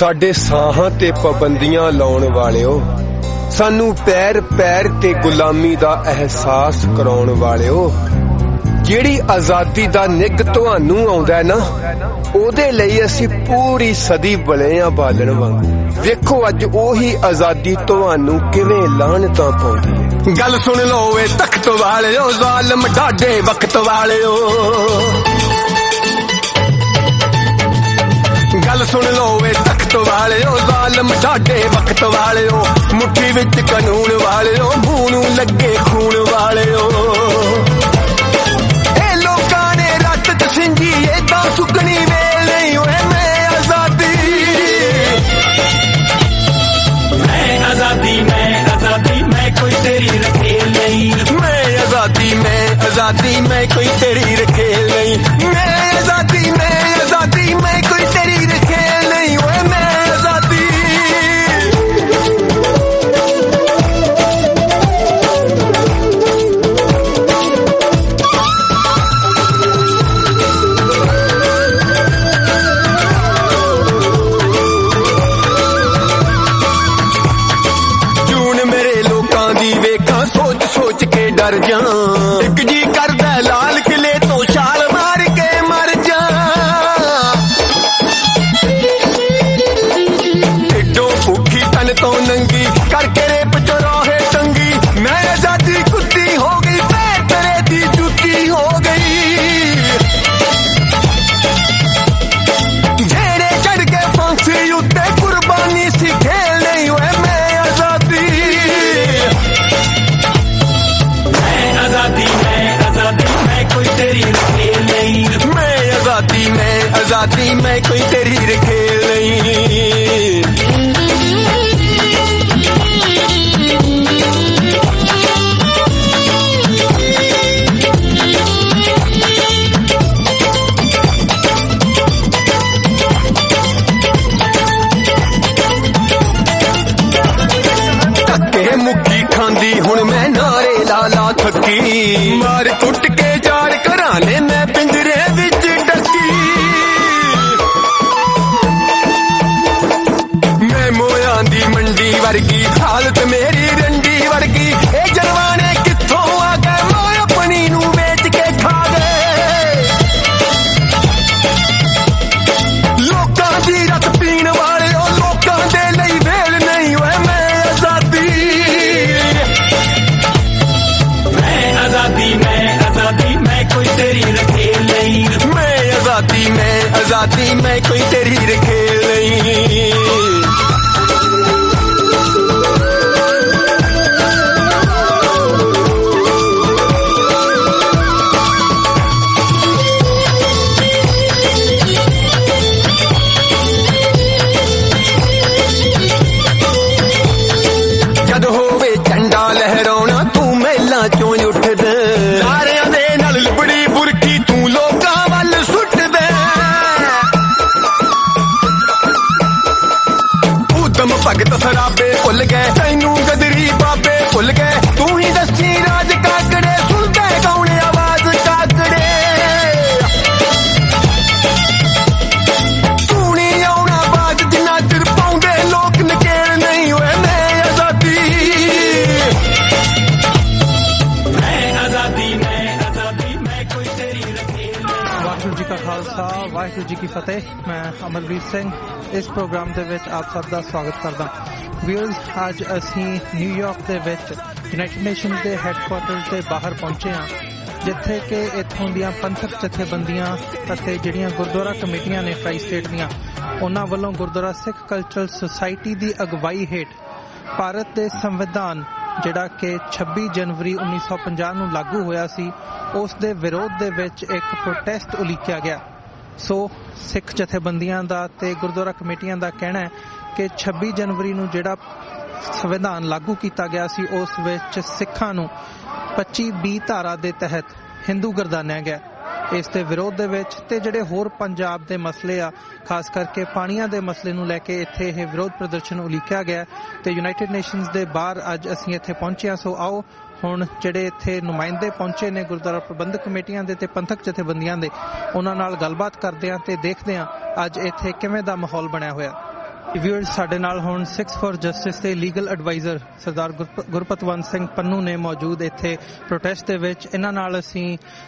ਸਾਡੇ ਸਾਹਾਂ ਤੇ ਪਾਬੰਦੀਆਂ ਲਾਉਣ ਵਾਲਿਓ, ਸਾਨੂੰ ਪੈਰ ਪੈਰ ਤੇ ਗੁਲਾਮੀ ਦਾ ਅਹਿਸਾਸ ਕਰਾਉਣ ਵਾਲਿਓ, ਜਿਹੜੀ ਆਜ਼ਾਦੀ ਦਾ ਨਿੱਘ ਤੁਹਾਨੂੰ ਆਉਂਦਾ ਨਾ, ਉਹਦੇ ਲਈ ਅਸੀਂ ਪੂਰੀ ਸਦੀ ਬਲੇ ਆ ਬਾਲਣ ਵਾਂਗੂ। ਵੇਖੋ ਅੱਜ ਉਹੀ ਆਜ਼ਾਦੀ ਤੁਹਾਨੂੰ ਕਿਵੇਂ ਲਾਹਨਤਾਂ ਪਾਉਂਦੀ ਹੈ। ਗੱਲ ਸੁਣ ਲਓ ਏ ਤਖਤ ਵਾਲਿਓ, ਜ਼ਾਲਮ ਢਾਡੇ ਵਕਤ ਵਾਲਿਓ। ਗੱਲ ਸੁਣ ਲਓ ਏ ਤਖਤ ਵਾਲਿਓ, ਜ਼ਾਲਮ ਢਾਡੇ ਵਕਤ ਵਾਲਿਓ। ਮੁੱਠੀ ਵਿੱਚ ਕਾਨੂੰਨ ਵਾਲਿਓ, ਮੂੰਹ ਨੂੰ ਲੱਗੇ ਖੂਨ ਵਾਲਿਓ। ਇਹ ਲੋਕਾਂ ਨੇ ਰੱਤ ਚ ਸਿੰਜੀ ਏਦਾਂ ਸੁੱਕਣੀ ਵੇਲ ਨਹੀਂ ਓਏ। ਮੈਂ ਆਜ਼ਾਦੀ ਮੈਂ ਕੋਈ ਤੇਰੀ ਰਖੇਲ ਨਹੀਂ। ਮੈਂ ਆਜ਼ਾਦੀ ਮੈਂ ਕੋਈ ਤੇਰੀ ਰਖੇਲ ਨਹੀਂ। ਮੈਂ ਆਜ਼ਾਦੀ ਮੈਂ ਕੋਈ ਤੇਰੀ ਰਖੇਲ ਨਹੀਂ ਓਏ। ਮੈਂ ਆਜ਼ਾਦੀ ਜੂਨ ਮੇਰੇ ਲੋਕਾਂ ਦੀ ਵੇਖਾਂ, ਸੋਚ ਸੋਚ ਕੇ ਡਰ ਜਾ। ਇੱਕ ਜੀ ਕਰਦਾ ਲਾਲ ਕਿਲੇ ਤੋਂ ਛਾਲ ਮਾਰ ਕੇ ਮਰ ਜਾ। ਢਿੱਡੋਂ ਭੁੱਖੀ ਤਨ ਤੋਂ ਨੰਗੀ ਕਰਕੇ ਰੇਪ ਚੌਰਾਹੇ ਟੰਗੀ। ਮੈਂ ਆਜ਼ਾਦੀ ਕੁੱਤੀ ਹੋ ਗਈ, ਪੈਰ ਤੇਰੇ ਦੀ ਜੁੱਤੀ ਹੋ ਗਈ। ਜਿਹੜੇ ਚੜ ਕੇ ਫਾਂਸੀ ਉੱਤੇ ਕੁਰਬਾਨੀ ਸੀ ਖੇਲ ਨਹੀਂ ਹੋਏ। ਮੈਂ ਆਜ਼ਾਦੀ ਮੈਂ ਕੋਈ ਤੇਰੀ ਰਖੇਲ ਨਹੀਂ। ਮੈਂ ਆਜ਼ਾਦੀ ਮੈਂ ਕੋਈ ਤੇਰੀ ਰਖੇਲ ਨਹੀਂ। ਧੱਕੇ ਮੁੱਕੀ ਖਾਂਦੀ ਹੁਣ ਮੈਂ ਨਾਰੇ ਲਾ ਲਾ ਥੱਕੀ। ਮਾਰ ਕੁੱਟ ਕੇ ਜਾੜ ਘਰਾਣੇ ਮੈਂ ਪਿੰਜਰੇ ਵਿੱਚ ਡੱਕੀ। ਮੈਂ ਮੋਇਆਂ ਦੀ ਮੰਡੀ ਵਰਗੀ, ਹਾਲਤ ਮੇਰੀ ਰੰਡੀ ਵਰਗੀ। ਇਹ ਜਲਵਾਨੇ ਕਿੱਥੋਂ ਆ ਗਏ, ਮੈਂ ਆਪਣੀ ਨੂੰ ਵੇਚ ਕੇ ਖਾ ਗਏ। ਲੋਕਾਂ ਦੀ ਰਤ ਪੀਣ ਵਾਲੇ ਉਹ ਲੋਕਾਂ ਦੇ ਲਈ ਵੇਲ ਨਹੀਂ ਹੋਏ। ਮੈਂ ਆਜ਼ਾਦੀ ਮੈਂ ਕੋਈ ਤੇਰੀ ਰਖੇਲ ਨਹੀਂ। ਮੈਂ ਆਜ਼ਾਦੀ ਮੈਂ ਕੋਈ ਤੇਰੀ ਰਖੇਲ ਨਹੀਂ। ਜਦ ਹੋਵੇ ਝੰਡਾ ਲਹਿਰਾਉਣਾ ਤੂੰ ਮਹਿਲਾਂ ਚੋਂ ਉੱਠਦਾ। ਸਾਰਿਆਂ ਦੇ ਨਾਲ ਲਿਬੜੀ ਬੁਰਕੀ ਤੂੰ ਲੋਕਾਂ ਵੱਲ ਸੁੱਟਦਾ। ਉਦਮ ਭਗਤ ਸਰਾਬੇ ਭੁੱਲ ਗਏ, ਤੈਨੂੰ ਗਦਰੀ ਬਾਬੇ ਭੁੱਲ ਗਏ। ਤੂੰ ਹੀ ਦੱਸੀ ਰਾਜ ਕਾਕੜੇ, ਸੁਣਦੇ ਕੌਣ ਆਵਾਜ਼ ਕਾਕੜੇ। ਤੂੰ ਨਹੀਂ ਆਉਣਾ ਬਾਜ ਜਿੰਨਾ ਚਿਰ ਪਾਉਂਦੇ ਲੋਕ ਨਕੇਲ ਨਹੀਂ ਹੋਏ। ਮੈਂ ਆਜ਼ਾਦੀ ਮੈਂ ਕੋਈ ਤੇਰੀ ਰਖੇਲ। ਵਾਹਿਗੁਰੂ ਜੀ ਕਾ ਖਾਲਸਾ, ਵਾਹਿਗੁਰੂ ਜੀ ਕੀ ਫਤਿਹ। ਮੈਂ ਅਮਰਵੀਰ ਸਿੰਘ ਇਸ ਪ੍ਰੋਗਰਾਮ ਦੇ ਵਿੱਚ ਆਪ ਸਭ ਦਾ ਸਵਾਗਤ ਕਰਦਾ। ਵੀਅਰਸ, ਅੱਜ ਅਸੀਂ ਨਿਊਯਾਰਕ ਦੇ ਵਿੱਚ ਯੂਨਾਈਟਿਡ ਨੇਸ਼ਨ ਦੇ ਹੈੱਡਕੁਆਰਟਰ ਤੇ ਬਾਹਰ ਪਹੁੰਚੇ ਹਾਂ, ਜਿੱਥੇ ਕਿ ਇੱਥੋਂ ਦੀਆਂ ਪੰਥਕ ਜਥੇਬੰਦੀਆਂ ਅਤੇ ਜਿਹੜੀਆਂ ਗੁਰਦੁਆਰਾ ਕਮੇਟੀਆਂ ਨੇ ਟ੍ਰਾਈ ਸਟੇਟ ਦੀਆਂ, ਉਹਨਾਂ ਵੱਲੋਂ ਗੁਰਦੁਆਰਾ ਸਿੱਖ ਕਲਚਰਲ ਸੁਸਾਇਟੀ ਦੀ ਅਗਵਾਈ ਹੇਠ ਭਾਰਤ ਦੇ ਸੰਵਿਧਾਨ ਜਿਹੜਾ ਕਿ 26 ਜਨਵਰੀ 1950 ਨੂੰ ਲਾਗੂ ਹੋਇਆ ਸੀ, ਉਸ ਦੇ ਵਿਰੋਧ ਦੇ ਵਿੱਚ ਇੱਕ ਪ੍ਰੋਟੈਸਟ ਉਲੀਕਿਆ ਗਿਆ। ਸੋ ਸਿੱਖ ਜਥੇਬੰਦੀਆਂ ਦਾ ਤੇ ਗੁਰਦੁਆਰਾ ਕਮੇਟੀਆਂ ਦਾ ਕਹਿਣਾ ਹੈ ਕਿ 26 ਜਨਵਰੀ ਨੂੰ ਜਿਹੜਾ ਸੰਵਿਧਾਨ ਲਾਗੂ ਕੀਤਾ ਗਿਆ ਸੀ, ਉਸ ਵਿੱਚ ਸਿੱਖਾਂ ਨੂੰ 25B ਧਾਰਾ ਦੇ ਤਹਿਤ ਹਿੰਦੂ ਗਰਦਾਨਿਆ ਗਿਆ। ਇਸ ਦੇ ਵਿਰੋਧ ਦੇ ਵਿੱਚ ਤੇ ਜਿਹੜੇ ਹੋਰ ਪੰਜਾਬ ਦੇ ਮਸਲੇ ਆ, ਖਾਸ ਕਰਕੇ ਪਾਣੀਆਂ ਦੇ ਮਸਲੇ ਨੂੰ ਲੈ ਕੇ ਇੱਥੇ ਇਹ ਵਿਰੋਧ ਪ੍ਰਦਰਸ਼ਨ ਉਲੀਕਿਆ ਗਿਆ ਤੇ ਯੂਨਾਈਟਿਡ ਨੇਸ਼ਨਸ ਦੇ ਬਾਹਰ ਅੱਜ ਅਸੀਂ ਇੱਥੇ ਪਹੁੰਚੇ ਹਾਂ। ਸੋ ਆਓ ਹੁਣ ਜਿਹੜੇ ਇੱਥੇ ਨੁਮਾਇੰਦੇ ਪਹੁੰਚੇ ਨੇ ਗੁਰਦੁਆਰਾ ਪ੍ਰਬੰਧਕ ਕਮੇਟੀਆਂ ਦੇ ਤੇ ਪੰਥਕ ਜਥੇਬੰਦੀਆਂ ਦੇ, ਉਹਨਾਂ ਨਾਲ ਗੱਲਬਾਤ ਕਰਦੇ ਹਾਂ ਤੇ ਦੇਖਦੇ ਹਾਂ ਅੱਜ ਇੱਥੇ ਕਿਵੇਂ ਦਾ ਮਾਹੌਲ ਬਣਿਆ ਹੋਇਆ। व्यूअर्स ਸਾਡੇ ਨਾਲ ਹੁਣ 6 ਫॉर ਜਸਟਿਸ ਦੇ ਲੀਗਲ ਐਡਵਾਈਜ਼ਰ ਸਰਦਾਰ ਗੁਰਪਤਵੰਤ ਸਿੰਘ ਪੰਨੂ ਨੇ ਮੌਜੂਦ ਇੱਥੇ ਪ੍ਰੋਟੈਸਟ ਦੇ ਵਿੱਚ। ਇਹਨਾਂ ਨਾਲ ਅਸੀਂ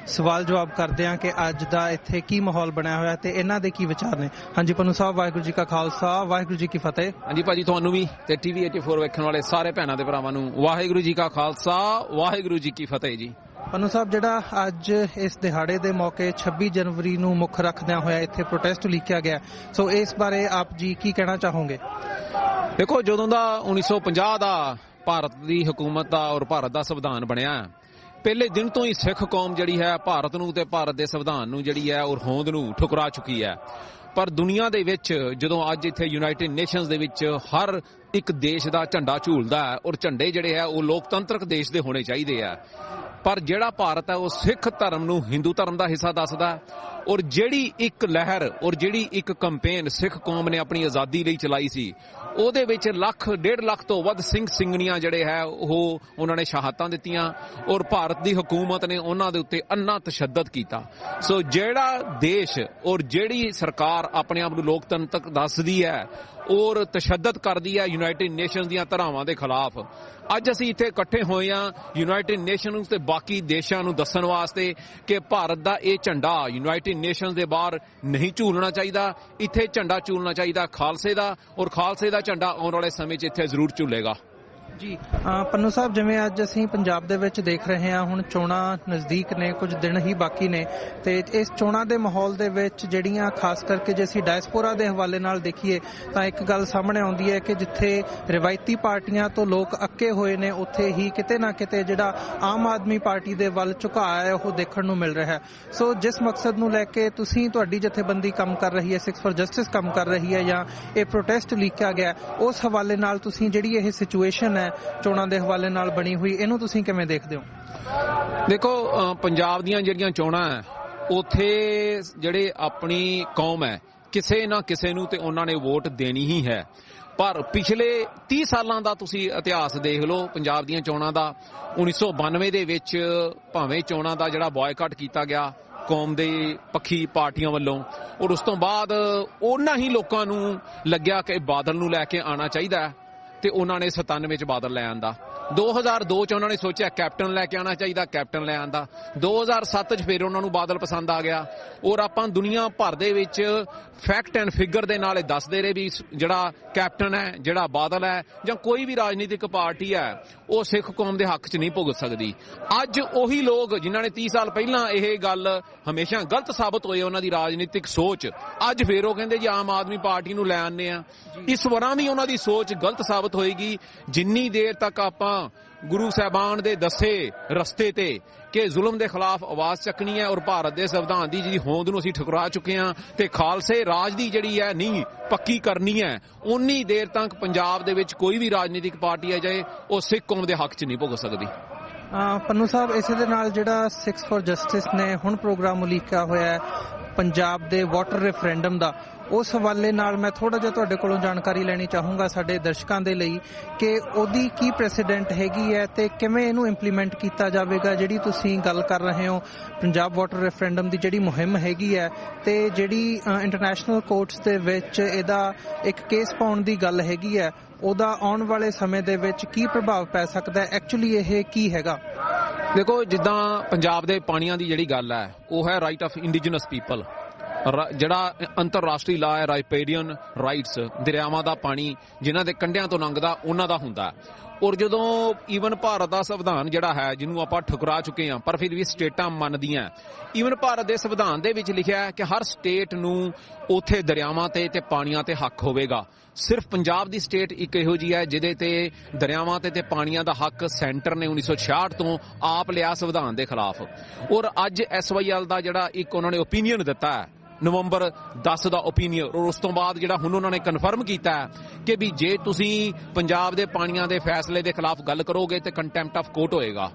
ਸਵਾਲ ਜਵਾਬ ਕਰਦੇ ਹਾਂ ਕਿ ਅੱਜ ਦਾ ਇੱਥੇ ਕੀ ਮਾਹੌਲ ਬਣਿਆ ਹੋਇਆ ਤੇ ਇਹਨਾਂ ਦੇ ਕੀ ਵਿਚਾਰ ਨੇ। ਹਾਂਜੀ ਪੰਨੂ ਸਾਹਿਬ, ਵਾਹਿਗੁਰੂ ਜੀ ਕਾ ਖਾਲਸਾ, ਵਾਹਿਗੁਰੂ ਜੀ ਕੀ ਫਤਿਹ। ਹਾਂਜੀ ਭਾਜੀ, ਤੁਹਾਨੂੰ ਵੀ ਤੇ TV 84 ਵੇਖਣ ਵਾਲੇ ਸਾਰੇ ਭੈਣਾਂ ਤੇ ਭਰਾਵਾਂ ਨੂੰ ਵਾਹਿਗੁਰੂ ਜੀ ਕਾ ਖਾਲਸਾ, ਵਾਹਿਗੁਰੂ ਜੀ ਕੀ ਫਤਿਹ ਜੀ। ਪੰਨੂ ਸਾਹਿਬ, ਜਿਹੜਾ ਅੱਜ ਇਸ ਦਿਹਾੜੇ ਦੇ ਮੌਕੇ 26 ਜਨਵਰੀ ਨੂੰ ਮੁੱਖ ਰੱਖਦਿਆਂ ਹੋਇਆ ਇੱਥੇ ਪ੍ਰੋਟੈਸਟ ਉਲੀਕਿਆ ਗਿਆ, ਸੋ ਇਸ ਬਾਰੇ ਆਪ ਜੀ ਕੀ ਕਹਿਣਾ ਚਾਹੋਗੇ? ਦੇਖੋ, ਜਦੋਂ ਦਾ 1950 ਦਾ ਭਾਰਤ ਦੀ ਹਕੂਮਤ ਦਾ ਔਰ ਭਾਰਤ ਦਾ ਸੰਵਿਧਾਨ ਬਣਿਆ, ਪਹਿਲੇ ਦਿਨ ਤੋਂ ਹੀ ਸਿੱਖ ਕੌਮ ਜਿਹੜੀ ਹੈ ਭਾਰਤ ਨੂੰ ਤੇ ਭਾਰਤ ਦੇ ਸੰਵਿਧਾਨ ਨੂੰ ਜਿਹੜੀ ਹੈ ਔਰ ਹੋਂਦ ਨੂੰ ਠੁਕਰਾ ਚੁੱਕੀ ਹੈ। ਪਰ ਦੁਨੀਆ ਦੇ ਵਿੱਚ ਜਦੋਂ ਅੱਜ ਇੱਥੇ ਯੂਨਾਈਟਿਡ ਨੇਸ਼ਨਸ ਦੇ ਵਿੱਚ ਹਰ ਇੱਕ ਦੇਸ਼ ਦਾ ਝੰਡਾ ਝੂਲਦਾ ਹੈ ਔਰ ਝੰਡੇ ਜਿਹੜੇ ਹੈ ਉਹ ਲੋਕਤੰਤਰਕ ਦੇਸ਼ ਦੇ ਹੋਣੇ ਚਾਹੀਦੇ ਆ, ਪਰ ਜਿਹੜਾ ਭਾਰਤ ਹੈ ਉਹ ਸਿੱਖ ਧਰਮ ਨੂੰ ਹਿੰਦੂ ਧਰਮ ਦਾ ਹਿੱਸਾ ਦੱਸਦਾ। ਔਰ ਜਿਹੜੀ ਇੱਕ ਲਹਿਰ ਔਰ ਜਿਹੜੀ ਇੱਕ ਕੰਪੇਨ ਸਿੱਖ ਕੌਮ ਨੇ ਆਪਣੀ ਆਜ਼ਾਦੀ ਲਈ ਚਲਾਈ ਸੀ, ਉਹਦੇ ਵਿੱਚ 1.5 ਲੱਖ ਤੋਂ ਵੱਧ ਸਿੰਘ ਸਿੰਘਣੀਆਂ ਜਿਹੜੇ ਹੈ ਉਹ ਉਹਨਾਂ ਨੇ ਸ਼ਹਾਦਤਾਂ ਦਿੱਤੀਆਂ ਔਰ ਭਾਰਤ ਦੀ ਹਕੂਮਤ ਨੇ ਉਹਨਾਂ ਦੇ ਉੱਤੇ ਅੰਨਾ ਤਸ਼ੱਦਦ ਕੀਤਾ। ਸੋ ਜਿਹੜਾ ਦੇਸ਼ ਔਰ ਜਿਹੜੀ ਸਰਕਾਰ ਆਪਣੇ ਆਪ ਨੂੰ ਲੋਕਤੰਤਰ ਦੱਸਦੀ ਹੈ ਔਰ ਤਸ਼ੱਦਦ ਕਰਦੀ ਹੈ ਯੂਨਾਈਟਿਡ ਨੇਸ਼ਨਸ ਦੀਆਂ ਧਾਰਾਵਾਂ ਦੇ ਖਿਲਾਫ, ਅੱਜ ਅਸੀਂ ਇੱਥੇ ਇਕੱਠੇ ਹੋਏ ਹਾਂ ਯੂਨਾਈਟਿਡ ਨੇਸ਼ਨਸ ਤੇ ਬਾਕੀ ਦੇਸ਼ਾਂ ਨੂੰ ਦੱਸਣ ਵਾਸਤੇ ਕਿ ਭਾਰਤ ਦਾ ਇਹ ਝੰਡਾ ਯੂਨਾਈਟਿਡ ਨੇਸ਼ਨਸ ਦੇ ਬਾਹਰ ਨਹੀਂ ਝੂਲਣਾ ਚਾਹੀਦਾ, ਇੱਥੇ ਝੰਡਾ ਝੂਲਣਾ ਚਾਹੀਦਾ ਖਾਲਸੇ ਦਾ, ਔਰ ਖਾਲਸੇ ਦਾ ਝੰਡਾ ਆਉਣ ਵਾਲੇ ਸਮੇਂ 'ਚ ਇੱਥੇ ਜ਼ਰੂਰ ਝੂਲੇਗਾ। ਜੀ ਪੰਨੂ ਸਾਹਿਬ, ਜਿਵੇਂ ਅੱਜ ਅਸੀਂ ਪੰਜਾਬ ਦੇ ਵਿੱਚ ਦੇਖ ਰਹੇ ਹਾਂ, ਹੁਣ ਚੋਣਾਂ ਨਜ਼ਦੀਕ ਨੇ, ਕੁਝ ਦਿਨ ਹੀ ਬਾਕੀ ਨੇ, ਤੇ ਇਸ ਚੋਣਾਂ ਦੇ ਮਾਹੌਲ ਦੇ ਵਿੱਚ ਜਿਹੜੀਆਂ ਖਾਸ ਕਰਕੇ ਜੇ ਅਸੀਂ ਡਾਇਸਪੋਰਾ ਦੇ ਹਵਾਲੇ ਨਾਲ ਦੇਖੀਏ ਤਾਂ ਇੱਕ ਗੱਲ ਸਾਹਮਣੇ ਆਉਂਦੀ ਹੈ ਕਿ ਜਿੱਥੇ ਰਿਵਾਇਤੀ ਪਾਰਟੀਆਂ ਤੋਂ ਲੋਕ ਅੱਕੇ ਹੋਏ ਨੇ, ਉੱਥੇ ਹੀ ਕਿਤੇ ਨਾ ਕਿਤੇ ਜਿਹੜਾ ਆਮ ਆਦਮੀ ਪਾਰਟੀ ਦੇ ਵੱਲ ਝੁਕਾਅ ਹੈ ਉਹ ਦੇਖਣ ਨੂੰ ਮਿਲ ਰਿਹਾ ਹੈ। ਸੋ ਜਿਸ ਮਕਸਦ ਨੂੰ ਲੈ ਕੇ ਤੁਹਾਡੀ ਜਥੇਬੰਦੀ ਕੰਮ ਕਰ ਰਹੀ ਹੈ, 6 ਫॉर ਜਸਟਿਸ ਕੰਮ ਕਰ ਰਹੀ ਹੈ, ਜਾਂ ਇਹ ਪ੍ਰੋਟੈਸਟ ਲੀਕਿਆ ਗਿਆ, ਉਸ ਹਵਾਲੇ ਨਾਲ ਤੁਸੀਂ ਜਿਹੜੀ ਇਹ ਸਿਚੁਏਸ਼ਨ ਹੈ ਚੋਣਾਂ ਦੇ ਹਵਾਲੇ ਨਾਲ ਬਣੀ ਹੋਈ, ਇਹਨੂੰ ਤੁਸੀਂ ਕਿਵੇਂ ਦੇਖਦੇ ਹੋ? ਦੇਖੋ, ਪੰਜਾਬ ਦੀਆਂ ਜਿਹੜੀਆਂ ਚੋਣਾਂ ਹੈ ਉੱਥੇ ਜਿਹੜੇ ਆਪਣੀ ਕੌਮ ਹੈ ਕਿਸੇ ਨਾ ਕਿਸੇ ਨੂੰ ਤੇ ਉਹਨਾਂ ਨੇ ਵੋਟ ਦੇਣੀ ਹੀ ਹੈ। ਪਰ ਪਿਛਲੇ 30 ਸਾਲਾਂ ਦਾ ਤੁਸੀਂ ਇਤਿਹਾਸ ਦੇਖ ਲਓ ਪੰਜਾਬ ਦੀਆਂ ਚੋਣਾਂ ਦਾ। 1992 ਦੇ ਵਿੱਚ ਭਾਵੇਂ ਚੋਣਾਂ ਦਾ ਜਿਹੜਾ ਬਾਇਕਾਟ ਕੀਤਾ ਗਿਆ ਕੌਮ ਦੇ ਪੱਖੀ ਪਾਰਟੀਆਂ ਵੱਲੋਂ, ਔਰ ਉਸ ਤੋਂ ਬਾਅਦ ਉਹਨਾਂ ਹੀ ਲੋਕਾਂ ਨੂੰ ਲੱਗਿਆ ਕਿ ਬਾਦਲ ਨੂੰ ਲੈ ਕੇ ਆਉਣਾ ਚਾਹੀਦਾ ਤੇ ਉਹਨਾਂ ਨੇ 97 ਚ ਬਾਦਲ ਲੈ ਆਂਦਾ। 2002 ਚ ਉਹਨਾਂ ਨੇ ਸੋਚਿਆ ਕੈਪਟਨ ਲੈ ਕੇ ਆਉਣਾ ਚਾਹੀਦਾ, ਕੈਪਟਨ ਲੈ ਆਂਦਾ। 2007 ਚ ਫਿਰ ਉਹਨਾਂ ਨੂੰ ਬਾਦਲ ਪਸੰਦ ਆ ਗਿਆ। ਔਰ ਆਪਾਂ ਦੁਨੀਆ ਭਰ ਦੇ ਵਿੱਚ ਫੈਕਟ ਐਂਡ ਫਿਗਰ ਦੇ ਨਾਲ ਦੱਸਦੇ ਰਹੇ ਵੀ ਜਿਹੜਾ ਕੈਪਟਨ ਹੈ, ਜਿਹੜਾ ਬਾਦਲ ਹੈ, ਜਾਂ ਕੋਈ ਵੀ ਰਾਜਨੀਤਿਕ ਪਾਰਟੀ ਹੈ, ਉਹ ਸਿੱਖ ਕੌਮ ਦੇ ਹੱਕ 'ਚ ਨਹੀਂ ਭੁਗਤ ਸਕਦੀ। ਅੱਜ ਉਹੀ ਲੋਕ ਜਿਨ੍ਹਾਂ ਨੇ 30 ਸਾਲ ਪਹਿਲਾਂ ਇਹ ਗੱਲ ਹਮੇਸ਼ਾ ਗਲਤ ਸਾਬਤ ਹੋਏ ਉਹਨਾਂ ਦੀ ਰਾਜਨੀਤਿਕ ਸੋਚ, ਅੱਜ ਫਿਰ ਉਹ ਕਹਿੰਦੇ ਜੀ ਆਮ ਆਦਮੀ ਪਾਰਟੀ ਨੂੰ ਲੈ ਆਉਂਦੇ ਆ। ਇਸ ਵਾਰਾਂ ਵੀ ਉਹਨਾਂ ਦੀ ਸੋਚ ਗਲਤ ਸਾਬਤ ਹੋਏਗੀ ਜਿੰਨੀ ਦੇਰ ਤੱਕ ਆਪਾਂ ਗੁਰੂ ਸਾਹਿਬਾਨ ਦੇ ਦੱਸੇ ਰਸਤੇ ਤੇ ਕਿ ਜ਼ੁਲਮ ਦੇ ਖਿਲਾਫ ਆਵਾਜ਼ ਚੱਕਣੀ ਹੈ ਔਰ ਭਾਰਤ ਦੇ ਸੰਵਿਧਾਨ ਦੀ ਜਿਹੜੀ ਹੋਂਦ ਨੂੰ ਅਸੀਂ ਠੁਕਰਾ ਚੁੱਕੇ ਹਾਂ ਤੇ ਖਾਲਸੇ ਰਾਜ ਦੀ ਜਿਹੜੀ ਹੈ ਨੀਂਹ ਪੱਕੀ ਕਰਨੀ ਹੈ, ਉਨੀ ਦੇਰ ਤੱਕ ਪੰਜਾਬ ਦੇ ਵਿੱਚ ਕੋਈ ਵੀ ਰਾਜਨੀਤਿਕ ਪਾਰਟੀ ਆ ਜਾਏ ਉਹ ਸਿੱਖ ਕੌਮ ਦੇ ਹੱਕ 'ਚ ਨਹੀਂ ਭੁਗਤ ਸਕਦੀ। ਪੰਨੂ ਸਾਹਿਬ, ਇਸੇ ਦੇ ਨਾਲ ਜਿਹੜਾ 6 ਫॉर ਜਸਟਿਸ ਨੇ ਹੁਣ ਪ੍ਰੋਗਰਾਮ ਉਲੀਕਿਆ ਹੋਇਆ ਹੈ ਪੰਜਾਬ ਦੇ ਵਾਟਰ ਰੈਫਰੈਂਡਮ ਦਾ, ਉਸ ਹਵਾਲੇ ਨਾਲ ਮੈਂ ਥੋੜਾ ਜਿਹਾ ਤੁਹਾਡੇ ਕੋਲੋਂ ਜਾਣਕਾਰੀ ਲੈਣੀ ਚਾਹੂੰਗਾ ਸਾਡੇ ਦਰਸ਼ਕਾਂ ਦੇ ਲਈ ਕਿ ਉਹਦੀ ਕੀ ਪ੍ਰੈਸੀਡੈਂਟ ਹੈਗੀ ਹੈ ਤੇ ਕਿਵੇਂ ਇਹਨੂੰ ਇੰਪਲੀਮੈਂਟ ਕੀਤਾ ਜਾਵੇਗਾ। ਜਿਹੜੀ ਤੁਸੀਂ ਗੱਲ ਕਰ ਰਹੇ ਹੋ ਪੰਜਾਬ ਵਾਟਰ ਰੈਫਰੈਂਡਮ ਦੀ ਜਿਹੜੀ ਮੁਹਿੰਮ ਹੈਗੀ ਹੈ ਤੇ ਜਿਹੜੀ ਇੰਟਰਨੈਸ਼ਨਲ ਕੋਰਟਸ ਦੇ ਵਿੱਚ ਇਹਦਾ ਇੱਕ ਕੇਸ ਪਾਉਣ ਦੀ ਗੱਲ ਹੈਗੀ ਹੈ, ਉਹਦਾ ਆਉਣ ਵਾਲੇ ਸਮੇਂ ਦੇ ਵਿੱਚ ਕੀ ਪ੍ਰਭਾਵ ਪੈ ਸਕਦਾ ਹੈ? ਐਕਚੁਅਲੀ ਇਹ ਕੀ ਹੈਗਾ? ਦੇਖੋ, ਜਿੱਦਾਂ ਪੰਜਾਬ ਦੇ ਪਾਣੀਆਂ ਦੀ ਜਿਹੜੀ ਗੱਲ ਹੈ ਉਹ ਹੈ ਰਾਈਟ ਆਫ ਇੰਡੀਜਨਸ ਪੀਪਲ, ਜਿਹੜਾ ਅੰਤਰਰਾਸ਼ਟਰੀ ਲਾ ਹੈ ਰਾਈਪੇਰੀਅਨ ਰਾਈਟਸ, ਦਰਿਆਵਾਂ ਦਾ ਪਾਣੀ ਜਿਨ੍ਹਾਂ ਦੇ ਕੰਢਿਆਂ ਤੋਂ ਲੰਘਦਾ ਉਹਨਾਂ ਦਾ ਹੁੰਦਾ। ਔਰ ਜਦੋਂ ਈਵਨ ਭਾਰਤ ਦਾ ਸੰਵਿਧਾਨ ਜਿਹੜਾ ਹੈ ਜਿਹਨੂੰ ਆਪਾਂ ਠੁਕਰਾ ਚੁੱਕੇ ਹਾਂ ਪਰ ਫਿਰ ਵੀ ਸਟੇਟਾਂ ਮੰਨਦੀਆਂ, ਈਵਨ ਭਾਰਤ ਦੇ ਸੰਵਿਧਾਨ ਦੇ ਵਿੱਚ ਲਿਖਿਆ ਹੈ ਕਿ ਹਰ ਸਟੇਟ ਨੂੰ ਉੱਥੇ ਦਰਿਆਵਾਂ ਤੇ ਪਾਣੀਆਂ ਤੇ ਹੱਕ ਹੋਵੇਗਾ। ਸਿਰਫ ਪੰਜਾਬ ਦੀ ਸਟੇਟ ਇੱਕ ਇਹੋ ਜਿਹੀ ਹੈ ਜਿਹਦੇ ਤੇ ਦਰਿਆਵਾਂ ਤੇ ਪਾਣੀਆਂ ਦਾ ਹੱਕ ਸੈਂਟਰ ਨੇ 1966 ਤੋਂ ਆਪ ਲਿਆ ਸੰਵਿਧਾਨ ਦੇ ਖਿਲਾਫ। ਔਰ ਅੱਜ SYL ਦਾ ਜਿਹੜਾ ਇੱਕ ਉਹਨਾਂ ਨੇ ਓਪੀਨੀਅਨ ਦਿੱਤਾ ਹੈ ਨਵੰਬਰ 10 ਦਾ ਓਪੀਨੀਅਨ, ਔਰ ਉਸ ਤੋਂ ਬਾਅਦ ਜਿਹੜਾ ਹੁਣ ਉਹਨਾਂ ਨੇ ਕਨਫਰਮ ਕੀਤਾ ਕਿ ਵੀ ਜੇ ਤੁਸੀਂ ਪੰਜਾਬ ਦੇ ਪਾਣੀਆਂ ਦੇ ਫੈਸਲੇ ਦੇ ਖਿਲਾਫ ਗੱਲ ਕਰੋਗੇ ਤੇ ਕੰਟੈਂਪਟ ਆਫ ਕੋਰਟ ਹੋਏਗਾ।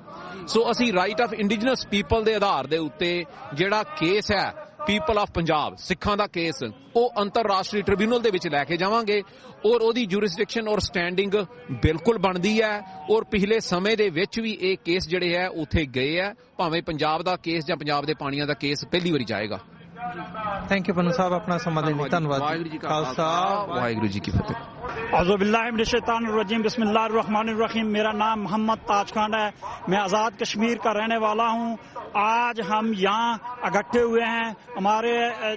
ਸੋ ਅਸੀਂ ਰਾਈਟ ਆਫ ਇੰਡੀਜਨਸ ਪੀਪਲ ਦੇ ਆਧਾਰ ਦੇ ਉੱਤੇ ਜਿਹੜਾ ਕੇਸ ਹੈ ਪੀਪਲ ਆਫ ਪੰਜਾਬ ਸਿੱਖਾਂ ਦਾ ਕੇਸ, ਉਹ ਅੰਤਰਰਾਸ਼ਟਰੀ ਟ੍ਰਿਬਿਊਨਲ ਦੇ ਵਿੱਚ ਲੈ ਕੇ ਜਾਵਾਂਗੇ ਔਰ ਉਹਦੀ ਜੂਰਿਸਡਿਕਸ਼ਨ ਔਰ ਸਟੈਂਡਿੰਗ ਬਿਲਕੁਲ ਬਣਦੀ ਹੈ। ਔਰ ਪਿਛਲੇ ਸਮੇਂ ਦੇ ਵਿੱਚ ਵੀ ਇਹ ਕੇਸ ਜਿਹੜੇ ਹੈ ਉੱਥੇ ਗਏ ਹੈ, ਭਾਵੇਂ ਪੰਜਾਬ ਦਾ ਕੇਸ ਜਾਂ ਪੰਜਾਬ ਦੇ ਪਾਣੀਆਂ ਦਾ ਕੇਸ ਪਹਿਲੀ ਵਾਰੀ ਜਾਏਗਾ। ਥੈਂਕ ਯੂ ਪੰਨੂ ਸਾਹਿਬ, ਆਪਣਾ ਸਮਾਂ ਦੇਣ ਲਈ ਧੰਨਵਾਦ। ਵਾਹਿਗੁਰੂ ਜੀ ਕਾ ਖਾਲਸਾ, ਵਾਹਿਗੁਰੂ ਜੀ ਕੀ ਫਤਿਹ। औज़ुबिल्लाहिमिनश्शैतानिर्रजीम, बिस्मिल्लाहिर्रहमानिर्रहीम। मेरा नाम मोहम्मद ताज खान है, मैं आज़ाद कश्मीर का रहने वाला हूँ। आज हम यहाँ इकट्ठे हुए हैं, हमारे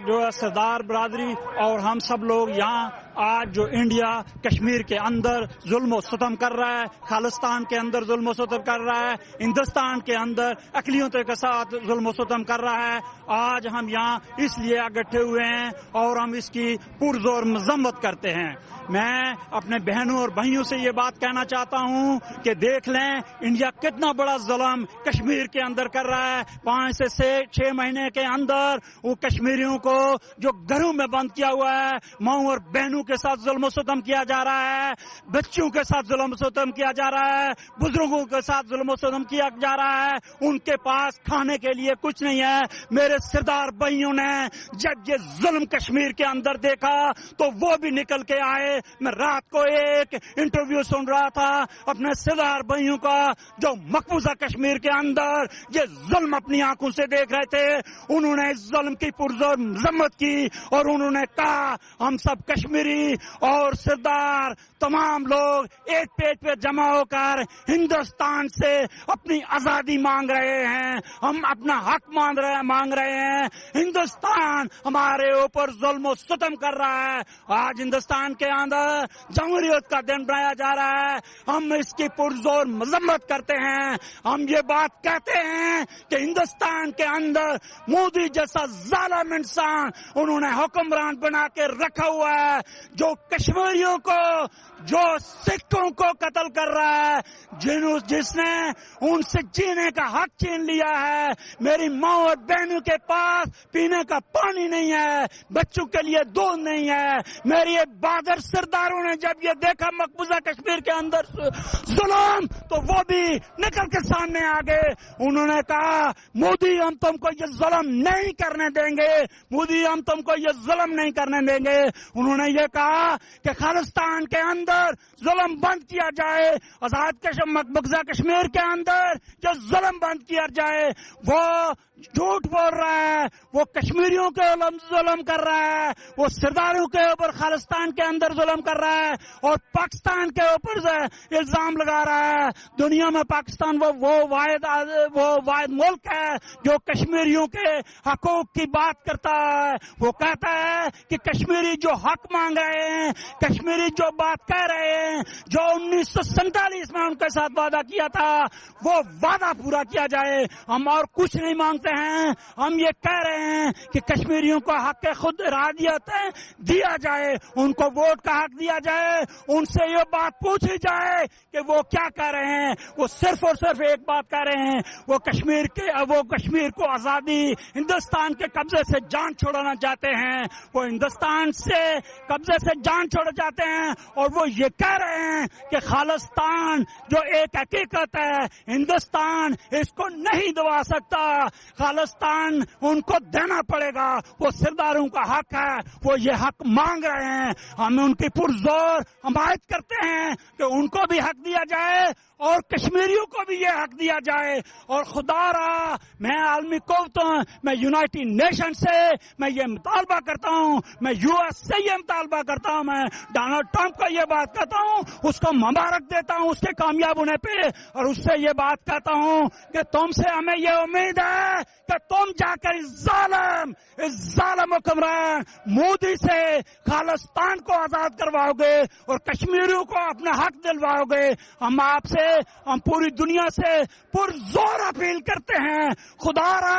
जो सरदार बरादरी और हम सब लोग यहाँ आज जो इंडिया कश्मीर के अंदर जुल्म और सितम कर रहा है, खालिस्तान के अंदर जुल्म और सितम कर रहा है, हिंदुस्तान के अंदर अक़लियतों के साथ जुल्म और सितम कर रहा है, आज हम यहाँ इसलिए इकट्ठे हुए हैं और हम इसकी पुरजोर मजम्मत करते हैं। मैं अपने बहनों और भाइयों से ये बात कहना चाहता हूँ कि देख लें इंडिया कितना बड़ा जुल्म कश्मीर के अंदर कर रहा है। 5 से 6 महीने के अंदर वो कश्मीरियों को जो घरों में बंद किया हुआ है, माओ और बहनों के साथ जुल्म सितम किया जा रहा है, बच्चों के साथ जुल्म सितम किया जा रहा है, बुजुर्गों के साथ जुल्म सितम किया जा रहा है। उनके पास खाने के लिए कुछ नहीं है। मेरे सरदार भाइयों ने जब ये जुल्म कश्मीर के अंदर देखा तो वो भी निकल के आए। मैं रात को एक इंटरव्यू सुन रहा था अपने सरदार भाइयों का जो मकबूजा कश्मीर के अंदर ये जुल्म अपनी आंखों से देख रहे थे। उन्होंने इस जुल्म की पुरजोर मजम्मत की और उन्होंने कहा हम सब कश्मीरी और सरदार तमाम लोग एक पेज पे जमा होकर हिंदुस्तान से अपनी आजादी मांग रहे हैं, हम अपना हक मांग रहे हैं। हिंदुस्तान हमारे ऊपर जुल्म और सितम कर रहा है। आज हिंदुस्तान के अंदर जमहूरियत का दिन बनाया जा रहा है, हम इसकी पुरजोर मजम्मत करते हैं। हम ये बात कहते हैं कि हिंदुस्तान के अंदर मोदी जैसा जालिम इंसान उन्होंने हुक्मरान बना के रखा हुआ है, जो कश्मीरियों को, जो सिखों को कत्ल कर रहा है, जिसने उनसे जीने का हक छीन लिया है। मेरी माँ और बहनों के पास पीने का पानी नहीं है, बच्चों के लिए दूध नहीं है। मेरी ये बहादुर सरदारों ने जब ये देखा मकबूजा कश्मीर के अंदर जुल्म तो वो भी निकल के सामने आ गए। उन्होंने कहा मोदी हम तुमको ये जुल्म नहीं करने देंगे, मोदी हम तुमको ये जुल्म नहीं करने देंगे। उन्होंने ये कहा कि खालिस्तान के अंदर जुल्म बंद किया जाए, आजाद मकबूजा कश्मीर के अंदर जो जुल्म बंद किया जाए। वो झूठ बोल रहा है, वो कश्मीरियों के जुल्म कर रहा है, वो सरदारों के ऊपर खालिस्तान के अंदर जुल्म कर रहा है और पाकिस्तान के ऊपर इल्जाम लगा रहा है। दुनिया में पाकिस्तान वो वाहिद मुल्क है जो कश्मीरियों के हकूक की बात करता है। वो कहता है कि कश्मीरी जो हक मांग रहे हैं, कश्मीरी जो बात कह रहे हैं, जो 1947 में उनके साथ वादा किया था, वो वादा पूरा किया जाए। हम और कुछ नहीं मांगते हैं, हम ये कह रहे हैं कि कश्मीरियों को हक खुद इरादियत दिया जाए, उनको वोट का हक दिया जाए, उनसे ये बात पूछी जाए कि वो क्या कह रहे हैं। वो सिर्फ और सिर्फ एक बात कह रहे हैं, वो कश्मीर को आजादी हिंदुस्तान के कब्जे से जान छुड़ाना चाहते हैं। वो हिंदुस्तान से कब्जे से जान छोड़ जाते हैं और वो ये कह रहे हैं कि खालिस्तान जो एक हकीकत है, हिंदुस्तान इसको नहीं दबा सकता, खालिस्तान उनको देना पड़ेगा। वो सरदारों का हक है, वो ये हक मांग रहे हैं। हम उनकी पुरजोर हमायत करते हैं कि उनको भी हक दिया जाए और कश्मीरियों को भी ये हक दिया जाए। और खुदा रहा मैं आलमी मैं यूनाइटेड नेशन से मैं ये मुतालबा करता हूँ, मैं यूएस से ये मुतालबा करता हूँ, मैं डोनाल्ड ट्रंप को ये बात कहता हूँ, उसको मुबारक देता हूँ उसके कामयाब होने पे, और उससे ये बात कहता हूँ कि तुमसे हमें ये उम्मीद है कि तुम जाकर इस जालिम हुक्मरान मोदी से खालिस्तान को आजाद करवाओगे और कश्मीरियों को अपना हक दिलवाओगे। हम पूरी दुनिया से पुरजोर अपील करते हैं, खुदारा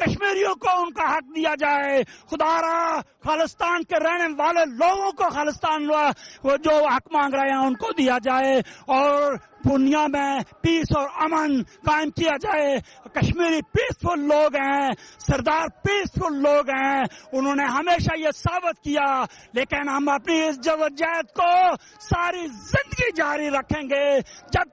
कश्मीरियों को उनका हक दिया जाए, खुदारा खालिस्तान के रहने वाले लोगों को खालिस्तान वो जो हक मांग रहे हैं उनको दिया जाए और दुनिया में पीस और अमन कायम किया जाए। कश्मीरी पीसफुल लोग हैं, सरदार पीसफुल लोग हैं, उन्होंने हमेशा ये साबित किया। लेकिन हम अपनी इस जद्दोजहद को सारी जिंदगी जारी रखेंगे जब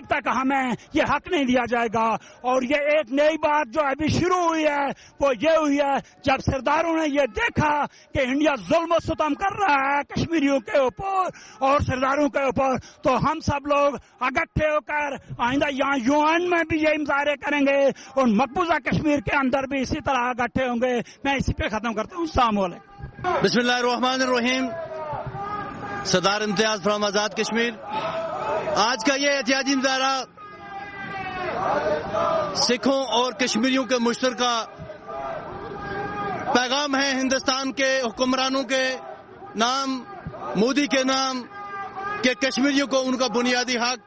तक हमें ये हक नहीं दिया जाएगा। और ये एक नई बात बात जो अभी शुरू हुई है वो ये हुई है, जब सरदारों ने ये देखा कि इंडिया जुल्म सितम कर रहा है कश्मीरियों के ऊपर और सरदारों के ऊपर, तो हम सब लोग इकट्ठे होकर आइंदा यहाँ यूएन में भी ये मुजाहरे करेंगे और मकबूजा कश्मीर के अंदर भी इसी तरह इकट्ठे होंगे। मैं इसी पे खत्म करता हूँ। अस्सलाम वालेकुम। बिस्मिल्लाहिर्रहमानिर्रहीम। सरदार इम्तियाज फ्रॉम आजाद कश्मीर। आज का ये एहतियाजी मुजाहरा सिखों और कश्मीरियों के मुश्तरका पैगाम है हिंदुस्तान के हुक्मरानों के नाम, मोदी के नाम, के कश्मीरियों को उनका बुनियादी हक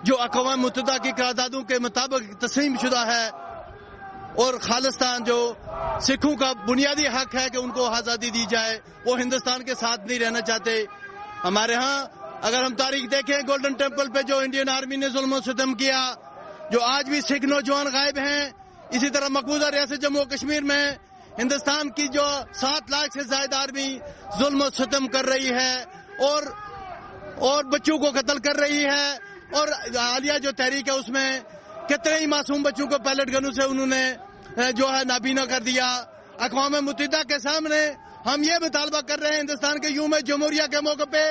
जो अक़वाम मुत्तहिदा की करारदादों के मुताबिक तस्लीम शुदा है और खालिस्तान जो सिखों का बुनियादी हक है कि उनको आज़ादी दी जाए, वो हिंदुस्तान के साथ नहीं रहना चाहते। हमारे यहाँ अगर हम तारीख देखें, गोल्डन टेम्पल पे जो इंडियन आर्मी ने जुल्म सितम किया, जो आज भी सिख नौजवान गायब हैं। इसी तरह मकबूजा रियासत जम्मू कश्मीर में हिंदुस्तान की जो 7 लाख से ज्यादा आर्मी जुल्म सितम कर रही है और बच्चों को कत्ल कर रही है। और हालिया जो तहरीक है उसमें कितने ही मासूम बच्चों को पैलेट गनों से उन्होंने जो है नाबीना कर दिया। अक़वाम मुत्तहिदा के सामने हम ये मुतालबा कर रहे हैं, हिंदुस्तान के यूम जमहूरिया के मौके पे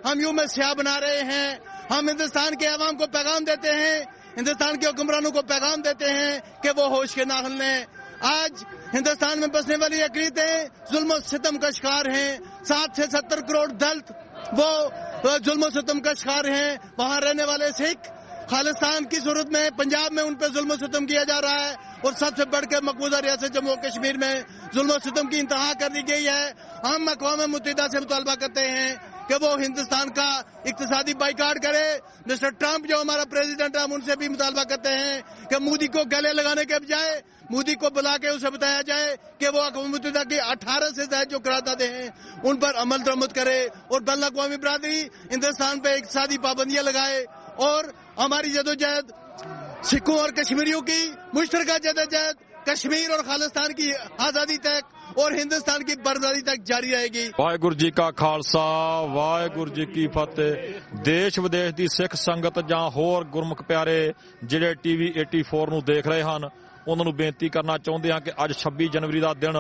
हम यूम स्याह बना रहे हैं। हम हिंदुस्तान के अवाम को पैगाम देते हैं, हिंदुस्तान के हुक्मरानों को पैगाम देते हैं कि वो होश के नाखुन लें। आज हिंदुस्तान में बसने वाली अक़लीतें जुल्म सितम का शिकार हैं। 60 से 70 करोड़ दलित वो जुल्म सितम का शिकार हैं। वहाँ रहने वाले सिख खालिस्तान की सूरत में पंजाब में उन पर जुल्म सितम किया जा रहा है और सबसे बढ़कर मकबूजा रियासत जम्मू कश्मीर में जुल्म सितम की इंतहा कर दी गई है। हम अक़वाम मुत्तहिदा से मुतालबा करते हैं कि वो हिंदुस्तान का इक्तिसादी बाइकाट करे। मिस्टर ट्रंप जो हमारा प्रेसिडेंट है, हम उनसे भी मुतालबा करते हैं कि मोदी को गले लगाने के बजाय मोदी को बुला के उसे बताया जाए कि वो अक़वाम मुत्तहिदा की 18 से ज्यादा जो करारदादें हैं उन पर अमल दरामद करे और बैनुल अक़वामी बिरादरी हिंदुस्तान पे इक्तिसादी पाबंदियां लगाए और हमारी जदोजहद सिखों और कश्मीरियों की मुश्तरका जदोजहद कश्मीर और खालिस्तान की आजादी तक और हिंदुस्तान की बर्बादी तक जारी रहेगी। वाहिगुरू जी का खालसा, वाहिगुरू जी की फतेह। देश विदेश ਦੀ ਸਿੱਖ ਸੰਗਤ ਜਾਂ ਹੋਰ ਗੁਰਮੁਖ ਪਿਆਰੇ ਜਿਹੜੇ ਟੀਵੀ 84 ਨੂੰ ਦੇਖ ਰਹੇ ਹਨ, ਉਹਨਾਂ ਨੂੰ ਬੇਨਤੀ ਕਰਨਾ ਚਾਹੁੰਦੇ ਹਾਂ ਕਿ ਅੱਜ 26 ਜਨਵਰੀ ਦਾ ਦਿਨ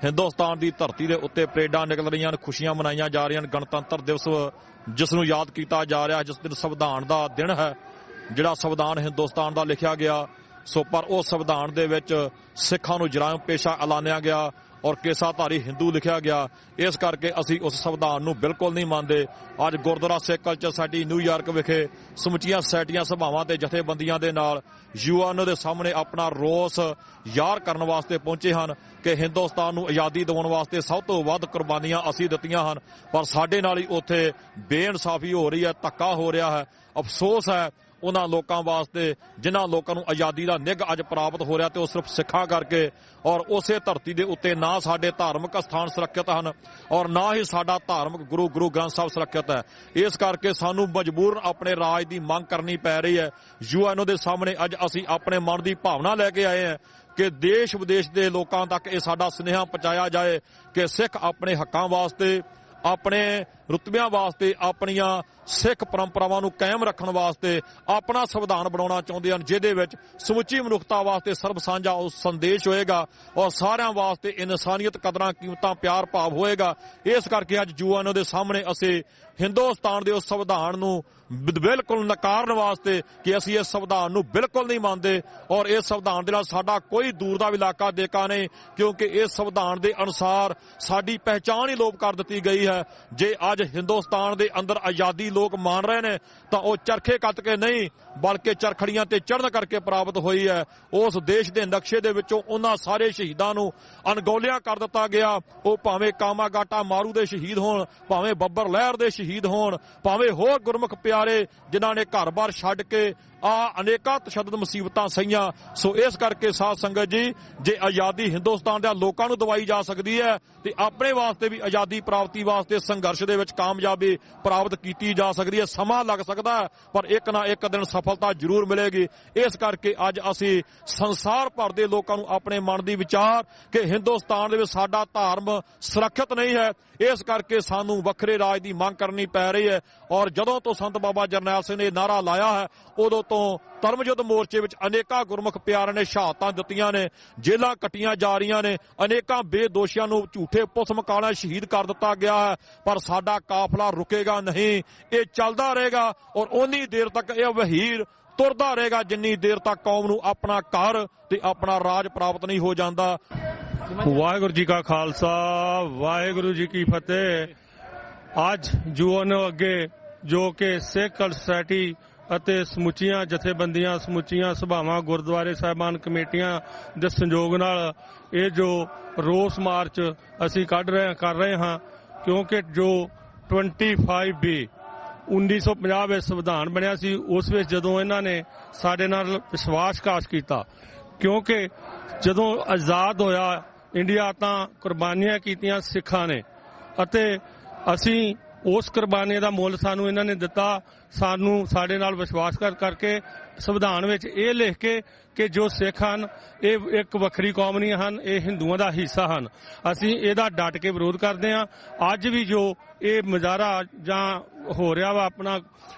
ਹਿੰਦੁਸਤਾਨ ਦੀ ਧਰਤੀ ਦੇ ਉੱਤੇ ਪਰੇਡਾਂ ਨਿਕਲ ਰਹੀਆਂ ਹਨ, ਖੁਸ਼ੀਆਂ ਮਨਾਈਆਂ ਜਾ ਰਹੀਆਂ ਹਨ। ਗਣਤੰਤਰ ਦਿਵਸ ਜਿਸ ਨੂੰ ਯਾਦ ਕੀਤਾ ਜਾ ਰਿਹਾ, ਜਿਸ ਦਿਨ ਸੰਵਿਧਾਨ ਦਾ ਦਿਨ ਹੈ, ਜਿਹੜਾ ਸੰਵਿਧਾਨ ਹਿੰਦੁਸਤਾਨ ਦਾ ਲਿਖਿਆ ਗਿਆ। ਸੋ ਪਰ ਉਹ ਸੰਵਿਧਾਨ ਦੇ ਵਿੱਚ ਸਿੱਖਾਂ ਨੂੰ ਜਰਾਇਮ ਪੇਸ਼ਾ ਐਲਾਨਿਆ ਗਿਆ ਔਰ ਕੇਸਾਧਾਰੀ ਹਿੰਦੂ ਲਿਖਿਆ ਗਿਆ। ਇਸ ਕਰਕੇ ਅਸੀਂ ਉਸ ਸੰਵਿਧਾਨ ਨੂੰ ਬਿਲਕੁਲ ਨਹੀਂ ਮੰਨਦੇ। ਅੱਜ ਗੁਰਦੁਆਰਾ ਸਿੱਖ ਕਲਚਰ ਸੋਸਾਇਟੀ ਨਿਊਯਾਰਕ ਵਿਖੇ ਸਮੁੱਚੀਆਂ ਸੁਸਾਇਟੀਆਂ ਸਭਾਵਾਂ ਤੇ ਜਥੇਬੰਦੀਆਂ ਦੇ ਨਾਲ ਯੂਐਨਓ ਦੇ ਸਾਹਮਣੇ ਆਪਣਾ ਰੋਸ ਜ਼ਾਹਰ ਕਰਨ ਵਾਸਤੇ ਪਹੁੰਚੇ ਹਨ ਕਿ ਹਿੰਦੁਸਤਾਨ ਨੂੰ ਆਜ਼ਾਦੀ ਦਿਵਾਉਣ ਵਾਸਤੇ ਸਭ ਤੋਂ ਵੱਧ ਕੁਰਬਾਨੀਆਂ ਅਸੀਂ ਦਿੱਤੀਆਂ ਹਨ, ਪਰ ਸਾਡੇ ਨਾਲ ਹੀ ਉੱਥੇ ਬੇਇਨਸਾਫੀ ਹੋ ਰਹੀ ਹੈ, ਧੱਕਾ ਹੋ ਰਿਹਾ ਹੈ। ਅਫਸੋਸ ਹੈ ਉਹਨਾਂ ਲੋਕਾਂ ਵਾਸਤੇ ਜਿਨ੍ਹਾਂ ਲੋਕਾਂ ਨੂੰ ਆਜ਼ਾਦੀ ਦਾ ਨਿੱਘ ਅੱਜ ਪ੍ਰਾਪਤ ਹੋ ਰਿਹਾ ਤੇ ਉਹ ਸਿਰਫ ਸਿੱਖਾਂ ਕਰਕੇ ਔਰ ਉਸੇ ਧਰਤੀ ਦੇ ਉੱਤੇ ਨਾ ਸਾਡੇ ਧਾਰਮਿਕ ਸਥਾਨ ਸੁਰੱਖਿਅਤ ਹਨ ਔਰ ਨਾ ਹੀ ਸਾਡਾ ਧਾਰਮਿਕ ਗੁਰੂ ਗ੍ਰੰਥ ਸਾਹਿਬ ਸੁਰੱਖਿਅਤ ਹੈ। ਇਸ ਕਰਕੇ ਸਾਨੂੰ ਮਜਬੂਰਨ ਆਪਣੇ ਰਾਜ ਦੀ ਮੰਗ ਕਰਨੀ ਪੈ ਰਹੀ ਹੈ। ਯੂਐਨਓ ਦੇ ਸਾਹਮਣੇ ਅੱਜ ਅਸੀਂ ਆਪਣੇ ਮਨ ਦੀ ਭਾਵਨਾ ਲੈ ਕੇ ਆਏ ਹਾਂ ਕਿ ਦੇਸ਼ ਵਿਦੇਸ਼ ਦੇ ਲੋਕਾਂ ਤੱਕ ਇਹ ਸਾਡਾ ਸੁਨੇਹਾ ਪਹੁੰਚਾਇਆ ਜਾਏ ਕਿ ਸਿੱਖ ਆਪਣੇ ਹੱਕਾਂ ਵਾਸਤੇ, ਆਪਣੇ ਰੁਤਬਿਆਂ ਵਾਸਤੇ, ਆਪਣੀਆਂ ਸਿੱਖ ਪਰੰਪਰਾਵਾਂ ਨੂੰ ਕਾਇਮ ਰੱਖਣ ਵਾਸਤੇ ਆਪਣਾ ਸੰਵਿਧਾਨ ਬਣਾਉਣਾ ਚਾਹੁੰਦੇ ਹਨ, ਜਿਹਦੇ ਵਿੱਚ ਸਮੁੱਚੀ ਮਨੁੱਖਤਾ ਵਾਸਤੇ ਸਰਬ ਸਾਂਝਾ ਉਹ ਸੰਦੇਸ਼ ਹੋਏਗਾ ਔਰ ਸਾਰਿਆਂ ਵਾਸਤੇ ਇਨਸਾਨੀਅਤ, ਕਦਰਾਂ, ਕੀਮਤਾਂ, ਪਿਆਰ ਭਾਵ ਹੋਏਗਾ। ਇਸ ਕਰਕੇ ਅੱਜ ਯੂਐਨਓ ਦੇ ਸਾਹਮਣੇ ਅਸੀਂ ਹਿੰਦੁਸਤਾਨ ਦੇ ਉਸ ਸੰਵਿਧਾਨ ਨੂੰ ਬਿਲਕੁਲ ਨਕਾਰਨ ਵਾਸਤੇ ਕਿ ਅਸੀਂ ਇਸ ਸੰਵਿਧਾਨ ਨੂੰ ਬਿਲਕੁਲ ਨਹੀਂ ਮੰਨਦੇ ਔਰ ਇਸ ਸੰਵਿਧਾਨ ਦੇ ਨਾਲ ਸਾਡਾ ਕੋਈ ਦੂਰ ਦਾ ਵੀ ਇਲਾਕਾ ਦੇਕਾ ਨਹੀਂ, ਕਿਉਂਕਿ ਇਸ ਸੰਵਿਧਾਨ ਦੇ ਅਨੁਸਾਰ ਸਾਡੀ ਪਹਿਚਾਣ ਹੀ ਲੋਪ ਕਰ ਦਿੱਤੀ ਗਈ ਹੈ। ਜੇ ਅੱਜ ਹਿੰਦੁਸਤਾਨ ਦੇ ਅੰਦਰ ਆਜ਼ਾਦੀ ਲੋਕ ਮਾਣ ਰਹੇ ਨੇ ਤਾਂ ਉਹ ਚਰਖੇ ਕੱਤ ਕੇ ਨਹੀਂ ਬਲਕਿ ਚਰਖੜੀਆਂ ਤੇ ਚੜ੍ਹਨ ਕਰਕੇ ਪ੍ਰਾਪਤ ਹੋਈ ਹੈ। ਉਸ ਦੇਸ਼ ਦੇ ਨਕਸ਼ੇ ਦੇ ਵਿੱਚੋਂ ਉਹਨਾਂ ਸਾਰੇ ਸ਼ਹੀਦਾਂ ਨੂੰ ਅਣਗੌਲਿਆ ਕਰ ਦਿੱਤਾ ਗਿਆ। ਉਹ ਭਾਵੇਂ ਕਾਮਾਗਾਟਾ ਮਾਰੂ ਦੇ ਸ਼ਹੀਦ ਹੋਣ, ਭਾਵੇਂ ਬੱਬਰ ਲਹਿਰ ਦੇ ਸ਼ਹੀਦ ਹੋਣ, ਭਾਵੇਂ ਹੋਰ ਗੁਰਮੁਖ ਪਿਆਰੇ ਜਿਨ੍ਹਾਂ ਨੇ ਘਰ-ਬਾਰ ਛੱਡ ਕੇ ਅਨੇਕਾਂ ਤਸ਼ੱਦਦ ਮੁਸੀਬਤਾਂ ਸਹੀਆਂ। ਸੋ ਇਸ ਕਰਕੇ ਸਾਧ ਸੰਗਤ ਜੀ, ਜੇ ਆਜ਼ਾਦੀ ਹਿੰਦੁਸਤਾਨ ਦੇ ਲੋਕਾਂ ਨੂੰ ਦਵਾਈ ਜਾ ਸਕਦੀ ਹੈ ਤੇ ਆਪਣੇ ਵਾਸਤੇ ਵੀ ਆਜ਼ਾਦੀ ਪ੍ਰਾਪਤੀ ਵਾਸਤੇ ਸੰਘਰਸ਼ ਦੇ ਵਿੱਚ ਕਾਮਯਾਬੀ ਪ੍ਰਾਪਤ ਕੀਤੀ ਜਾ ਸਕਦੀ ਹੈ। ਸਮਾਂ ਲੱਗ ਸਕਦਾ ਹੈ ਪਰ ਇੱਕ ਨਾ ਇੱਕ ਦਿਨ ਸਫਲਤਾ ਜ਼ਰੂਰ ਮਿਲੇਗੀ। ਇਸ ਕਰਕੇ ਅੱਜ ਅਸੀਂ ਸੰਸਾਰ ਭਰ ਦੇ ਲੋਕਾਂ ਨੂੰ ਆਪਣੇ ਮਨ ਦੀ ਵਿਚਾਰ ਕਿ ਹਿੰਦੁਸਤਾਨ ਦੇ ਵਿੱਚ ਸਾਡਾ ਧਰਮ ਸੁਰੱਖਿਅਤ ਨਹੀਂ ਹੈ, ਇਸ ਕਰਕੇ ਸਾਨੂੰ ਵੱਖਰੇ ਰਾਜ ਦੀ ਮੰਗ ਕਰਨੀ ਪੈ ਰਹੀ ਹੈ। ਔਰ ਜਦੋਂ ਤੋਂ ਸੰਤ ਬਾਬਾ ਜਰਨੈਲ ਸਿੰਘ ਨੇ ਨਾਰਾ ਲਾਇਆ ਹੈ ਉਦੋਂ ਤੋਂ ਧਰਮ ਯੁੱਧ ਮੋਰਚੇ ਵਿੱਚ ਅਨੇਕਾਂ ਗੁਰਮੁਖ ਪਿਆਰਿਆਂ ਨੇ ਸ਼ਹਾਦਤਾਂ ਦਿੱਤੀਆਂ ਨੇ, ਜੇਲ੍ਹਾਂ ਕੱਟੀਆਂ ਜਾ ਰਹੀਆਂ ਨੇ, ਅਨੇਕਾਂ ਬੇਦੋਸ਼ੀਆਂ ਨੂੰ ਝੂਠੇ ਪੁਲਿਸ ਮੁਕਾਬਲਿਆਂ ਸ਼ਹੀਦ ਕਰ ਦਿੱਤਾ ਗਿਆ ਹੈ। ਪਰ ਸਾਡਾ ਕਾਫਲਾ ਰੁਕੇਗਾ ਨਹੀਂ, ਇਹ ਚੱਲਦਾ ਰਹੇਗਾ ਔਰ ਉਨੀ ਦੇਰ ਤੱਕ ਇਹ ਵਹੀਰ ਤੁਰਦਾ ਰਹੇਗਾ ਜਿੰਨੀ ਦੇਰ ਤੱਕ ਕੌਮ ਨੂੰ ਆਪਣਾ ਘਰ ਤੇ ਆਪਣਾ ਰਾਜ ਪ੍ਰਾਪਤ ਨਹੀਂ ਹੋ ਜਾਂਦਾ। ਵਾਹਿਗੁਰੂ ਜੀ ਕਾ ਖਾਲਸਾ, ਵਾਹਿਗੁਰੂ ਜੀ ਕੀ ਫਤਿਹ। ਅੱਜ ਯੂਐਨਓ ਅੱਗੇ ਜੋ ਕਿ ਸਿੱਖ ਸੋਸਾਇਟੀ ਅਤੇ ਸਮੁੱਚੀਆਂ ਜਥੇਬੰਦੀਆਂ, ਸਮੁੱਚੀਆਂ ਸਭਾਵਾਂ, ਗੁਰਦੁਆਰੇ ਸਾਹਿਬਾਨ ਕਮੇਟੀਆਂ ਦੇ ਸੰਯੋਗ ਨਾਲ ਇਹ ਜੋ ਰੋਸ ਮਾਰਚ ਅਸੀਂ ਕਰ ਰਹੇ ਹਾਂ, ਕਿਉਂਕਿ ਜੋ 25B 1950 ਵਿੱਚ ਸੰਵਿਧਾਨ ਬਣਿਆ ਸੀ, ਉਸ ਵਿੱਚ ਜਦੋਂ ਇਹਨਾਂ ਨੇ ਸਾਡੇ ਨਾਲ ਵਿਸ਼ਵਾਸਘਾਤ ਕੀਤਾ, ਕਿਉਂਕਿ ਜਦੋਂ ਆਜ਼ਾਦ ਹੋਇਆ ਇੰਡੀਆ ਤਾਂ ਕੁਰਬਾਨੀਆਂ ਕੀਤੀਆਂ ਸਿੱਖਾਂ ਨੇ ਅਤੇ ਅਸੀਂ ਉਸ ਕੁਰਬਾਨੀ ਦਾ ਮੁੱਲ ਸਾਨੂੰ ਇਹਨਾਂ ਨੇ ਦਿੱਤਾ। ਸਾਨੂੰ ਸਾਡੇ ਨਾਲ ਵਿਸ਼ਵਾਸਘਾਤ ਕਰਕੇ ਸੰਵਿਧਾਨ ਵਿੱਚ ਇਹ ਲਿਖ ਕੇ ਕਿ ਜੋ ਸਿੱਖ ਹਨ ਇਹ ਇੱਕ ਵੱਖਰੀ ਕੌਮ ਨਹੀਂ ਹਨ, ਇਹ ਹਿੰਦੂਆਂ ਦਾ ਹਿੱਸਾ ਹਨ। ਅਸੀਂ ਇਹਦਾ ਡਟ ਕੇ ਵਿਰੋਧ ਕਰਦੇ ਹਾਂ। ਅੱਜ ਵੀ ਜੋ ਇਹ ਮੁਜ਼ਾਹਰਾ ਜਾਂ ਹੋ ਰਿਹਾ ਵਾ ਆਪਣਾ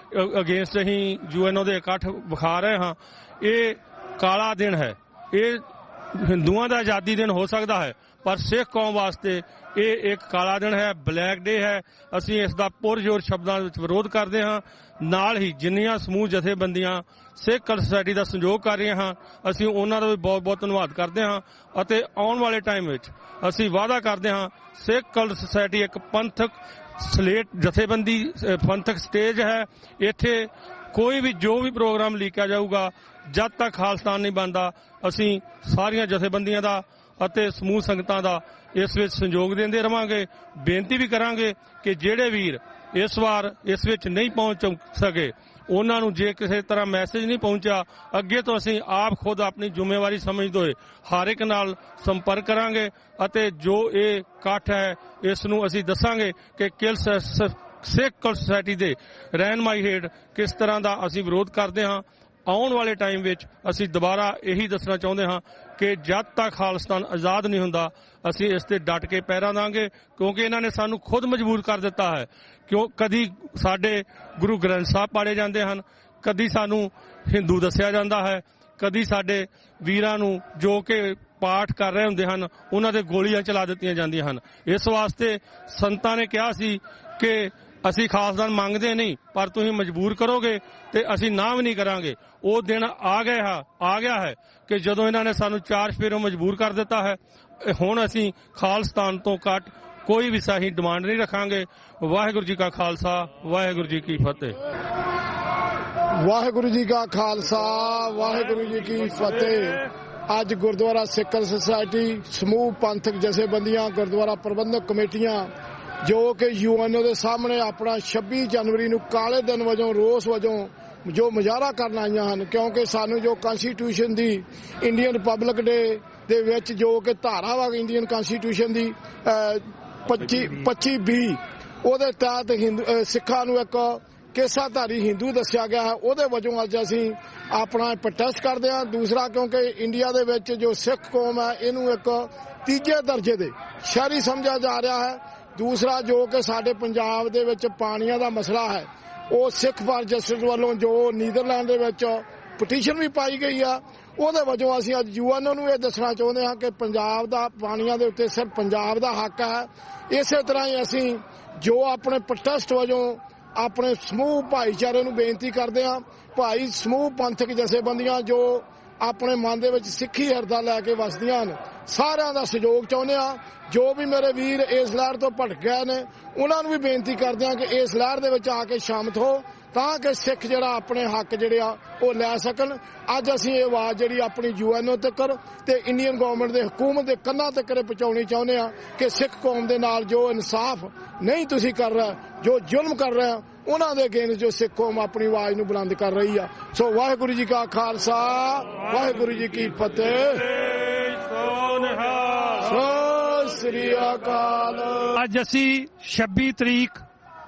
ਅਗੇਂਸਟ ਅਸੀਂ ਯੂਐਨਓ ਦੇ ਇਕੱਠ ਵਿਖਾ ਰਹੇ ਹਾਂ, ਇਹ ਕਾਲਾ ਦਿਨ ਹੈ। ਇਹ ਹਿੰਦੂਆਂ ਦਾ ਆਜ਼ਾਦੀ ਦਿਨ ਹੋ ਸਕਦਾ ਹੈ, ਪਰ ਸਿੱਖ ਕੌਮ ਵਾਸਤੇ ਇਹ ਇੱਕ ਕਾਲਾ ਦਿਨ ਹੈ, ਬਲੈਕ ਡੇ ਹੈ। ਅਸੀਂ ਇਸ ਦਾ ਪੁਰਜ਼ੋਰ ਸ਼ਬਦਾਂ ਵਿੱਚ ਵਿਰੋਧ ਕਰਦੇ ਹਾਂ। ਨਾਲ ਹੀ ਜਿੰਨੀਆਂ ਸਮੂਹ ਜਥੇਬੰਦੀਆਂ ਸਿੱਖ ਸੋਸਾਇਟੀ ਦਾ ਸਹਿਯੋਗ ਕਰ ਰਹੀਆਂ ਹਾਂ, ਅਸੀਂ ਉਹਨਾਂ ਦਾ ਵੀ ਬਹੁਤ ਬਹੁਤ ਧੰਨਵਾਦ ਕਰਦੇ ਹਾਂ ਅਤੇ ਆਉਣ ਵਾਲੇ ਟਾਈਮ ਵਿੱਚ ਅਸੀਂ ਵਾਅਦਾ ਕਰਦੇ ਹਾਂ ਸਿੱਖ ਸੋਸਾਇਟੀ ਇੱਕ ਪੰਥਕ ਸਲੇਟ ਜਥੇਬੰਦੀ, ਪੰਥਕ ਸਟੇਜ ਹੈ। ਇੱਥੇ ਕੋਈ ਵੀ ਜੋ ਵੀ ਪ੍ਰੋਗਰਾਮ ਲੀਕਿਆ ਜਾਊਗਾ, ਜਦ ਤੱਕ ਖਾਲਿਸਤਾਨ ਨਹੀਂ ਬਣਦਾ, ਅਸੀਂ ਸਾਰੀਆਂ ਜਥੇਬੰਦੀਆਂ ਦਾ ਅਤੇ ਸਮੂਹ ਸੰਗਤਾਂ ਦਾ ਇਸ ਵਿੱਚ ਸਹਿਯੋਗ ਦਿੰਦੇ ਰਵਾਂਗੇ। ਬੇਨਤੀ ਵੀ ਕਰਾਂਗੇ ਕਿ ਜਿਹੜੇ ਵੀਰ ਇਸ ਵਾਰ ਇਸ ਵਿੱਚ ਨਹੀਂ ਪਹੁੰਚ ਸਕੇ, ਉਹਨਾਂ ਨੂੰ ਜੇ ਕਿਸੇ ਤਰ੍ਹਾਂ ਮੈਸੇਜ ਨਹੀਂ ਪਹੁੰਚਿਆ, ਅੱਗੇ ਤੋਂ ਅਸੀਂ ਆਪ ਖੁਦ ਆਪਣੀ ਜ਼ਿੰਮੇਵਾਰੀ ਸਮਝਦੇ ਹੋਏ ਹਰ ਇੱਕ ਨਾਲ ਸੰਪਰਕ ਕਰਾਂਗੇ ਅਤੇ ਜੋ ਇਹ ਇਕੱਠ ਹੈ ਇਸ ਨੂੰ ਅਸੀਂ ਦੱਸਾਂਗੇ ਕਿ ਸਿੱਖ ਸੋਸਾਇਟੀ ਦੇ ਰਹਿਨਮਾਈ ਹੇਠ ਕਿਸ ਤਰ੍ਹਾਂ ਦਾ ਅਸੀਂ ਵਿਰੋਧ ਕਰਦੇ ਹਾਂ। ਆਉਣ ਵਾਲੇ ਟਾਈਮ ਵਿੱਚ ਅਸੀਂ ਦੁਬਾਰਾ ਇਹੀ ਦੱਸਣਾ ਚਾਹੁੰਦੇ ਹਾਂ ਕਿ ਜਦ ਤੱਕ ਖਾਲਿਸਤਾਨ ਆਜ਼ਾਦ ਨਹੀਂ ਹੁੰਦਾ, ਅਸੀਂ ਇਸ ਤੇ ਡਟ ਕੇ ਪਹਿਰਾ ਦਾਂਗੇ, ਕਿਉਂਕਿ ਇਹਨਾਂ ਨੇ ਸਾਨੂੰ ਖੁਦ ਮਜਬੂਰ ਕਰ ਦਿੱਤਾ ਹੈ। ਕਿਉਂ ਕਦੀ ਸਾਡੇ ਗੁਰੂ ਗ੍ਰੰਥ ਸਾਹਿਬ ਪਾੜੇ ਜਾਂਦੇ ਹਨ, ਕਦੀ ਸਾਨੂੰ ਹਿੰਦੂ ਦੱਸਿਆ ਜਾਂਦਾ ਹੈ, ਕਦੀ ਸਾਡੇ ਵੀਰਾਂ ਨੂੰ ਜੋ ਕਿ ਪਾਠ ਕਰ ਰਹੇ ਹੁੰਦੇ ਹਨ ਉਹਨਾਂ ਦੇ ਗੋਲੀਆਂ ਚਲਾ ਦਿੱਤੀਆਂ ਜਾਂਦੀਆਂ ਹਨ। ਇਸ ਵਾਸਤੇ ਸੰਤਾਂ ਨੇ ਕਿਹਾ ਸੀ ਕਿ ਅਸੀਂ ਖਾਲਸਾ ਮੰਗਦੇ ਨਹੀਂ, ਪਰ ਤੁਸੀਂ ਮਜਬੂਰ ਕਰੋਗੇ ਤੇ ਅਸੀਂ ਨਾ ਵੀ ਨਹੀਂ ਕਰਾਂਗੇ। ਉਹ ਦਿਨ ਆ ਗਿਆ ਹੈ ਕਿ ਜਦੋਂ ਇਹਨਾਂ ਨੇ ਸਾਨੂੰ ਚਾਰ ਚੁਫੇਰਿਓਂ ਮਜਬੂਰ ਕਰ ਦਿੱਤਾ ਹੈ। ਹੁਣ ਅਸੀਂ ਖਾਲਿਸਤਾਨ ਤੋਂ ਘੱਟ ਕੋਈ ਵੀ ਸਹੀ ਡਿਮਾਂਡ ਨਹੀਂ ਰੱਖਾਂਗੇ। ਵਾਹਿਗੁਰੂ ਜੀ ਕਾ ਖਾਲਸਾ, ਵਾਹਿਗੁਰੂ ਜੀ ਕੀ ਫਤਿਹ। ਵਾਹਿਗੁਰੂ ਜੀ ਕਾ ਖਾਲਸਾ, ਵਾਹਿਗੁਰੂ ਜੀ ਕੀ ਫਤਿਹ। ਅੱਜ ਗੁਰਦੁਆਰਾ ਸਿੱਖ ਸੁਸਾਇਟੀ, ਸਮੂਹ ਪੰਥਕ ਜਥੇਬੰਦੀਆਂ, ਗੁਰਦੁਆਰਾ ਪ੍ਰਬੰਧਕ ਕਮੇਟੀਆਂ ਜੋ ਕਿ ਯੂਐਨਓ ਦੇ ਸਾਹਮਣੇ ਆਪਣਾ 26 ਜਨਵਰੀ ਨੂੰ ਕਾਲੇ ਦਿਨ ਵਜੋਂ, ਰੋਸ ਵਜੋਂ ਜੋ ਮੁਜ਼ਾਹਰਾ ਕਰਨ ਆਈਆਂ ਹਨ, ਕਿਉਂਕਿ ਸਾਨੂੰ ਜੋ ਕਨਸਟੀਟਿਊਸ਼ਨ ਦੀ ਇੰਡੀਅਨ ਰਿਪਬਲਿਕ ਡੇ ਦੇ ਵਿੱਚ ਜੋ ਕਿ ਧਾਰਾ ਵਾ ਇੰਡੀਅਨ ਕਨਸਟੀਟਿਊਸ਼ਨ ਦੀ 25B ਉਹਦੇ ਤਹਿਤ ਸਿੱਖਾਂ ਨੂੰ ਇੱਕ ਕੇਸਾਧਾਰੀ ਹਿੰਦੂ ਦੱਸਿਆ ਗਿਆ ਹੈ, ਉਹਦੇ ਵਜੋਂ ਅੱਜ ਅਸੀਂ ਆਪਣਾ ਪ੍ਰੋਟੈਸਟ ਕਰਦੇ ਹਾਂ। ਦੂਸਰਾ, ਕਿਉਂਕਿ ਇੰਡੀਆ ਦੇ ਵਿੱਚ ਜੋ ਸਿੱਖ ਕੌਮ ਹੈ ਇਹਨੂੰ ਇੱਕ ਤੀਜੇ ਦਰਜੇ ਦੇ ਸ਼ਹਿਰੀ ਸਮਝਿਆ ਜਾ ਰਿਹਾ ਹੈ। ਦੂਸਰਾ, ਜੋ ਕਿ ਸਾਡੇ ਪੰਜਾਬ ਦੇ ਵਿੱਚ ਪਾਣੀਆਂ ਦਾ ਮਸਲਾ ਹੈ, ਉਹ ਸਿੱਖ ਫਾਰ ਜਸਟਿਸ ਵੱਲੋਂ ਜੋ ਨੀਦਰਲੈਂਡ ਦੇ ਵਿੱਚ ਪਟੀਸ਼ਨ ਵੀ ਪਾਈ ਗਈ ਆ, ਉਹਦੇ ਵਜੋਂ ਅਸੀਂ ਅੱਜ ਯੂਐਨਓ ਨੂੰ ਇਹ ਦੱਸਣਾ ਚਾਹੁੰਦੇ ਹਾਂ ਕਿ ਪੰਜਾਬ ਦਾ ਪਾਣੀਆਂ ਦੇ ਉੱਤੇ ਸਿਰਫ ਪੰਜਾਬ ਦਾ ਹੱਕ ਹੈ। ਇਸੇ ਤਰ੍ਹਾਂ ਹੀ ਅਸੀਂ ਜੋ ਆਪਣੇ ਪ੍ਰੋਟੈਸਟ ਵਜੋਂ ਆਪਣੇ ਸਮੂਹ ਭਾਈਚਾਰੇ ਨੂੰ ਬੇਨਤੀ ਕਰਦੇ ਹਾਂ, ਭਾਈ ਸਮੂਹ ਪੰਥਕ ਜਥੇਬੰਦੀਆਂ ਜੋ ਆਪਣੇ ਮਨ ਦੇ ਵਿੱਚ ਸਿੱਖੀ ਹਿਰਦਾ ਲੈ ਕੇ ਵਸਦੀਆਂ ਹਨ, ਸਾਰਿਆਂ ਦਾ ਸਹਿਯੋਗ ਚਾਹੁੰਦੇ ਹਾਂ। ਜੋ ਵੀ ਮੇਰੇ ਵੀਰ ਇਸ ਲਹਿਰ ਤੋਂ ਭਟਕ ਗਏ ਨੇ, ਉਹਨਾਂ ਨੂੰ ਵੀ ਬੇਨਤੀ ਕਰਦੇ ਹਾਂ ਕਿ ਇਸ ਲਹਿਰ ਦੇ ਵਿੱਚ ਆ ਕੇ ਸ਼ਾਮਿਲ ਹੋ, ਤਾਂ ਕਿ ਸਿੱਖ ਜਿਹੜਾ ਆਪਣੇ ਹੱਕ ਜਿਹੜੇ ਆ ਉਹ ਲੈ ਸਕਣ। ਅੱਜ ਅਸੀਂ ਇਹ ਆਵਾਜ਼ ਜਿਹੜੀ ਆਪਣੀ ਯੂਐਨਓ ਤੱਕ ਤੇ ਇੰਡੀਅਨ ਗਵਰਨਮੈਂਟ ਦੇ ਹਕੂਮਤ ਦੇ ਕੰਨਾਂ ਤੱਕ ਪਹੁੰਚਾਉਣੀ ਚਾਹੁੰਦੇ ਆ ਕਿ ਸਿੱਖ ਕੌਮ ਦੇ ਨਾਲ ਜੋ ਇਨਸਾਫ ਨਹੀਂ ਤੁਸੀਂ ਕਰ ਰਹੇ, ਜੋ ਜ਼ੁਲਮ ਕਰ ਰਹੇ, ਉਹਨਾਂ ਦੇ ਅਗੇਂਸਟ ਜੋ ਸਿੱਖ ਕੌਮ ਆਪਣੀ ਆਵਾਜ਼ ਨੂੰ ਬੁਲੰਦ ਕਰ ਰਹੀ ਆ। ਸੋ ਵਾਹਿਗੁਰੂ ਜੀ ਕਾ ਖਾਲਸਾ, ਵਾਹਿਗੁਰੂ ਜੀ ਕੀ ਫਤਿਹ। ਸਤਿ ਸ੍ਰੀ ਅਕਾਲ। ਅੱਜ ਅਸੀਂ 26 ਤਰੀਕ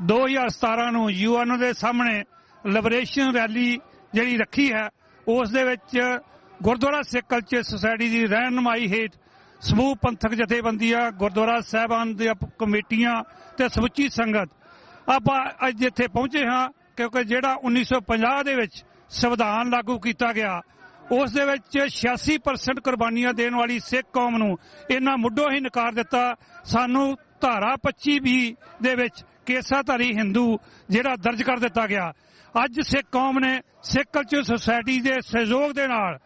2017 ਨੂੰ ਯੂਐਨਓ ਦੇ ਸਾਹਮਣੇ ਲਿਬਰੇਸ਼ਨ ਰੈਲੀ ਜਿਹੜੀ ਰੱਖੀ ਹੈ, ਉਸ ਦੇ ਵਿੱਚ ਗੁਰਦੁਆਰਾ ਸਿੱਖ ਕਲਚਰ ਸੁਸਾਇਟੀ ਦੀ ਰਹਿਨਮਾਈ ਹੇਠ ਸਮੂਹ ਪੰਥਕ ਜਥੇਬੰਦੀਆਂ, ਗੁਰਦੁਆਰਾ ਸਾਹਿਬਾਨ ਦੀਆਂ ਕਮੇਟੀਆਂ ਤੇ ਸਮੁੱਚੀ ਸੰਗਤ ਆਪਾਂ ਅੱਜ ਇੱਥੇ ਪਹੁੰਚੇ ਹਾਂ, ਕਿਉਂਕਿ ਜਿਹੜਾ 1950 ਦੇ ਵਿੱਚ ਸੰਵਿਧਾਨ ਲਾਗੂ ਕੀਤਾ ਗਿਆ ਉਸ ਦੇ ਵਿੱਚ 86% ਕੁਰਬਾਨੀਆਂ ਦੇਣ ਵਾਲੀ ਸਿੱਖ ਕੌਮ ਨੂੰ ਇਹਨਾਂ ਮੁੱਢੋਂ ਹੀ ਨਕਾਰ ਦਿੱਤਾ। ਸਾਨੂੰ ਧਾਰਾ 25B ਦੇ ਵਿੱਚ ਕੇਸਾਧਾਰੀ ਹਿੰਦੂ ਜਿਹੜਾ ਦਰਜ ਕਰ ਦਿੱਤਾ ਗਿਆ। ਅੱਜ ਸਿੱਖ ਕੌਮ ਨੇ ਸਿੱਖ ਕਲਚਰ ਸੁਸਾਇਟੀ ਦੇ ਸਹਿਯੋਗ ਦੇ ਨਾਲ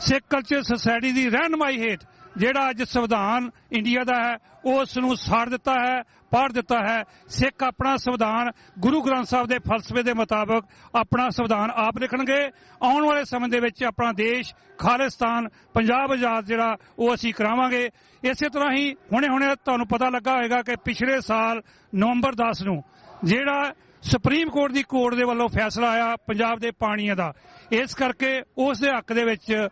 ਸਿੱਖ ਕਲਚਰ ਸੁਸਾਇਟੀ ਦੀ ਰਹਿਨਮਾਈ ਹੇਠ ਜਿਹੜਾ ਅੱਜ ਸੰਵਿਧਾਨ ਇੰਡੀਆ ਦਾ ਹੈ ਉਸ ਨੂੰ ਸਾੜ ਦਿੱਤਾ ਹੈ, ਪਾੜ ਦਿੱਤਾ ਹੈ। ਸਿੱਖ ਆਪਣਾ ਸੰਵਿਧਾਨ ਗੁਰੂ ਗ੍ਰੰਥ ਸਾਹਿਬ ਦੇ ਫਲਸਫੇ ਦੇ ਮੁਤਾਬਕ ਆਪਣਾ ਸੰਵਿਧਾਨ ਆਪ ਲਿਖਣਗੇ। ਆਉਣ ਵਾਲੇ ਸਮੇਂ ਦੇ ਵਿੱਚ ਆਪਣਾ ਦੇਸ਼ ਖਾਲਿਸਤਾਨ ਪੰਜਾਬ ਆਜ਼ਾਦ ਜਿਹੜਾ ਉਹ ਅਸੀਂ ਕਰਾਵਾਂਗੇ। ਇਸੇ ਤਰ੍ਹਾਂ ਹੀ ਹੁਣੇ ਤੁਹਾਨੂੰ ਪਤਾ ਲੱਗਾ ਹੋਵੇਗਾ ਕਿ ਪਿਛਲੇ ਸਾਲ ਨਵੰਬਰ 10 ਨੂੰ ਜਿਹੜਾ ਸੁਪਰੀਮ ਕੋਰਟ ਦੀ ਕੋਰਟ ਦੇ ਵੱਲੋਂ ਫੈਸਲਾ ਆਇਆ ਪੰਜਾਬ ਦੇ ਪਾਣੀਆਂ ਦਾ, ਇਸ ਕਰਕੇ ਉਸ ਦੇ ਹੱਕ ਦੇ ਵਿੱਚ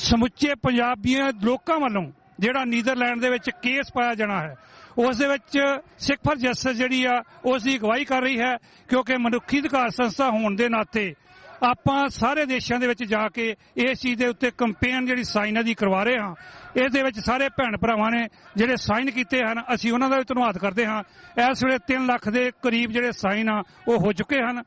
ਸਮੁੱਚੇ ਪੰਜਾਬੀਆਂ ਲੋਕਾਂ ਵੱਲੋਂ ਜਿਹੜਾ ਨੀਦਰਲੈਂਡ ਦੇ ਵਿੱਚ ਕੇਸ ਪਾਇਆ ਜਾਣਾ ਹੈ ਉਸ ਦੇ ਵਿੱਚ ਸਿੱਖ ਫਾਰ ਜਸਟਿਸ ਜਿਹੜੀ ਆ ਉਸ ਦੀ ਅਗਵਾਈ ਕਰ ਰਹੀ ਹੈ। ਕਿਉਂਕਿ ਮਨੁੱਖੀ ਅਧਿਕਾਰ ਸੰਸਥਾ ਹੋਣ ਦੇ ਨਾਤੇ ਆਪਾਂ ਸਾਰੇ ਦੇਸ਼ਾਂ ਦੇ ਵਿੱਚ ਜਾ ਕੇ ਇਸ ਚੀਜ਼ ਦੇ ਉੱਤੇ ਕੰਪੇਨ ਜਿਹੜੀ ਸਾਈਨਾਂ ਦੀ ਕਰਵਾ ਰਹੇ ਹਾਂ। ਇਸ ਦੇ ਵਿੱਚ ਸਾਰੇ ਭੈਣ ਭਰਾਵਾਂ ਨੇ ਜਿਹੜੇ ਸਾਈਨ ਕੀਤੇ ਹਨ ਅਸੀਂ ਉਹਨਾਂ ਦਾ ਵੀ ਧੰਨਵਾਦ ਕਰਦੇ ਹਾਂ। ਇਸ ਵੇਲੇ 3 ਲੱਖ ਦੇ ਕਰੀਬ ਜਿਹੜੇ ਸਾਈਨ ਆ ਉਹ ਹੋ ਚੁੱਕੇ ਹਨ।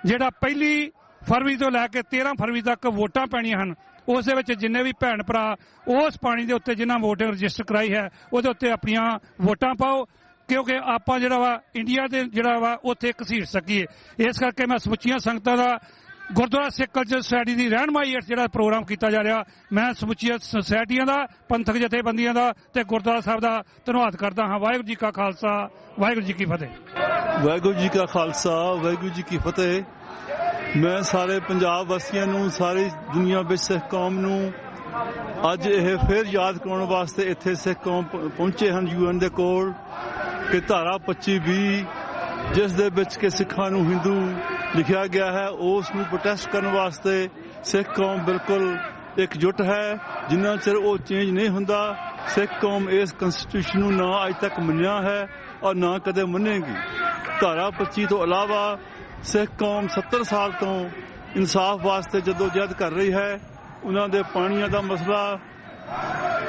ਜਿਹੜਾ 1 ਫਰਵਰੀ ਤੋਂ ਲੈ ਕੇ 13 ਫਰਵਰੀ ਤੱਕ ਵੋਟਾਂ ਪੈਣੀਆਂ ਹਨ ਉਸ ਦੇ ਵਿੱਚ ਜਿੰਨੇ ਵੀ ਭੈਣ ਭਰਾ ਉਸ ਪਾਣੀ ਦੇ ਉੱਤੇ ਜਿਨ੍ਹਾਂ ਵੋਟਿੰਗ ਰਜਿਸਟਰ ਕਰਾਈ ਹੈ ਉਹਦੇ ਉੱਤੇ ਆਪਣੀਆਂ ਵੋਟਾਂ ਪਾਓ, ਕਿਉਂਕਿ ਆਪਾਂ ਜਿਹੜਾ ਵਾ ਇੰਡੀਆ ਦੇ ਜਿਹੜਾ ਵਾ ਉੱਥੇ ਘਸੀਟ ਸਕੀਏ। ਇਸ ਕਰਕੇ ਮੈਂ ਸਮੁੱਚੀਆਂ ਸੰਗਤਾਂ ਦਾ ਗੁਰਦੁਆਰਾ ਸਿੱਖ ਕਲਚਰ ਸੁਸਾਇਟੀ ਦੀ ਰਹਿਨਮਾਈ ਹੇਠ ਜਿਹੜਾ ਪ੍ਰੋਗਰਾਮ ਕੀਤਾ ਜਾ ਰਿਹਾ ਮੈਂ ਸਮੁੱਚੀਆਂ ਸੁਸਾਇਟੀਆਂ ਦਾ, ਪੰਥਕ ਜਥੇਬੰਦੀਆਂ ਦਾ ਤੇ ਗੁਰਦੁਆਰਾ ਸਾਹਿਬ ਦਾ ਧੰਨਵਾਦ ਕਰਦਾ ਹਾਂ। ਵਾਹਿਗੁਰੂ ਜੀ ਕਾ ਖਾਲਸਾ, ਵਾਹਿਗੁਰੂ ਜੀ ਕੀ ਫਤਿਹ। ਵਾਹਿਗੁਰੂ ਜੀ ਕਾ ਖਾਲਸਾ, ਵਾਹਿਗੁਰੂ ਜੀ ਕੀ ਫਤਿਹ। ਮੈਂ ਸਾਰੇ ਪੰਜਾਬ ਵਾਸੀਆਂ ਨੂੰ, ਸਾਰੀ ਦੁਨੀਆ ਵਿੱਚ ਸਿੱਖ ਕੌਮ ਨੂੰ ਅੱਜ ਇਹ ਫਿਰ ਯਾਦ ਕਰਾਉਣ ਵਾਸਤੇ ਇੱਥੇ ਸਿੱਖ ਕੌਮ ਪਹੁੰਚੇ ਹਨ UN ਦੇ ਕੋਲ ਕਿ ਧਾਰਾ 25B ਜਿਸ ਦੇ ਵਿੱਚ ਕਿ ਸਿੱਖਾਂ ਨੂੰ ਹਿੰਦੂ ਲਿਖਿਆ ਗਿਆ ਹੈ ਉਸ ਨੂੰ ਪ੍ਰੋਟੈਸਟ ਕਰਨ ਵਾਸਤੇ ਸਿੱਖ ਕੌਮ ਬਿਲਕੁਲ ਇਕਜੁੱਟ ਹੈ। ਜਿੰਨਾ ਚਿਰ ਉਹ ਚੇਂਜ ਨਹੀਂ ਹੁੰਦਾ ਸਿੱਖ ਕੌਮ ਇਸ ਕਨਸਟੀਟਿਊਸ਼ਨ ਨੂੰ ਨਾ ਅੱਜ ਤੱਕ ਮੰਨਿਆ ਹੈ ਔਰ ਨਾ ਕਦੇ ਮੰਨੇਗੀ। ਧਾਰਾ 25 ਤੋਂ ਇਲਾਵਾ ਸਿੱਖ ਕੌਮ 70 ਸਾਲ ਤੋਂ ਇਨਸਾਫ ਵਾਸਤੇ ਜਦੋਜਹਿਦ ਕਰ ਰਹੀ ਹੈ। ਉਹਨਾਂ ਦੇ ਪਾਣੀਆਂ ਦਾ ਮਸਲਾ,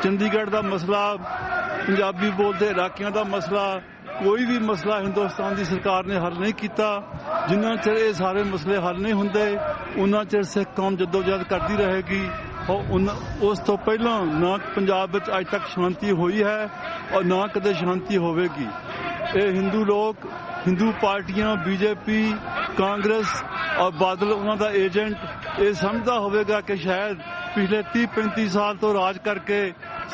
ਚੰਡੀਗੜ੍ਹ ਦਾ ਮਸਲਾ, ਪੰਜਾਬੀ ਬੋਲਦੇ ਇਲਾਕਿਆਂ ਦਾ ਮਸਲਾ, ਕੋਈ ਵੀ ਮਸਲਾ ਹਿੰਦੁਸਤਾਨ ਦੀ ਸਰਕਾਰ ਨੇ ਹੱਲ ਨਹੀਂ ਕੀਤਾ। ਜਿੰਨਾ ਚਿਰ ਇਹ ਸਾਰੇ ਮਸਲੇ ਹੱਲ ਨਹੀਂ ਹੁੰਦੇ ਉਹਨਾਂ ਚਿਰ ਸਿੱਖ ਕੌਮ ਜਦੋਜਹਿਦ ਕਰਦੀ ਰਹੇਗੀ। ਉਸ ਤੋਂ ਪਹਿਲਾਂ ਨਾ ਪੰਜਾਬ ਵਿੱਚ ਅੱਜ ਤੱਕ ਸ਼ਾਂਤੀ ਹੋਈ ਹੈ ਔਰ ਨਾ ਕਦੇ ਸ਼ਾਂਤੀ ਹੋਵੇਗੀ। ਇਹ ਹਿੰਦੂ ਲੋਕ, ਹਿੰਦੂ ਪਾਰਟੀਆਂ, BJP, ਕਾਂਗਰਸ ਔਰ ਬਾਦਲ ਉਹਨਾਂ ਦਾ ਏਜੰਟ ਇਹ ਸਮਝਦਾ ਹੋਵੇਗਾ ਕਿ ਸ਼ਾਇਦ ਪਿਛਲੇ 30-35 ਸਾਲ ਤੋਂ ਰਾਜ ਕਰਕੇ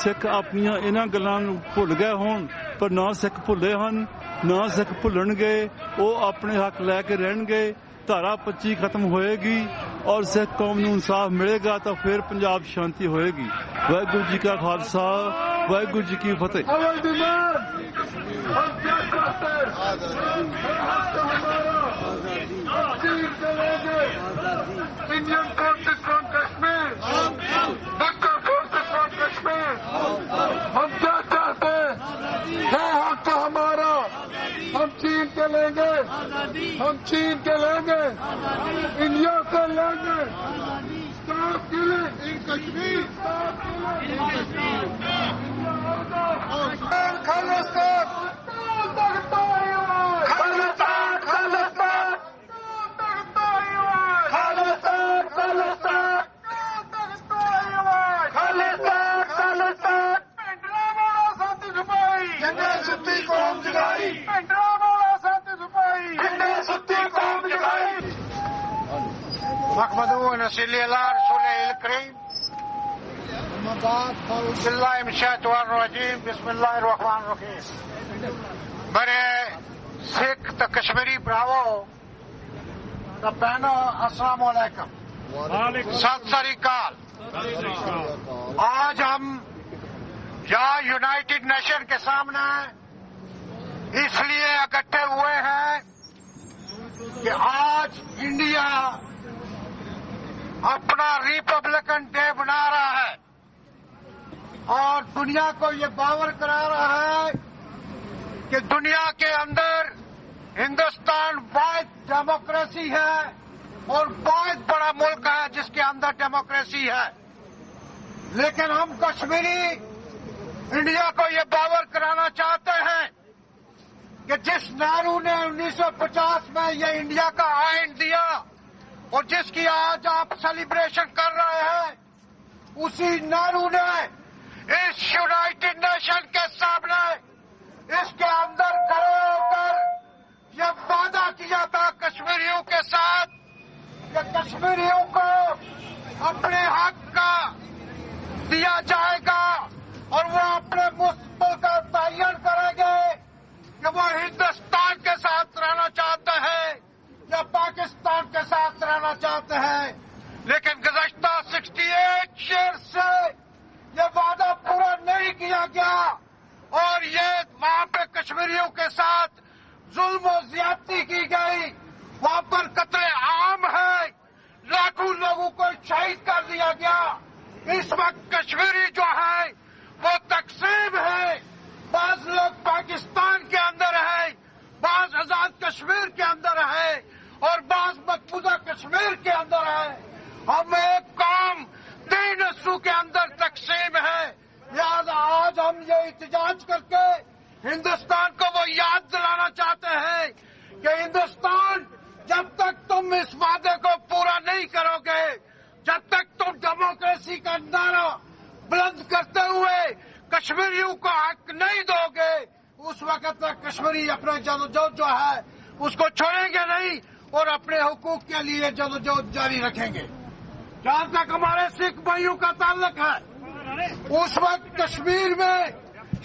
ਸਿੱਖ ਆਪਣੀਆਂ ਇਹਨਾਂ ਗੱਲਾਂ ਨੂੰ ਭੁੱਲ ਗਏ ਹੋਣ, ਪਰ ਨਾ ਸਿੱਖ ਭੁੱਲੇ ਹਨ, ਨਾ ਸਿੱਖ ਭੁੱਲਣਗੇ। ਉਹ ਆਪਣੇ ਹੱਕ ਲੈ ਕੇ ਰਹਿਣਗੇ। ਧਾਰਾ 25 ਖਤਮ ਹੋਏਗੀ ਔਰ ਸਿੱਖ ਕੌਮ ਨੂੰ ਇਨਸਾਫ ਮਿਲੇਗਾ ਤਾਂ ਫਿਰ ਪੰਜਾਬ ਸ਼ਾਂਤੀ ਹੋਏਗੀ। ਵਾਹਿਗੁਰੂ ਜੀ ਕਾ ਖਾਲਸਾ, ਵਾਹਿਗੁਰੂ ਜੀ ਕੀ ਫਤਿਹ। Indian conflict on Kashmir, doctor conflict on Kashmir, हम क्या चाहते हैं? है हक तो हमारा, हम छीन के लेंगे, हम छीन के लेंगे, इंडिया से लेंगे। Stop killing in Kashmir, stop killing in Kashmir. Khalistan, Khalistan, Khalistan. محمد رسول الله رسوله الكريم بسم الله من الشيطان الرجيم بسم الله الرحمن الرحيم। मेरे सिख तो कश्मीरी भरावो तो बहनों अस्सलाम वालेकुम, सत श्री अकाल। आज हम यहाँ यूनाइटेड नेशन के सामने इसलिए इकट्ठे हुए हैं कि आज इंडिया अपना रिपब्लिकन डे बना रहा है और दुनिया को ये बावर करा रहा है कि दुनिया के अंदर हिंदुस्तान वाहिद डेमोक्रेसी है और बहुत बड़ा मुल्क है जिसके अंदर डेमोक्रेसी है। लेकिन हम कश्मीरी इंडिया को ये बावर कराना चाहते हैं कि जिस नेहरू ने 1950 में ये इंडिया का आइन दिया और जिसकी आज आप सेलिब्रेशन कर रहे हैं, उसी नेहरू ने इस यूनाइटेड नेशन के सामने इसके अंदर खड़े होकर यह वादा किया था कश्मीरियों के साथ कि कश्मीरियों को अपने हक का दिया जाएगा और वो अपने मुस्तकबिल का तयन करेंगे कि वो हिंदुस्तान के साथ रहना चाहते हैं या पाकिस्तान के साथ रहना चाहते हैं। लेकिन गुज़श्ता 68 ईयर से ये वादा पूरा नहीं किया गया और ये वहां पे कश्मीरियों के साथ जुल्म और ज्यादती की गई। वहां पर कत्ले आम है, लाखों लोगों को शहीद कर दिया गया। इस वक्त कश्मीरी जो है वो तकसीम है, बाज लोग पाकिस्तान के अंदर है, बाज आजाद कश्मीर के अंदर है और बाज मकबूजा कश्मीर के अंदर है। हम एक कौम 3 हिस्सों के अंदर तकसीम है। लिहाजा आज हम ये एहतजाज करके हिंदुस्तान को वो याद दिलाना चाहते हैं कि हिंदुस्तान, जब तक तुम इस वादे को पूरा नहीं करोगे, जब तक तुम डेमोक्रेसी का नारा बुलंद करते हुए कश्मीरियों को हक नहीं दोगे, उस वक्त तक कश्मीरी अपना जदोजहद जो है उसको छोड़ेंगे नहीं और अपने हुकूक के लिए जदोजहद जारी रखेंगे। जहां तक हमारे सिख भाइयों का ताल्लुक है, उस वक्त कश्मीर में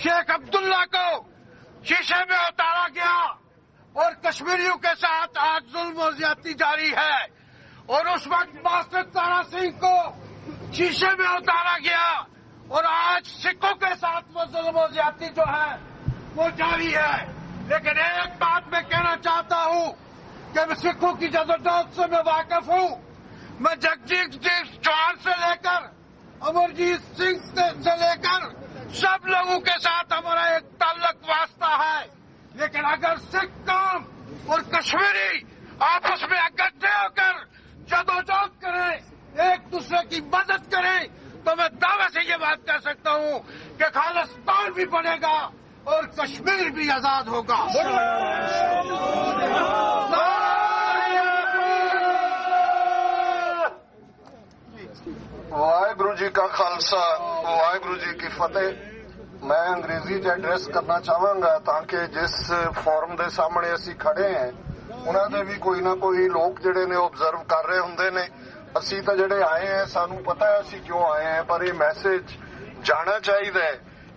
शेख अब्दुल्ला को शीशे में उतारा गया और कश्मीरियों के साथ आज जुल्म और ज्यादती जारी है और उस वक्त मास्टर तारा सिंह को शीशे में उतारा गया और आज सिखों के साथ वो जुल्म और ज्यादती जो है वो जारी है। लेकिन एक बात मैं कहना चाहता हूं कि सिखों की जदोजहद से मैं वाकिफ हूं। मैं जगजीत सिंह चौहान से लेकर अमरजीत सिंह से लेकर सब लोगों के साथ हमारा एक ताल्लुक वास्ता है। लेकिन अगर सिख कौम और कश्मीरी आपस में इकट्ठे होकर जदोजहद करें, एक दूसरे की मदद करें, तो मैं दावे से ये बात कह सकता हूं कि खालिस्तान भी बनेगा और कश्मीर भी आजाद होगा। वाहिगुरु जी का खालसा, वाहिगुरु जी की फतेह। मैं अंग्रेजी च एड्रेस करना चाहांगा ताकि जिस फोरम के सामने असी खड़े हैं उन्होंने भी कोई ना कोई लोग जिहड़े ने ऑब्जर्व कर रहे होंदे ने। असी तो जिहड़े आए हैं सानू पता है असी क्यों आए हैं, पर यह मैसेज जाना चाहिए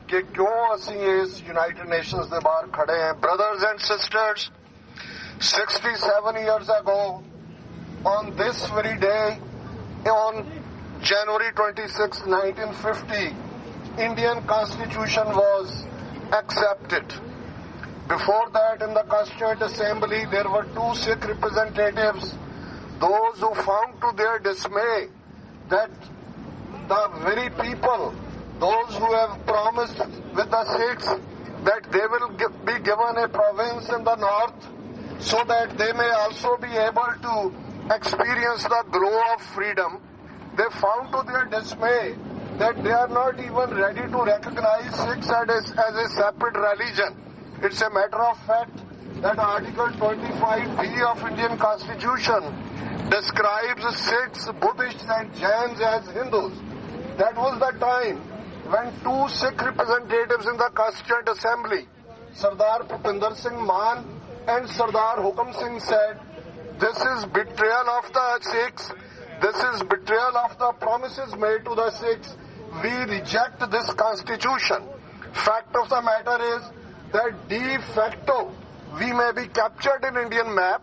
कि क्यों असी इस यूनाइटेड नेशंस के बाहर खड़े हैं। Brothers and sisters, 67 years ago on this very day, on January 26, 1950, Indian Constitution was accepted. Before that, in the Constituent Assembly, there were 2 Sikh representatives, those who found to their dismay that the very people, those who have promised with the Sikhs that they will be given a province in the north so that they may also be able to experience the glow of freedom, they found to their dismay that they are not even ready to recognize Sikhs as a separate religion. It's a matter of fact that Article 25B of Indian Constitution describes Sikhs, Buddhists and Jains as Hindus. That was the time when 2 Sikh representatives in the Constituent Assembly, Sardar Bhupinder Singh Maan and Sardar Hukam Singh, said, "This is betrayal of the Sikhs. This is betrayal of the promises made to the Sikhs. We reject this constitution." Fact of the matter is that de facto we may be captured in Indian map,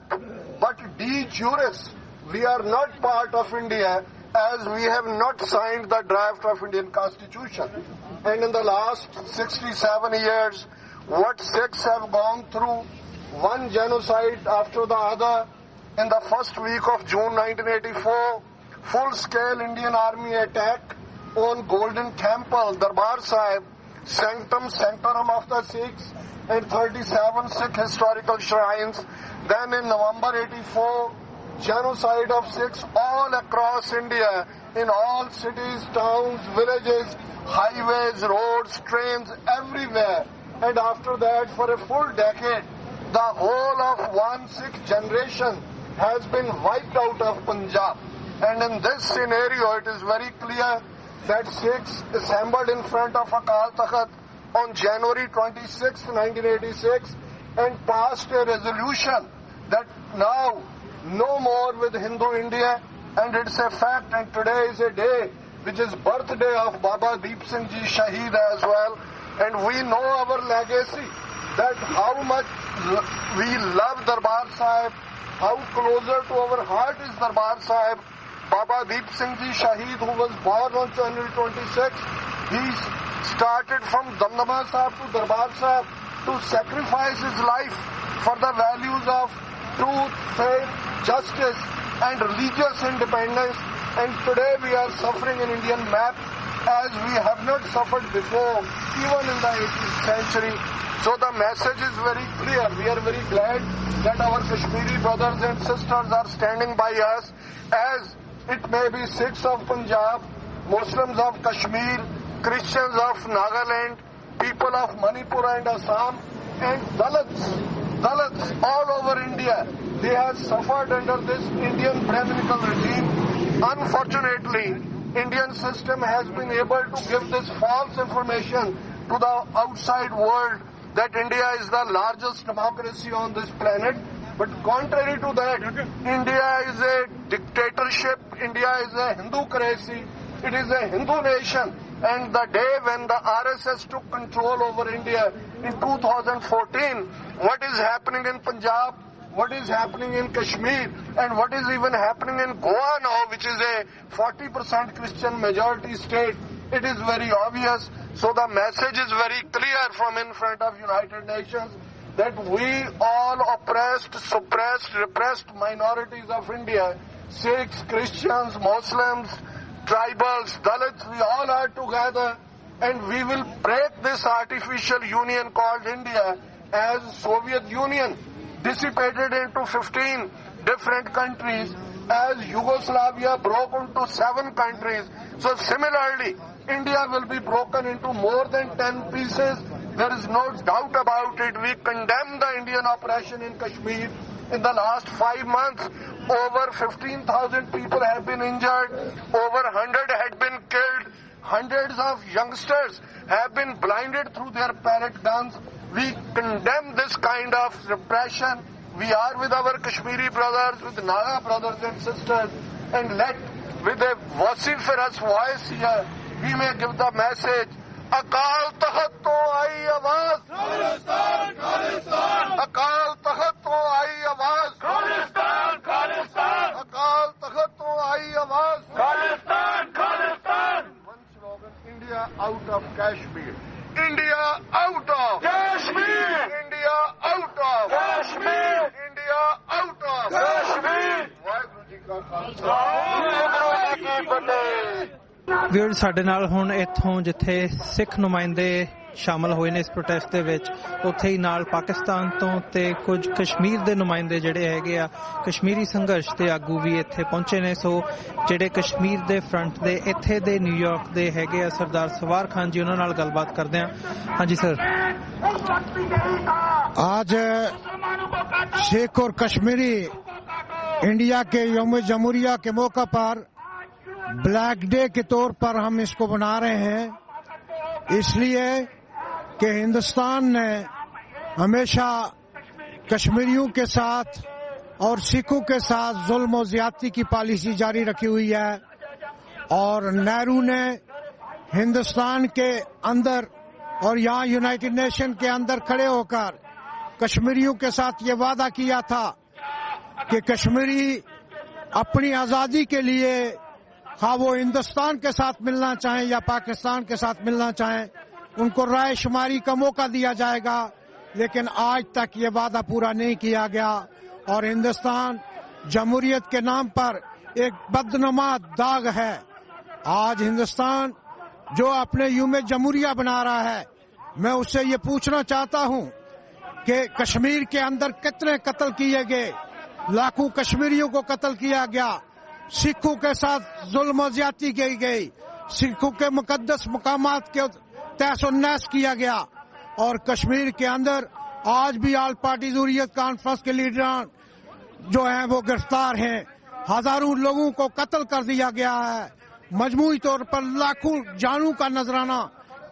but de jure we are not part of India as we have not signed the draft of Indian Constitution. And in the last 67 years, what Sikhs have gone through, one genocide after the other. In the first week of June 1984, full-scale Indian Army attack on Golden Temple, Darbar Sahib, sanctum sanctorum of the Sikhs, and 37 Sikh historical shrines. Then in November 84, genocide of Sikhs all across India, in all cities, towns, villages, highways, roads, trains, everywhere. And after that, for a full decade, the whole of one Sikh generation has been wiped out of Punjab. And in this scenario, it is very clear that Sikhs assembled in front of Akal Takht on January 26, 1986 and passed a resolution that now no more with Hindu India, and it's a fact. And today is a day which is birthday of Baba Deep Singh Ji Shaheed as well. And we know our legacy, that how much we love Darbar Sahib, how closer to our heart is Darbar Sahib. Baba Deep Singh Ji Shaheed, who was born on January 26, he started from Damdama Sahib to Darbar Sahib to sacrifice his life for the values of truth, faith, justice and religious independence. And today we are suffering an Indian map as we have not suffered before, even in the 18th century. So the message is very clear. We are very glad that our Kashmiri brothers and sisters are standing by us, as it may be Sikhs of Punjab, Muslims of Kashmir, Christians of Nagaland, people of Manipur and Assam, and Dalits all over India. They have suffered under this Indian Brahminical regime. Unfortunately, Indian system has been able to give this false information to the outside world that India is the largest democracy on this planet. But contrary to that, India is a dictatorship, India is a Hindocracy, it is a Hindu nation. And the day when the RSS took control over India in 2014, what is happening in Punjab, what is happening in Kashmir, and what is even happening in Goa now, which is a 40% Christian majority state, it is very obvious. So the message is very clear from in front of United Nations that we all oppressed, suppressed, repressed minorities of India, Sikhs, Christians, Muslims, tribals, Dalits, we all are together, and we will break this artificial union called India as Soviet Union, dissipated into 15 different countries, as Yugoslavia broke into 7 countries. So similarly, India will be broken into more than 10 pieces. There is no doubt about it. We condemn the Indian oppression in Kashmir. In the last 5 months, over 15,000 people have been injured, over 100 had been killed, hundreds of youngsters have been blinded through their pellet guns. We condemn this kind of repression. We are with our Kashmiri brothers, with Naga brothers and sisters, and let, with a vociferous voice here, we may give the message, Akal Takht to aayi awaaz, Khalistan, Khalistan. Akal Takht to aayi awaaz, Khalistan, Khalistan. Akal Takht to aayi awaaz, Khalistan, Khalistan. One slogan, India out of Kashmir. India out of Kashmir. India out of Kashmir. India out of Kashmir. Waheguru ji ਕਾ ਖਾਲਸਾ, ਵਾਹਿਗੁਰੂ ਜੀ ਕੀ ਫਤਿਹ। ਵੀਰ ਸਾਡੇ ਨਾਲ ਹੁਣ ਇੱਥੋਂ ਜਿੱਥੇ ਸਿੱਖ ਨੁਮਾਇੰਦੇ ਸ਼ਾਮਲ ਹੋਏ ਨੇ ਇਸ ਪ੍ਰੋਟੈਸਟ ਦੇ ਵਿੱਚ, ਉੱਥੇ ਹੀ ਨਾਲ ਪਾਕਿਸਤਾਨ ਤੋਂ ਤੇ ਕੁਝ ਕਸ਼ਮੀਰ ਦੇ ਨੁਮਾਇੰਦੇ ਜਿਹੜੇ ਹੈਗੇ ਆ, ਕਸ਼ਮੀਰੀ ਸੰਘਰਸ਼ ਦੇ ਆਗੂ ਵੀ ਇੱਥੇ ਪਹੁੰਚੇ ਨੇ। ਸੋ ਜਿਹੜੇ ਕਸ਼ਮੀਰ ਦੇ ਫਰੰਟ ਦੇ ਇੱਥੇ ਦੇ ਨਿਊਯਾਰਕ ਦੇ ਹੈਗੇ ਆ ਸਰਦਾਰ ਸਵਾਰ ਖਾਨ ਜੀ, ਉਹਨਾਂ ਨਾਲ ਗੱਲਬਾਤ ਕਰਦੇ ਆ। ਹਾਂਜੀ ਸਰ। आज सिख और कश्मीरी इंडिया के यौम जमहूरिया के मौका पर ब्लैक डे के तौर पर हम इसको मना रहे हैं, इसलिए कि हिंदुस्तान ने हमेशा कश्मीरियों के साथ और सिखों के साथ जुल्म और ज्यादती की पॉलिसी जारी रखी हुई है। और नेहरू ने हिंदुस्तान के अंदर और यहाँ यूनाइटेड नेशन के अंदर खड़े होकर कश्मीरियों के साथ ये वादा किया था कि कश्मीरी अपनी आज़ादी के लिए हाँ वो हिंदुस्तान के साथ मिलना चाहें या पाकिस्तान के साथ मिलना चाहें, उनको राय शुमारी का मौका दिया जाएगा। लेकिन आज तक ये वादा पूरा नहीं किया गया और हिंदुस्तान जमहूरियत के नाम पर एक बदनुमा दाग है। आज हिंदुस्तान जो अपने यूम जमहूरिया बना रहा है, मैं उससे ये पूछना चाहता हूँ कि कश्मीर के अंदर कितने कत्ल किए गए, लाखों कश्मीरियों को कत्ल किया गया, सिखों के साथ जुल्म और ज्यादती की गई, सिखों के मुकद्दस मकामात के तहस-ओ-नहस किया गया। और कश्मीर के अंदर आज भी ऑल पार्टी हुर्रियत कॉन्फ्रेंस के लीडरान जो हैं वो गिरफ्तार हैं, हजारों लोगों को कत्ल कर दिया गया है, मजमूई तौर पर लाखों जानों का नजराना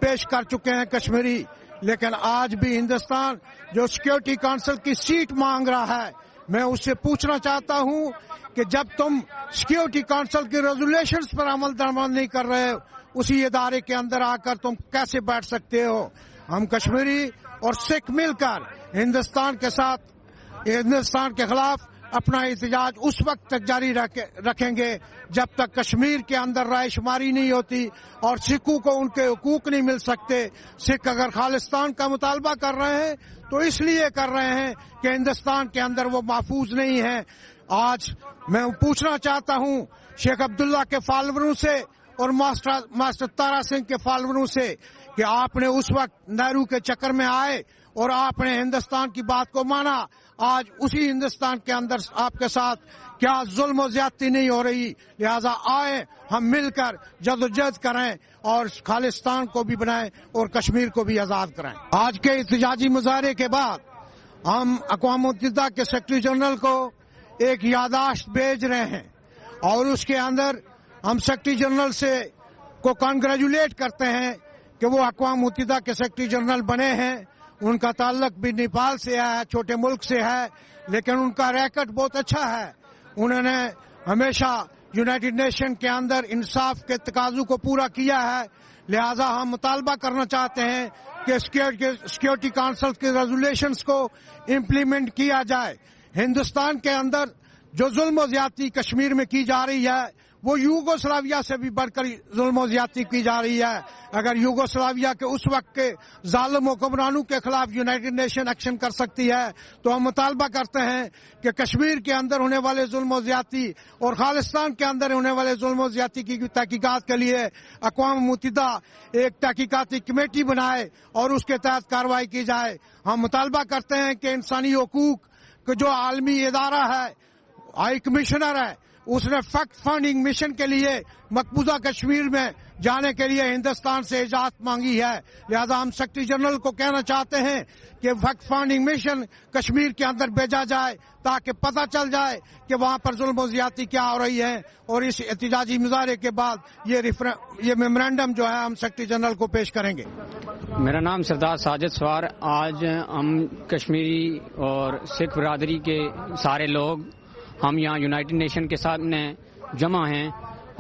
पेश कर चुके हैं कश्मीरी। लेकिन आज भी हिंदुस्तान जो सिक्योरिटी काउंसिल की सीट मांग रहा है, मैं उससे पूछना चाहता हूं कि जब तुम सिक्योरिटी काउंसिल के रेजोल्यूशंस पर अमल दरामद नहीं कर रहे हो, उसी इदारे के अंदर आकर तुम कैसे बैठ सकते हो? हम कश्मीरी और सिख मिलकर हिंदुस्तान के खिलाफ अपना एहतजाज उस वक्त तक जारी रखेंगे जब तक कश्मीर के अंदर रायशुमारी नहीं होती और सिखों को उनके हकूक नहीं मिल सकते। सिख अगर खालिस्तान का मुतालबा कर रहे हैं तो इसलिए कर रहे हैं कि हिंदुस्तान के अंदर वो महफूज नहीं है। आज मैं पूछना चाहता हूं शेख अब्दुल्ला के फॉलोअरों से और मास्टर तारा सिंह के फॉलोअरों से कि आपने उस वक्त नेहरू के चक्कर में आए और आपने हिंदुस्तान की बात को माना। आज उसी हिंदुस्तान के अंदर आपके साथ क्या जुल्म और ज्यादती नहीं हो रही? लिहाजा आए हम मिलकर जदोजहद करें और खालिस्तान को भी बनाएं और कश्मीर को भी आजाद कराएं। आज के एहतजाजी मुजाहरे के बाद हम अक़वाम मुत्तहिदा के सेक्रेटरी जनरल को एक याददाश्त भेज रहे हैं और उसके अंदर हम सेक्रेटरी जनरल से को कांग्रेचुलेट करते हैं कि वो अक़वाम मुत्तहिदा के सेक्रेटरी जनरल बने हैं। उनका ताल्लुक भी नेपाल से है, छोटे मुल्क से है, लेकिन उनका रैकेट बहुत अच्छा है। उन्होंने हमेशा यूनाइटेड नेशन के अंदर इंसाफ के तकाजों को पूरा किया है। लिहाजा हम मुतालबा करना चाहते हैं कि सिक्योरिटी काउंसिल के रेजोल्यूशंस को इम्प्लीमेंट किया जाए। हिंदुस्तान के अंदर जो जुल्म और ज्यादती कश्मीर में की जा रही है वो यूगोस्लाविया से भी बढ़कर जुल्म और ज्यादती की जा रही है। अगर यूगोस्लाविया के उस वक्त के जालिम हुक्मरानों के खिलाफ यूनाइटेड नेशन एक्शन कर सकती है तो हम मुतालबा करते हैं कि कश्मीर के अंदर होने वाले जुल्म और ज्यादती और खालिस्तान के अंदर होने वाले जुल्म और ज्यादती की तहकीकात के लिए अक़वाम मुत्तहिदा एक तहकीकाती कमेटी बनाए और उसके तहत कार्रवाई की जाए। हम मुतालबा करते हैं कि इंसानी हकूक का जो आलमी इदारा है, हाई कमिश्नर है, उसने फैक्ट फाइंडिंग मिशन के लिए मकबूजा कश्मीर में जाने के लिए हिंदुस्तान से इजाजत मांगी है। लिहाजा हम सेक्रेटरी जनरल को कहना चाहते हैं कि फैक्ट फाइंडिंग मिशन कश्मीर के अंदर भेजा जाए ताकि पता चल जाए कि वहां पर जुल्म और ज्यादती क्या हो रही है। और इस एहतजाजी मुजाहरे के बाद ये मेमोरेंडम जो है हम सेक्रेटरी जनरल को पेश करेंगे। मेरा नाम सरदार साजिद सवार। आज हम कश्मीरी और सिख बरादरी के सारे लोग हम यहाँ यूनाइटेड नेशन के सामने जमा हैं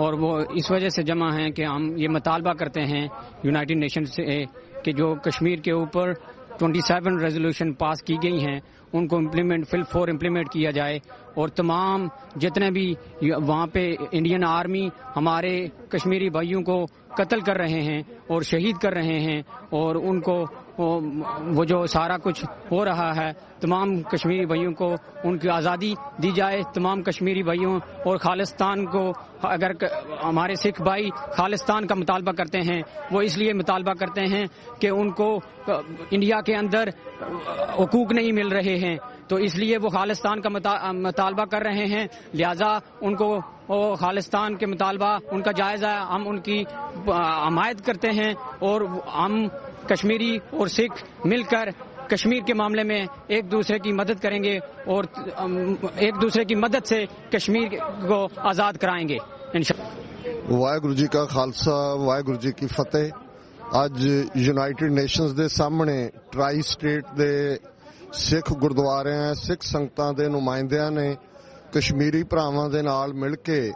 और वो इस वजह से जमा हैं कि हम ये मुतालबा करते हैं यूनाइटेड नेशन से कि जो कश्मीर के ऊपर 27 रेजोल्यूशन पास की गई हैं उनको इम्प्लीमेंट किया जाए और तमाम जितने भी वहाँ पे इंडियन आर्मी हमारे कश्मीरी भाइयों को कत्ल कर रहे हैं और शहीद कर रहे हैं और उनको वो जो सारा कुछ हो रहा है तमाम कश्मीरी भाइयों को उनकी आज़ादी दी जाए। तमाम कश्मीरी भाइयों और खालिस्तान को अगर हमारे सिख भाई खालिस्तान का मुतालबा करते हैं वो इसलिए मुतालबा करते हैं कि उनको इंडिया के अंदर हुकूक नहीं मिल रहे हैं तो इसलिए वो खालिस्तान का मुतालबा कर रहे हैं। लिहाजा उनको खालिस्तान के मुतालबा उनका जायज़ा हम उनकी हमायत करते हैं और हम कश्मीरी और सिख मिलकर कश्मीर के मामले में एक दूसरे की मदद करेंगे और एक दूसरे की मदद से कश्मीर को आज़ाद कराएंगे इंशाअल्लाह। वाहिगुरू जी का खालसा वाहिगुरू जी की फतेह। ਅੱਜ ਯੂਨਾਈਟਿਡ ਨੇਸ਼ਨਸ ਦੇ ਸਾਹਮਣੇ ਟਰਾਈ ਸਟੇਟ ਦੇ ਸਿੱਖ ਗੁਰਦੁਆਰਿਆਂ ਸਿੱਖ ਸੰਗਤਾਂ ਦੇ ਨੁਮਾਇੰਦਿਆਂ ਨੇ ਕਸ਼ਮੀਰੀ ਭਰਾਵਾਂ ਦੇ ਨਾਲ ਮਿਲ ਕੇ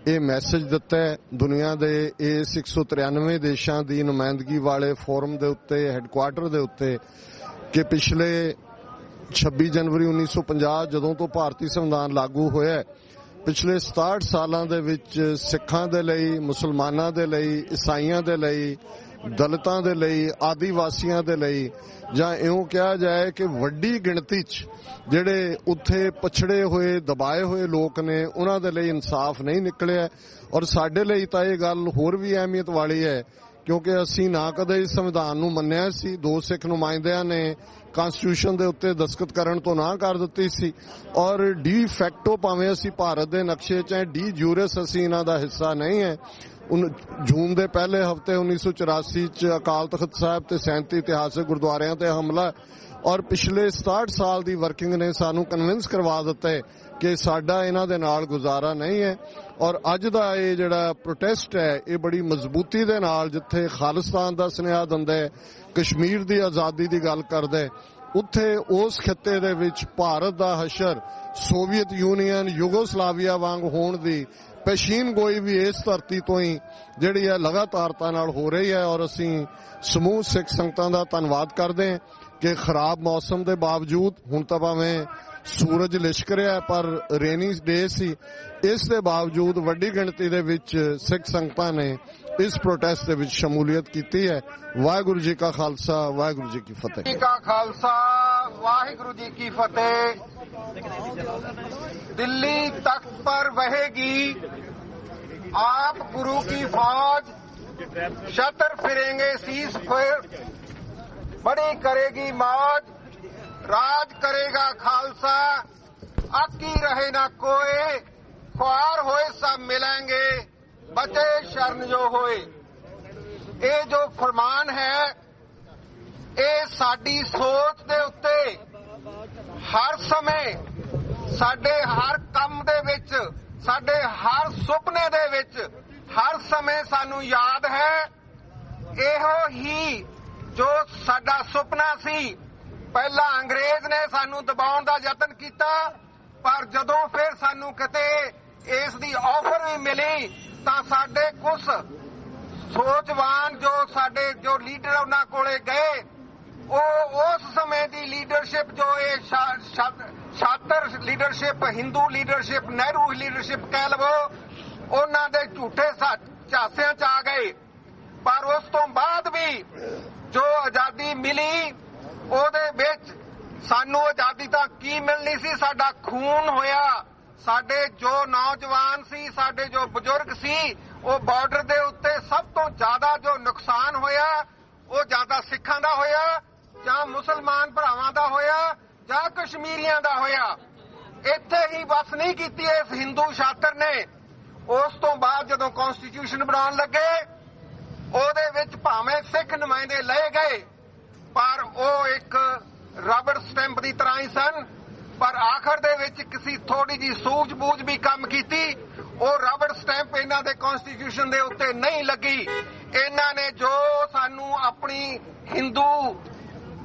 ਇਹ ਮੈਸੇਜ ਦਿੱਤਾ ਹੈ ਦੁਨੀਆ ਦੇ ਇਸ 193 ਦੇਸ਼ਾਂ ਦੀ ਨੁਮਾਇੰਦਗੀ ਵਾਲੇ ਫੋਰਮ ਦੇ ਉੱਤੇ ਹੈੱਡਕੁਆਰਟਰ ਦੇ ਉੱਤੇ ਕਿ ਪਿਛਲੇ 26 ਜਨਵਰੀ 1950 ਜਦੋਂ ਤੋਂ ਭਾਰਤੀ ਸੰਵਿਧਾਨ ਲਾਗੂ ਹੋਇਆ ਪਿਛਲੇ 67 ਸਾਲਾਂ ਦੇ ਵਿੱਚ ਸਿੱਖਾਂ ਦੇ ਲਈ ਮੁਸਲਮਾਨਾਂ ਦੇ ਲਈ ਈਸਾਈਆਂ ਦੇ ਲਈ ਦਲਿਤਾਂ ਦੇ ਲਈ ਆਦੀਵਾਸੀਆਂ ਦੇ ਲਈ ਜਾਂ ਇਉਂ ਕਿਹਾ ਜਾਏ ਕਿ ਵੱਡੀ ਗਿਣਤੀ 'ਚ ਜਿਹੜੇ ਉੱਥੇ ਪਛੜੇ ਹੋਏ ਦਬਾਏ ਹੋਏ ਲੋਕ ਨੇ ਉਹਨਾਂ ਦੇ ਲਈ ਇਨਸਾਫ ਨਹੀਂ ਨਿਕਲਿਆ ਔਰ ਸਾਡੇ ਲਈ ਤਾਂ ਇਹ ਗੱਲ ਹੋਰ ਵੀ ਅਹਿਮੀਅਤ ਵਾਲੀ ਹੈ ਕਿਉਂਕਿ ਅਸੀਂ ਨਾ ਕਦੇ ਇਸ ਸੰਵਿਧਾਨ ਨੂੰ ਮੰਨਿਆ ਸੀ। ਦੋ ਸਿੱਖ ਨੁਮਾਇੰਦਿਆਂ ਨੇ ਕਨਸਟੀਟਿਊਸ਼ਨ ਦੇ ਉੱਤੇ ਦਸਤਖਤ ਕਰਨ ਤੋਂ ਨਾ ਕਰ ਦਿੱਤੀ ਸੀ ਔਰ ਡੀ ਫੈਕਟੋ ਭਾਵੇਂ ਅਸੀਂ ਭਾਰਤ ਦੇ ਨਕਸ਼ੇ 'ਚ ਡੀ ਜੂਰਿਸ ਅਸੀਂ ਇਹਨਾਂ ਦਾ ਹਿੱਸਾ ਨਹੀਂ ਹੈ। ਜੂਨ ਦੇ ਪਹਿਲੇ ਹਫ਼ਤੇ 1984 ਚ ਅਕਾਲ ਤਖਤ ਸਾਹਿਬ ਤੇ 37 ਇਤਿਹਾਸਕ ਗੁਰਦੁਆਰਿਆਂ ਤੇ ਹਮਲਾ ਔਰ ਪਿਛਲੇ 67 ਸਾਲ ਦੀ ਵਰਕਿੰਗ ਨੇ ਸਾਨੂੰ ਕਨਵਿੰਸ ਕਰਵਾ ਦਿੱਤਾ ਕਿ ਸਾਡਾ ਇਹਨਾਂ ਦੇ ਨਾਲ ਗੁਜ਼ਾਰਾ ਨਹੀਂ ਹੈ। ਔਰ ਅੱਜ ਦਾ ਇਹ ਜਿਹੜਾ ਪ੍ਰੋਟੈਸਟ ਹੈ ਇਹ ਬੜੀ ਮਜ਼ਬੂਤੀ ਦੇ ਨਾਲ ਜਿੱਥੇ ਖਾਲਿਸਤਾਨ ਦਾ ਸੁਨੇਹਾ ਦਿੰਦਾ ਹੈ, ਕਸ਼ਮੀਰ ਦੀ ਆਜ਼ਾਦੀ ਦੀ ਗੱਲ ਕਰਦਾ ਹੈ, ਉੱਥੇ ਉਸ ਖਿੱਤੇ ਦੇ ਵਿੱਚ ਭਾਰਤ ਦਾ ਹਸ਼ਰ ਸੋਵੀਅਤ ਯੂਨੀਅਨ ਯੂਗੋਸਲਾਵੀਆ ਵਾਂਗ ਹੋਣ ਦੀ ਪੇਸ਼ੀਨ ਗੋਈ ਵੀ ਇਸ ਧਰਤੀ ਤੋਂ ਹੀ ਜਿਹੜੀ ਹੈ ਲਗਾਤਾਰਤਾ ਨਾਲ ਹੋ ਰਹੀ ਹੈ। ਔਰ ਅਸੀਂ ਸਮੂਹ ਸਿੱਖ ਸੰਗਤਾਂ ਦਾ ਧੰਨਵਾਦ ਕਰਦੇ ਹਾਂ ਕਿ ਖਰਾਬ ਮੌਸਮ ਦੇ ਬਾਵਜੂਦ ਹੁਣ ਤਾਂ ਭਾਵੇਂ ਸੂਰਜ ਲਿਸ਼ਕ ਰਿਹਾ ਪਰ ਰੇਨੀ ਡੇ ਸੀ, ਇਸ ਦੇ ਬਾਵਜੂਦ ਵੱਡੀ ਗਿਣਤੀ ਦੇ ਵਿੱਚ ਸਿੱਖ ਸੰਗਤਾਂ ਨੇ ਇਸ ਪ੍ਰੋਟੈਸਟ ਦੇ ਵਿੱਚ ਸ਼ਮੂਲੀਅਤ ਕੀਤੀ ਹੈ। ਵਾਹਿਗੁਰੂ ਜੀ ਕਾ ਖਾਲਸਾ, ਵਾਹਿਗੁਰੂ ਜੀ ਕੀ ਫਤਿਹ। ਜੀ ਕਾ ਖਾਲਸਾ, ਵਾਹਿਗੁਰੂ ਜੀ ਕੀ ਫਤਿਹ। दिल्ली तख्त पर बहेगी आप गुरु की फौज, शतर फिरेंगे शीश फिर बड़ी करेगी मौज, राज करेगा खालसा आकी रहे ना कोई, ख्वार होए सब मिलेंगे बचे शरण जो होए। ये जो फरमान है ये साडी सोच दे उत्ते हर समय ਸਾਡੇ ਹਰ ਕੰਮ ਦੇ ਵਿੱਚ, ਸਾਡੇ ਹਰ ਸੁਪਨੇ ਦੇ ਵਿੱਚ ਹਰ ਸਮੇਂ ਸਾਨੂੰ ਯਾਦ ਹੈ ਇਹੋ ਹੀ ਜੋ ਸਾਡਾ ਸੁਪਨਾ ਸੀ। ਪਹਿਲਾਂ ਅੰਗਰੇਜ਼ ਨੇ ਸਾਨੂੰ ਦਬਾਉਣ ਦਾ ਯਤਨ ਕੀਤਾ ਪਰ ਜਦੋਂ ਫਿਰ ਸਾਨੂੰ ਕਿਤੇ ਇਸ ਦੀ ਆਫਰ ਵੀ ਮਿਲੀ ਤਾਂ ਸਾਡੇ ਕੁਝ ਸੋਚਵਾਨ ਸਾਡੇ ਜੋ ਲੀਡਰ ਉਹਨਾਂ ਕੋਲੇ ਗਏ ਉਹ ਉਸ ਸਮੇਂ ਦੀ ਲੀਡਰਸ਼ਿਪ ਜੋ ਇਹ ਛਾਤਰ ਲੀਡਰਸ਼ਿਪ, ਹਿੰਦੂ ਲੀਡਰਸ਼ਿਪ, ਨਹਿਰੂ ਲੀਡਰਸ਼ਿਪ ਕਹਿ ਲਵੋ, ਉਹਨਾਂ ਦੇ ਝੂਠੇ ਝਾਂਸਿਆਂ 'ਚ ਆ ਗਏ। ਪਰ ਉਸ ਤੋਂ ਬਾਅਦ ਵੀ ਜੋ ਆਜ਼ਾਦੀ ਮਿਲੀ ਉਹਦੇ ਵਿੱਚ ਸਾਨੂੰ ਆਜ਼ਾਦੀ ਤਾਂ ਕੀ ਮਿਲਣੀ ਸੀ, ਸਾਡਾ ਖੂਨ ਹੋਇਆ। ਸਾਡੇ ਜੋ ਨੌਜਵਾਨ ਸੀ, ਸਾਡੇ ਜੋ ਬਜ਼ੁਰਗ ਸੀ, ਉਹ ਬਾਰਡਰ ਦੇ ਉੱਤੇ ਸਭ ਤੋਂ ਜ਼ਿਆਦਾ ਜੋ ਨੁਕਸਾਨ ਹੋਇਆ ਉਹ ਜ਼ਿਆਦਾ ਸਿੱਖਾਂ ਦਾ ਹੋਇਆ ਜਾਂ ਮੁਸਲਮਾਨ ਭਰਾਵਾਂ ਦਾ ਹੋਇਆ ਜਾਂ ਕਸ਼ਮੀਰੀਆਂ ਦਾ ਹੋਇਆ। ਇੱਥੇ ਹੀ ਬਸ ਨਹੀਂ ਕੀਤੀ ਇਸ ਹਿੰਦੂ ਛਾਤਰ ਨੇ। ਉਸ ਤੋਂ ਬਾਅਦ ਜਦੋਂ ਕਨਸਟੀਟਿਊਸ਼ਨ ਬਣਾਉਣ ਲੱਗੇ ਉਹਦੇ ਵਿੱਚ ਭਾਵੇਂ ਸਿੱਖ ਨੁਮਾਇੰਦੇ ਲਏ ਗਏ ਪਰ ਉਹ ਇੱਕ ਰਬੜ ਸਟੈਂਪ ਦੀ ਤਰ੍ਹਾਂ ਹੀ ਸਨ। ਪਰ ਆਖਰ ਦੇ ਵਿੱਚ ਕਿਸੇ ਥੋੜੀ ਜੀ ਸੂਝ-ਬੂਝ ਵੀ ਕੰਮ ਕੀਤੀ, ਉਹ ਰਬੜ ਸਟੈਂਪ ਇਹਨਾਂ ਦੇ ਕਨਸਟੀਟਿਊਸ਼ਨ ਦੇ ਉੱਤੇ ਨਹੀਂ ਲੱਗੀ। ਇਹਨਾਂ ਨੇ ਜੋ ਸਾਨੂੰ ਆਪਣੀ ਹਿੰਦੂ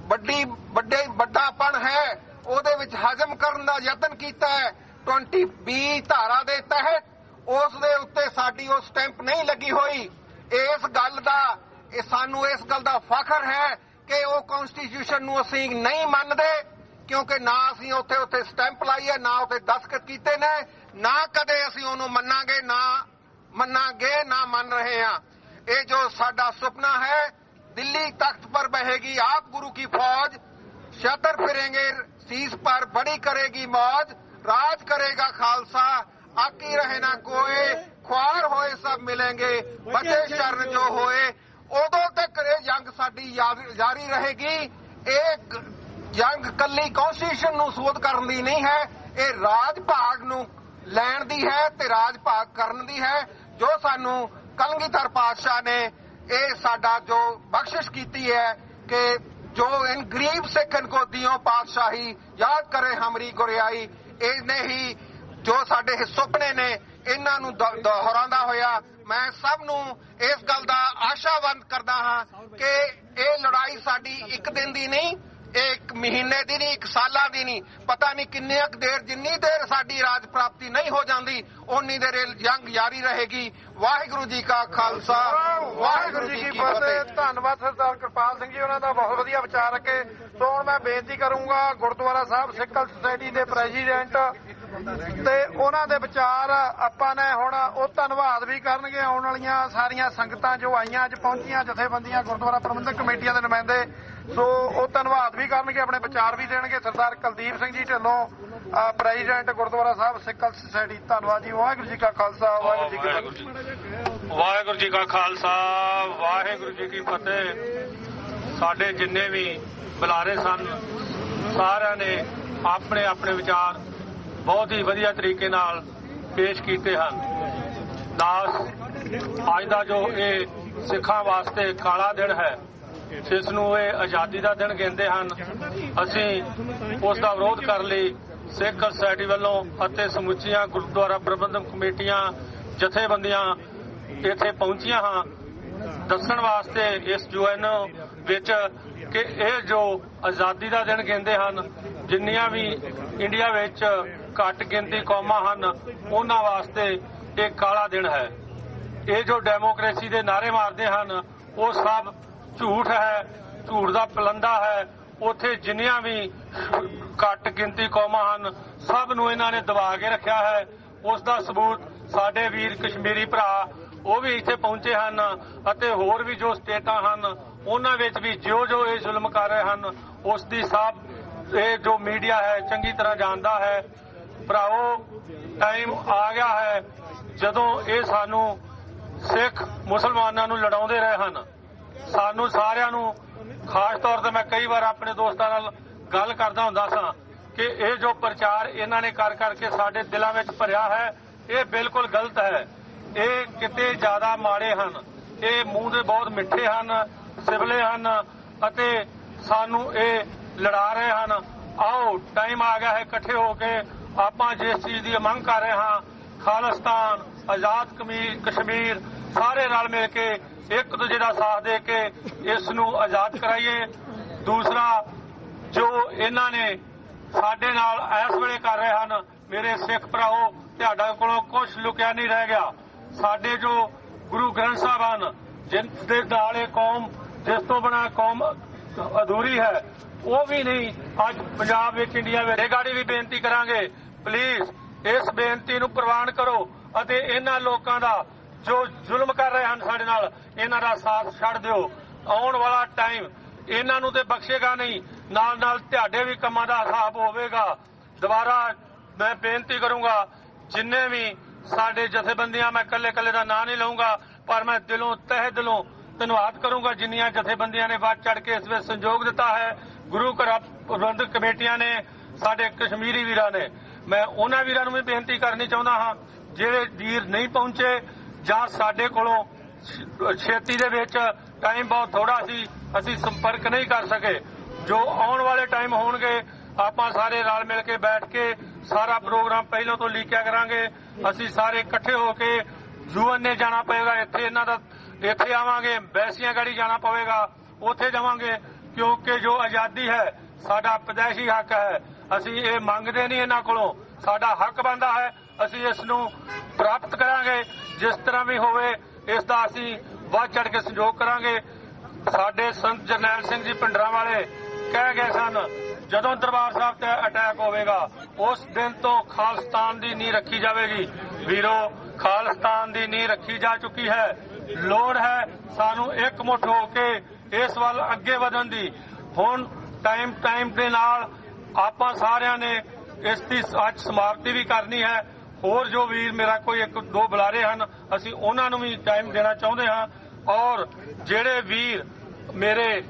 ਵੱਡਾਪਣ ਹੈ ਉਹਦੇ ਵਿੱਚ ਹਜ਼ਮ ਕਰਨ ਦਾ ਯਤਨ ਕੀਤਾ ਹੈ। 20B ਧਾਰਾ ਦੇ ਤਹਿਤ ਉਸ ਦੇ ਉੱਤੇ ਸਾਡੀ ਉਹ ਸਟੈਂਪ ਨਹੀਂ ਲੱਗੀ ਹੋਈ। ਸਾਨੂੰ ਇਸ ਗੱਲ ਦਾ ਫਖਰ ਹੈ ਕਿ ਉਹ ਕਨਸਟੀਟਿਊਸ਼ਨ ਨੂੰ ਅਸੀਂ ਨਹੀਂ ਮੰਨਦੇ ਕਿਉਂਕਿ ਨਾ ਅਸੀਂ ਉੱਥੇ ਸਟੈਂਪ ਲਾਈ ਹੈ, ਨਾ ਉੱਥੇ ਦਸਤਖਤ ਕੀਤੇ ਨੇ, ਨਾ ਕਦੇ ਅਸੀਂ ਉਹਨੂੰ ਮੰਨਾਂਗੇ, ਨਾ ਮੰਨ ਰਹੇ ਹਾਂ। ਇਹ ਜੋ ਸਾਡਾ ਸੁਪਨਾ ਹੈ दिल्ली तख्त पर बहेगी आप गुरु की फौज, शतर फिरेंगे शीश पर बड़ी करेगी मौज, राज करेगा खालसा आकी रहे ना कोई, ख्वार होए सब मिलेंगे बचे शरण जो होए। उदों तक ये जंग साडी जारी रहेगी। एक जंग कल्ली कॉन्स्टिट्यूशन नूं सोध करन दी नहीं है, ये राज भाग नूं लैण दी है ते राज भाग करन दी है जो सानू कलगीधर पातशाह ने ਇਹ ਸਾਡਾ ਜੋ ਬਖਸ਼ਿਸ਼ ਕੀਤੀ ਹੈ ਕਿ ਜੋ ਇਨ ਗਰੀਬ ਸਿੱਖਨ ਕੋ ਦਿਓ ਪਾਤਸ਼ਾਹੀ ਯਾਦ ਕਰੇ ਹਮਰੀ ਗੁਰਿਆਈ। ਇਹਨੇ ਹੀ ਜੋ ਸਾਡੇ ਸੁਪਨੇ ਨੇ ਇਹਨਾਂ ਨੂੰ ਦੁਹਰਾਉਂਦਾ ਹੋਇਆ ਮੈਂ ਸਭ ਨੂੰ ਇਸ ਗੱਲ ਦਾ ਆਸ਼ਾਵੰਤ ਕਰਦਾ ਹਾਂ ਕਿ ਇਹ ਲੜਾਈ ਸਾਡੀ ਇੱਕ ਦਿਨ ਦੀ ਨਹੀਂ, ਇੱਕ ਮਹੀਨੇ ਦੀ ਨਹੀਂ, ਇੱਕ ਸਾਲਾਂ ਦੀ ਨਹੀਂ, ਪਤਾ ਨਹੀਂ ਕਿੰਨੀ ਕੁ ਦੇਰ, ਜਿੰਨੀ ਦੇਰ ਸਾਡੀ ਰਾਜ ਪ੍ਰਾਪਤੀ ਨਹੀਂ ਹੋ ਜਾਂਦੀ ਓਨੀ ਦੇਰ ਜੰਗ ਜਾਰੀ ਰਹੇਗੀ। ਵਾਹਿਗੁਰੂ ਜੀ ਕਾ ਖਾਲਸਾ, ਵਾਹਿਗੁਰੂ ਜੀ ਕੀ ਫਤਿਹ। ਧੰਨਵਾਦ ਸਰਦਾਰ ਕਿਰਪਾਲ ਸਿੰਘ ਜੀ, ਉਹਨਾਂ ਦਾ ਬਹੁਤ ਵਧੀਆ ਵਿਚਾਰ ਰੱਖੇ। ਸੋ ਹੁਣ ਮੈਂ ਬੇਨਤੀ ਕਰੂੰਗਾ ਗੁਰਦੁਆਰਾ ਸਾਹਿਬ ਸਿੱਖਲ ਸੁਸਾਇਟੀ ਦੇ ਪ੍ਰੈਜ਼ੀਡੈਂਟ ਤੇ ਉਹਨਾਂ ਦੇ ਵਿਚਾਰ ਆਪਾਂ ਨੇ ਹੁਣ ਉਹ ਧੰਨਵਾਦ ਵੀ ਕਰਨਗੇ। ਆਉਣ ਵਾਲੀਆਂ ਸਾਰੀਆਂ ਸੰਗਤਾਂ ਜੋ ਆਈਆਂ ਅੱਜ ਪਹੁੰਚੀਆਂ, ਜਥੇਬੰਦੀਆਂ, ਗੁਰਦੁਆਰਾ ਪ੍ਰਬੰਧਕ ਕਮੇਟੀਆਂ ਦੇ ਨੁਮਾਇੰਦੇ, ਸੋ ਉਹ ਧੰਨਵਾਦ ਵੀ ਕਰਨਗੇ, ਆਪਣੇ ਵਿਚਾਰ ਵੀ ਦੇਣਗੇ। ਸਰਦਾਰ ਕੁਲਦੀਪ ਸਿੰਘ ਜੀ ਢਿੱਲੋਂ, ਪ੍ਰੈਜ਼ੀਡੈਂਟ ਗੁਰਦੁਆਰਾ ਸਾਹਿਬ ਸਿੱਖਲ ਸੁਸਾਇਟੀ। ਧੰਨਵਾਦ ਜੀ। ਵਾਹਿਗੁਰੂ ਜੀ ਕਾ ਖਾਲਸਾ, ਵਾਹਿਗੁਰੂ ਜੀ ਕੀ ਫਤਿਹ। ਵਾਹਿਗੁਰੂ ਜੀ ਕਾ ਖਾਲਸਾ, ਵਾਹਿਗੁਰੂ ਜੀ ਕੀ ਫਤਿਹ। ਸਾਡੇ ਜਿੰਨੇ ਵੀ ਬੁਲਾਰੇ ਸਨ ਸਾਰਿਆਂ ਨੇ ਆਪਣੇ ਆਪਣੇ ਵਿਚਾਰ ਬਹੁਤ ਹੀ ਵਧੀਆ ਤਰੀਕੇ ਨਾਲ ਪੇਸ਼ ਕੀਤੇ ਹਨ। ਦਾਸ ਅੱਜ ਦਾ ਜੋ ਇਹ ਸਿੱਖਾਂ ਵਾਸਤੇ ਕਾਲਾ ਦਿਨ ਹੈ, ਜਿਸ ਨੂੰ ਇਹ ਆਜ਼ਾਦੀ ਦਾ ਦਿਨ ਕਹਿੰਦੇ ਹਨ, ਅਸੀਂ ਉਸ ਦਾ ਵਿਰੋਧ ਕਰਨ ਲਈ ਸਿੱਖ ਸੁਸਾਇਟੀ ਵੱਲੋਂ ਅਤੇ ਸਮੁੱਚੀਆਂ ਗੁਰਦੁਆਰਾ ਪ੍ਰਬੰਧਕ ਕਮੇਟੀਆਂ ਜਥੇਬੰਦੀਆਂ ਇੱਥੇ ਪਹੁੰਚੀਆਂ ਹਾਂ ਦੱਸਣ ਵਾਸਤੇ ਇਸ UN ਵਿੱਚ ਕਿ ਇਹ ਜੋ ਆਜ਼ਾਦੀ ਦਾ ਦਿਨ ਕਹਿੰਦੇ ਹਨ, ਜਿੰਨੀਆਂ ਵੀ ਇੰਡੀਆ ਵਿੱਚ ਘੱਟ ਗਿਣਤੀ ਕੌਮਾਂ ਹਨ ਉਹਨਾਂ ਵਾਸਤੇ ਇਹ ਕਾਲਾ ਦਿਨ ਹੈ। ਇਹ ਜੋ ਡੈਮੋਕ੍ਰੇਸੀ ਦੇ ਨਾਅਰੇ ਮਾਰਦੇ ਹਨ ਉਹ ਸਭ ਝੂਠ ਹੈ, ਝੂਠ ਦਾ ਪਲੰਦਾ ਹੈ। ਉੱਥੇ ਜਿੰਨੀਆਂ ਵੀ ਘੱਟ ਗਿਣਤੀ ਕੌਮਾਂ ਹਨ ਸਭ ਨੂੰ ਇਹਨਾਂ ਨੇ ਦਬਾ ਕੇ ਰੱਖਿਆ ਹੈ। ਉਸ ਦਾ ਸਬੂਤ ਸਾਡੇ ਵੀਰ ਕਸ਼ਮੀਰੀ ਭਰਾ ਉਹ ਵੀ ਇੱਥੇ ਪਹੁੰਚੇ ਹਨ ਅਤੇ ਹੋਰ ਵੀ ਜੋ ਸਟੇਟਾਂ ਹਨ ਉਹਨਾਂ ਵਿੱਚ ਵੀ ਜੋ ਇਹ ਜ਼ੁਲਮ ਕਰ ਰਹੇ ਹਨ ਉਸ ਦੀ ਸਭ ਇਹ ਜੋ ਮੀਡੀਆ ਹੈ ਚੰਗੀ ਤਰ੍ਹਾਂ ਜਾਣਦਾ ਹੈ। ਭਰਾਵੋ, ਟਾਈਮ ਆ ਗਿਆ ਹੈ ਜਦੋਂ ਇਹ ਸਾਨੂੰ ਸਿੱਖ ਮੁਸਲਮਾਨਾਂ ਨੂੰ ਲੜਾਉਂਦੇ ਰਹੇ ਹਨ। ਸਾਨੂੰ ਸਾਰਿਆਂ ਨੂੰ, ਖਾਸ ਤੌਰ ਤੇ ਮੈਂ ਕਈ ਵਾਰ ਆਪਣੇ ਦੋਸਤਾਂ ਨਾਲ ਗੱਲ ਕਰਦਾ ਹੁੰਦਾ ਸਾਂ ਕਿ ਇਹ ਜੋ ਪ੍ਰਚਾਰ ਇਹਨਾਂ ਨੇ ਕਰ ਕਰਕੇ ਸਾਡੇ ਦਿਲਾਂ ਵਿੱਚ ਭਰਿਆ ਹੈ ਇਹ ਬਿਲਕੁਲ ਗਲਤ ਹੈ। ਇਹ ਕਿਤੇ ਜ਼ਿਆਦਾ ਮਾੜੇ ਹਨ, ਇਹ ਮੂੰਹ ਦੇ ਬਹੁਤ ਮਿੱਠੇ ਹਨ, ਸਿਵਲੇ ਹਨ ਅਤੇ ਸਾਨੂੰ ਇਹ ਲੜਾ ਰਹੇ ਹਨ। ਆਓ ਟਾਈਮ ਆ ਗਿਆ ਹੈ ਇਕੱਠੇ ਹੋ ਕੇ ਆਪਾਂ ਜਿਸ ਚੀਜ਼ ਦੀ ਮੰਗ ਕਰ ਰਹੇ ਹਾਂ, ਖਾਲਿਸਤਾਨ, ਆਜ਼ਾਦ ਕਸ਼ਮੀਰ, ਸਾਰੇ ਨਾਲ ਮਿਲ ਕੇ ਇੱਕ ਦੂਜੇ ਦਾ ਸਾਥ ਦੇ ਕੇ ਇਸ ਨੂੰ ਆਜ਼ਾਦ ਕਰਾਈਏ। ਦੂਸਰਾ, ਜੋ ਇਹਨਾਂ ਨੇ ਸਾਡੇ ਨਾਲ ਇਸ ਵੇਲੇ ਕਰ ਰਹੇ ਹਨ, ਮੇਰੇ ਸਿੱਖ ਭਰਾਓ, ਤੁਹਾਡੇ ਕੋਲੋਂ ਕੁਝ ਲੁਕਿਆ ਨਹੀਂ ਰਹਿ ਗਿਆ। ਸਾਡੇ ਜੋ ਗੁਰੂ ਗ੍ਰੰਥ ਸਾਹਿਬ ਹਨ, ਜਿਸ ਦੇ ਨਾਲ ਇਹ ਕੌਮ, ਜਿਸ ਤੋਂ ਬਣਾ ਕੌਮ ਅਧੂਰੀ ਹੈ, ਉਹ ਵੀ ਨਹੀਂ ਅੱਜ ਪੰਜਾਬ ਵਿੱਚ, ਇੰਡੀਆ ਵਿੱਚ। ਇਹ ਗਾੜੀ ਵੀ ਬੇਨਤੀ ਕਰਾਂਗੇ, ਪਲੀਜ਼ ਇਸ ਬੇਨਤੀ ਨੂੰ ਪ੍ਰਵਾਨ ਕਰੋ ਅਤੇ ਇਹਨਾਂ ਲੋਕਾਂ ਦਾ ਜੋ ਜ਼ੁਲਮ ਕਰ ਰਹੇ ਹਨ ਸਾਡੇ ਨਾਲ, ਇਹਨਾਂ ਦਾ ਸਾਥ ਛੱਡ ਦਿਓ। ਆਉਣ ਵਾਲਾ ਟਾਈਮ ਇਹਨਾਂ ਨੂੰ ਤੇ ਬਖਸ਼ੇਗਾ ਨਹੀਂ, ਨਾਲ ਨਾਲ ਤੁਹਾਡੇ ਵੀ ਕੰਮਾਂ ਦਾ ਹਿਸਾਬ ਹੋਵੇਗਾ। ਦੁਬਾਰਾ ਮੈਂ ਬੇਨਤੀ ਕਰੂੰਗਾ, ਜਿੰਨੇ ਵੀ ਸਾਡੇ ਜਥੇਬੰਦੀਆਂ, ਮੈਂ ਇਕੱਲੇ ਦਾ ਨਾਂ ਨਹੀਂ ਲਊਂਗਾ, ਪਰ ਮੈਂ ਦਿਲੋਂ ਤਹਿ ਦਿਲੋਂ ਧੰਨਵਾਦ ਕਰੂੰਗਾ ਜਿੰਨੀਆਂ ਜਥੇਬੰਦੀਆਂ ਨੇ ਵੱਧ ਚੜ ਕੇ ਇਸ ਵਿੱਚ ਸਹਿਯੋਗ ਦਿੱਤਾ ਹੈ। ਗੁਰੂ ਘਰ ਪ੍ਰਬੰਧਕ ਕਮੇਟੀਆਂ ਨੇ, ਸਾਡੇ ਕਸ਼ਮੀਰੀ ਵੀਰਾਂ ਨੇ। ਮੈਂ ਉਹਨਾਂ ਵੀਰਾਂ ਨੂੰ ਵੀ ਬੇਨਤੀ ਕਰਨੀ ਚਾਹੁੰਦਾ ਹਾਂ ਜਿਹੜੇ ਵੀਰ ਨਹੀਂ ਪਹੁੰਚੇ ਜਾਂ ਸਾਡੇ ਕੋਲੋਂ ਛੇਤੀ ਦੇ ਵਿੱਚ ਟਾਈਮ ਬਹੁਤ ਥੋੜਾ ਸੀ, ਅਸੀਂ ਸੰਪਰਕ ਨਹੀਂ ਕਰ ਸਕੇ। ਜੋ ਆਉਣ ਵਾਲੇ ਟਾਈਮ ਹੋਣਗੇ ਆਪਾਂ ਸਾਰੇ ਰਲ ਮਿਲ ਕੇ ਬੈਠ ਕੇ ਸਾਰਾ ਪ੍ਰੋਗਰਾਮ ਪਹਿਲਾਂ ਤੋਂ ਲੀਕਿਆ ਕਰਾਂਗੇ। ਅਸੀਂ ਸਾਰੇ ਇਕੱਠੇ ਹੋ ਕੇ UN ਨੇ ਜਾਣਾ ਪਏਗਾ, ਇੱਥੇ ਇਹਨਾਂ ਦਾ ਇੱਥੇ ਆਵਾਂਗੇ, ਬੈਸੀਆਂ ਗਾੜੀ ਜਾਣਾ ਪਵੇਗਾ, ਉੱਥੇ ਜਾਵਾਂਗੇ, ਕਿਉਂਕਿ ਜੋ ਆਜ਼ਾਦੀ ਹੈ ਸਾਡਾ ਪੈਦਾਇਸ਼ੀ ਹੱਕ ਹੈ। ਅਸੀਂ ਇਹ ਮੰਗਦੇ ਨਹੀਂ ਇਹਨਾਂ ਕੋਲੋਂ, ਸਾਡਾ ਹੱਕ ਬਣਦਾ ਹੈ, ਅਸੀਂ ਇਸ ਨੂੰ ਪ੍ਰਾਪਤ ਕਰਾਂਗੇ। ਜਿਸ ਤਰ੍ਹਾਂ ਵੀ ਹੋਵੇ ਇਸ ਦਾ ਅਸੀਂ ਵੱਧ ਚੜ ਕੇ ਸਹਿਯੋਗ ਕਰਾਂਗੇ। ਸਾਡੇ ਸੰਤ ਜਰਨੈਲ ਸਿੰਘ ਜੀ ਭਿੰਡਰਾਂ ਵਾਲੇ ਕਹਿ ਗਏ ਸਨ, ਜਦੋਂ ਦਰਬਾਰ ਸਾਹਿਬ ਤੇ ਅਟੈਕ ਹੋਵੇਗਾ ਉਸ ਦਿਨ ਤੋਂ ਖਾਲਿਸਤਾਨ ਦੀ ਨੀਂਹ ਰੱਖੀ ਜਾਵੇਗੀ। ਵੀਰੋ, ਖਾਲਿਸਤਾਨ ਦੀ ਨੀਂਹ ਰੱਖੀ ਜਾ ਚੁੱਕੀ ਹੈ। ਲੋੜ ਹੈ ਸਾਨੂੰ ਇਕਮੁੱਠ ਹੋ ਕੇ ਇਸ ਵੱਲ ਅੱਗੇ ਵਧਣ ਦੀ। ਹੁਣ ਟਾਈਮ ਦੇ ਨਾਲ ਆਪਾਂ ਸਾਰਿਆਂ ਨੇ ਇਸ ਦੀ ਅੱਜ ਸਮਾਪਤੀ ਵੀ ਕਰਨੀ ਹੈ। ਹੋਰ ਜੋ ਵੀਰ ਮੇਰਾ ਕੋਈ ਇੱਕ ਦੋ ਬੁਲਾਰੇ ਹਨ, ਅਸੀਂ ਉਹਨਾਂ ਨੂੰ ਵੀ ਟਾਈਮ ਦੇਣਾ ਚਾਹੁੰਦੇ ਹਾਂ। ਔਰ ਜਿਹੜੇ ਵੀਰ ਮੇਰੇ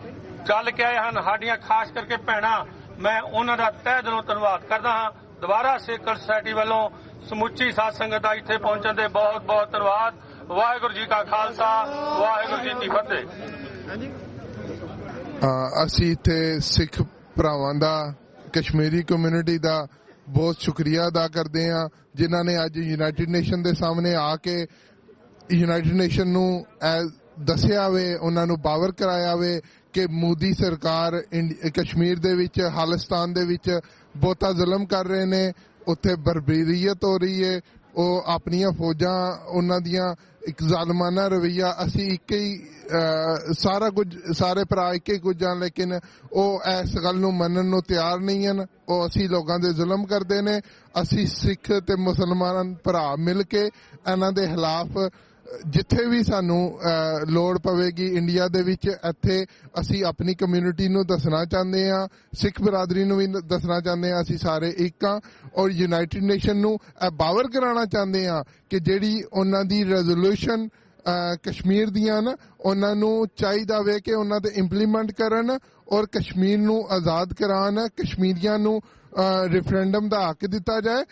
ਚੱਲ ਕੇ ਆਏ ਹਨ, ਸਾਡੀਆਂ ਖਾਸ ਕਰਕੇ ਭੈਣਾਂ, ਮੈਂ ਉਹਨਾਂ ਦਾ ਤਹਿ ਦਿਲੋਂ ਧੰਨਵਾਦ ਕਰਦਾ ਹਾਂ। ਦੁਬਾਰਾ ਸਿੱਖ ਸੁਸਾਇਟੀ ਵੱਲੋਂ ਸਮੁੱਚੀ ਸਾਧ ਸੰਗਤ ਦਾ ਇੱਥੇ ਪਹੁੰਚਣ ਦੇ ਬਹੁਤ ਬਹੁਤ ਧੰਨਵਾਦ। ਵਾਹਿਗੁਰੂ ਜੀ ਕਾ ਖਾਲਸਾ, ਵਾਹਿਗੁਰੂ ਜੀ ਕੀ ਫਤਿਹ। ਅਸੀਂ ਇੱਥੇ ਸਿੱਖ ਭਰਾਵਾਂ ਦਾ, ਕਸ਼ਮੀਰੀ ਕਮਿਊਨਿਟੀ ਦਾ ਬਹੁਤ ਸ਼ੁਕਰੀਆ ਅਦਾ ਕਰਦੇ ਹਾਂ ਜਿਨ੍ਹਾਂ ਨੇ ਅੱਜ ਯੂਨਾਈਟਿਡ ਨੇਸ਼ਨ ਦੇ ਸਾਹਮਣੇ ਆ ਕੇ ਯੂਨਾਈਟਿਡ ਨੇਸ਼ਨ ਨੂੰ ਦੱਸਿਆ ਵੇ, ਉਹਨਾਂ ਨੂੰ ਬਾਵਰ ਕਰਾਇਆ ਵੇ ਕਿ ਮੋਦੀ ਸਰਕਾਰ ਕਸ਼ਮੀਰ ਦੇ ਵਿੱਚ, ਖਾਲਿਸਤਾਨ ਦੇ ਵਿੱਚ ਬਹੁਤਾ ਜ਼ੁਲਮ ਕਰ ਰਹੇ ਨੇ, ਉੱਥੇ ਬਰਬਰੀਅਤ ਹੋ ਰਹੀ ਹੈ। ਉਹ ਆਪਣੀਆਂ ਫੌਜਾਂ, ਉਹਨਾਂ ਦੀਆਂ ਇੱਕ ਜ਼ਾਲਮਾਨਾ ਰਵੱਈਆ, ਅਸੀਂ ਇੱਕ ਹੀ ਸਾਰਾ ਕੁਝ, ਸਾਰੇ ਭਰਾ ਇੱਕ ਹੀ ਕੁਝ ਹਨ, ਲੇਕਿਨ ਉਹ ਇਸ ਗੱਲ ਨੂੰ ਮੰਨਣ ਨੂੰ ਤਿਆਰ ਨਹੀਂ ਹਨ। ਉਹ ਅਸੀਂ ਲੋਕਾਂ ਦੇ ਜ਼ੁਲਮ ਕਰਦੇ ਨੇ। ਅਸੀਂ ਸਿੱਖ ਤੇ ਮੁਸਲਮਾਨ ਭਰਾ ਮਿਲ ਕੇ ਇਹਨਾਂ ਦੇ ਖਿਲਾਫ ਜਿੱਥੇ ਵੀ ਸਾਨੂੰ ਲੋੜ ਪਵੇਗੀ ਇੰਡੀਆ ਦੇ ਵਿੱਚ, ਇੱਥੇ ਅਸੀਂ ਆਪਣੀ ਕਮਿਊਨਿਟੀ ਨੂੰ ਦੱਸਣਾ ਚਾਹੁੰਦੇ ਹਾਂ, ਸਿੱਖ ਬਰਾਦਰੀ ਨੂੰ ਵੀ ਦੱਸਣਾ ਚਾਹੁੰਦੇ ਹਾਂ, ਅਸੀਂ ਸਾਰੇ ਇੱਕ ਹਾਂ। ਔਰ ਯੂਨਾਈਟਿਡ ਨੇਸ਼ਨ ਨੂੰ ਇਹ ਬਾਵਰ ਕਰਾਉਣਾ ਚਾਹੁੰਦੇ ਹਾਂ ਕਿ ਜਿਹੜੀ ਉਹਨਾਂ ਦੀ ਰੈਜ਼ੋਲੂਸ਼ਨ ਕਸ਼ਮੀਰ ਦੀਆਂ ਨਾ ਉਹਨਾਂ ਨੂੰ ਚਾਹੀਦਾ ਵੇ ਕਿ ਉਹਨਾਂ ਤੇ ਇੰਪਲੀਮੈਂਟ ਕਰਨ ਔਰ ਕਸ਼ਮੀਰ ਨੂੰ ਆਜ਼ਾਦ ਕਰਾਉਣ, ਕਸ਼ਮੀਰੀਆਂ ਨੂੰ ਰੈਫਰੈਂਡਮ ਦਾ ਹੱਕ ਦਿੱਤਾ ਜਾਏ।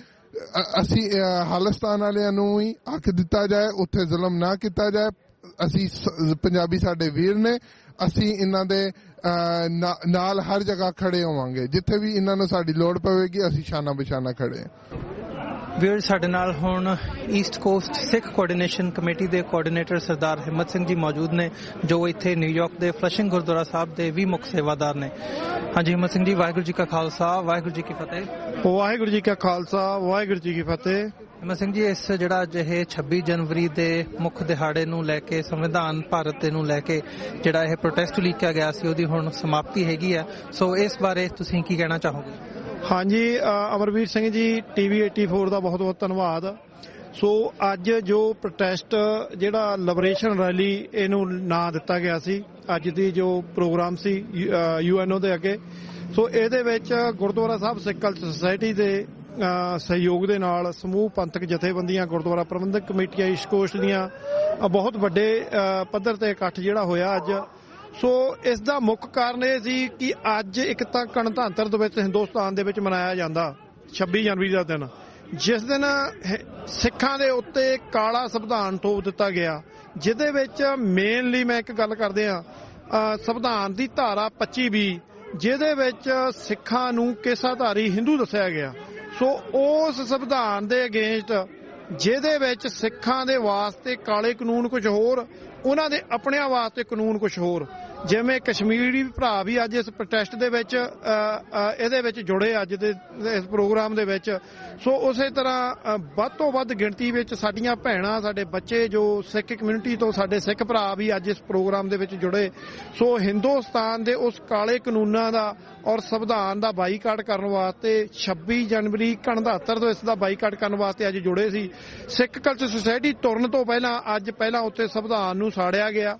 ਅਸੀਂ ਖਾਲਿਸਤਾਨ ਵਾਲਿਆਂ ਨੂੰ ਹੀ ਹੱਕ ਦਿੱਤਾ ਜਾਏ, ਉੱਥੇ ਜ਼ੁਲਮ ਨਾ ਕੀਤਾ ਜਾਏ। ਅਸੀਂ ਪੰਜਾਬੀ ਸਾਡੇ ਵੀਰ ਨੇ, ਅਸੀਂ ਇਹਨਾਂ ਦੇ ਨਾਲ ਹਰ ਜਗ੍ਹਾ ਖੜੇ ਹੋਵਾਂਗੇ, ਜਿੱਥੇ ਵੀ ਇਹਨਾਂ ਨੂੰ ਸਾਡੀ ਲੋੜ ਪਵੇਗੀ ਅਸੀਂ ਸ਼ਾਨਾ ਬਸ਼ਾਨਾ ਖੜੇ ਹਾਂ। ਵੀਰ ਸਾਡੇ ਨਾਲ ਹੁਣ ਈਸਟ ਕੋਸਟ ਸਿੱਖ ਕੋਆਰਡੀਨੇਸ਼ਨ ਕਮੇਟੀ ਦੇ ਕੋਆਰਡੀਨੇਟਰ ਸਰਦਾਰ ਹਿੰਮਤ ਸਿੰਘ ਜੀ ਮੌਜੂਦ ਨੇ, ਜੋ ਇੱਥੇ ਨਿਊਯਾਰਕ ਦੇ ਫਲਸ਼ਿੰਗ ਗੁਰਦੁਆਰਾ ਸਾਹਿਬ ਦੇ ਵੀ ਮੁੱਖ ਸੇਵਾਦਾਰ ਨੇ। ਹਾਂਜੀ ਹਿੰਮਤ ਸਿੰਘ ਜੀ, ਵਾਹਿਗੁਰੂ ਜੀ ਕਾ ਖਾਲਸਾ ਵਾਹਿਗੁਰੂ ਜੀ ਕੀ ਫਤਿਹ। ਵਾਹਿਗੁਰੂ ਜੀ ਕਾ ਖਾਲਸਾ ਵਾਹਿਗੁਰੂ ਜੀ ਕੀ ਫਤਿਹ। ਹਿੰਮਤ ਸਿੰਘ ਜੀ, ਇਸ ਜਿਹੜਾ ਅੱਜ ਇਹ 26 ਜਨਵਰੀ ਦੇ ਮੁੱਖ ਦਿਹਾੜੇ ਨੂੰ ਲੈ ਕੇ, ਸੰਵਿਧਾਨ ਭਾਰਤ ਦੇ ਨੂੰ ਲੈ ਕੇ ਜਿਹੜਾ ਇਹ ਪ੍ਰੋਟੈਸਟ ਲੀਕਿਆ ਗਿਆ ਸੀ, ਉਹਦੀ ਹੁਣ ਸਮਾਪਤੀ ਹੈਗੀ ਹੈ, ਸੋ ਇਸ ਬਾਰੇ ਤੁਸੀਂ ਕੀ ਕਹਿਣਾ ਚਾਹੋਗੇ? ਹਾਂਜੀ, ਅਮਰਵੀਰ ਸਿੰਘ ਜੀ, TV 84 ਦਾ ਬਹੁਤ ਬਹੁਤ ਧੰਨਵਾਦ। ਸੋ ਅੱਜ ਜੋ ਪ੍ਰੋਟੈਸਟ ਜਿਹੜਾ ਲਿਬਰੇਸ਼ਨ ਰੈਲੀ ਇਹਨੂੰ ਨਾਂ ਦਿੱਤਾ ਗਿਆ ਸੀ, ਅੱਜ ਦੀ ਜੋ ਪ੍ਰੋਗਰਾਮ ਸੀ UNO ਦੇ ਅੱਗੇ, ਸੋ ਇਹਦੇ ਵਿੱਚ ਗੁਰਦੁਆਰਾ ਸਾਹਿਬ ਸਿੱਖ ਕਲਚਰ ਸੁਸਾਇਟੀ ਦੇ ਸਹਿਯੋਗ ਦੇ ਨਾਲ ਸਮੂਹ ਪੰਥਕ ਜਥੇਬੰਦੀਆਂ, ਗੁਰਦੁਆਰਾ ਪ੍ਰਬੰਧਕ ਕਮੇਟੀਆਂ, ਈਸਟ ਕੋਸਟ ਦੀਆਂ ਬਹੁਤ ਵੱਡੇ ਪੱਧਰ ਤੇ ਇਕੱਠ ਜਿਹੜਾ ਹੋਇਆ ਅੱਜ। ਸੋ ਇਸ ਦਾ ਮੁੱਖ ਕਾਰਨ ਇਹ ਸੀ ਕਿ ਅੱਜ ਇੱਕ ਤਾਂ ਗਣਤੰਤਰ ਦਿਵਸ ਹਿੰਦੁਸਤਾਨ ਦੇ ਵਿੱਚ ਮਨਾਇਆ ਜਾਂਦਾ 26 ਜਨਵਰੀ ਦਾ ਦਿਨ, ਜਿਸ ਦਿਨ ਸਿੱਖਾਂ ਦੇ ਉੱਤੇ ਕਾਲਾ ਸੰਵਿਧਾਨ ਥੋਪ ਦਿੱਤਾ ਗਿਆ, ਜਿਹਦੇ ਵਿੱਚ ਮੇਨਲੀ ਮੈਂ ਇੱਕ ਗੱਲ ਕਰਦੇ ਆ ਸੰਵਿਧਾਨ ਦੀ ਧਾਰਾ 25B, ਜਿਹਦੇ ਵਿੱਚ ਸਿੱਖਾਂ ਨੂੰ ਕੇਸਾਧਾਰੀ ਹਿੰਦੂ ਦੱਸਿਆ ਗਿਆ। ਸੋ ਉਸ ਸੰਵਿਧਾਨ ਦੇ ਅਗੇਂਸਟ, ਜਿਹਦੇ ਵਿੱਚ ਸਿੱਖਾਂ ਦੇ ਵਾਸਤੇ ਕਾਲੇ ਕਾਨੂੰਨ ਕੁਝ ਹੋਰ, ਉਹਨਾਂ ਦੇ ਆਪਣਿਆਂ ਵਾਸਤੇ ਕਾਨੂੰਨ ਕੁਝ ਹੋਰ, ਜਿਵੇਂ ਕਸ਼ਮੀਰੀ ਭਰਾ ਵੀ ਅੱਜ ਇਸ ਪ੍ਰੋਟੈਸਟ ਦੇ ਵਿੱਚ ਇਹਦੇ ਵਿੱਚ ਜੁੜੇ ਅੱਜ ਦੇ ਇਸ ਪ੍ਰੋਗਰਾਮ ਦੇ ਵਿੱਚ। ਸੋ ਉਸੇ ਤਰ੍ਹਾਂ ਵੱਧ ਤੋਂ ਵੱਧ ਗਿਣਤੀ ਵਿੱਚ ਸਾਡੀਆਂ ਭੈਣਾਂ, ਸਾਡੇ ਬੱਚੇ ਜੋ ਸਿੱਖ ਕਮਿਊਨਿਟੀ ਤੋਂ ਸਾਡੇ ਸਿੱਖ ਭਰਾ ਵੀ ਅੱਜ ਇਸ ਪ੍ਰੋਗਰਾਮ ਦੇ ਵਿੱਚ ਜੁੜੇ। ਸੋ ਹਿੰਦੁਸਤਾਨ ਦੇ ਉਸ ਕਾਲੇ ਕਾਨੂੰਨਾਂ ਦਾ ਔਰ ਸੰਵਿਧਾਨ ਦਾ ਬਾਈਕਾਟ ਕਰਨ ਵਾਸਤੇ 26 ਜਨਵਰੀ ਗਣਤੰਤਰ ਦਿਵਸ ਦਾ ਬਾਈਕਾਟ ਕਰਨ ਵਾਸਤੇ ਅੱਜ ਜੁੜੇ ਸੀ। ਸਿੱਖ ਕਲਚਰ ਸੁਸਾਇਟੀ ਤੁਰਨ ਤੋਂ ਪਹਿਲਾਂ ਅੱਜ ਪਹਿਲਾਂ ਉੱਥੇ ਸੰਵਿਧਾਨ ਨੂੰ ਸਾੜਿਆ ਗਿਆ।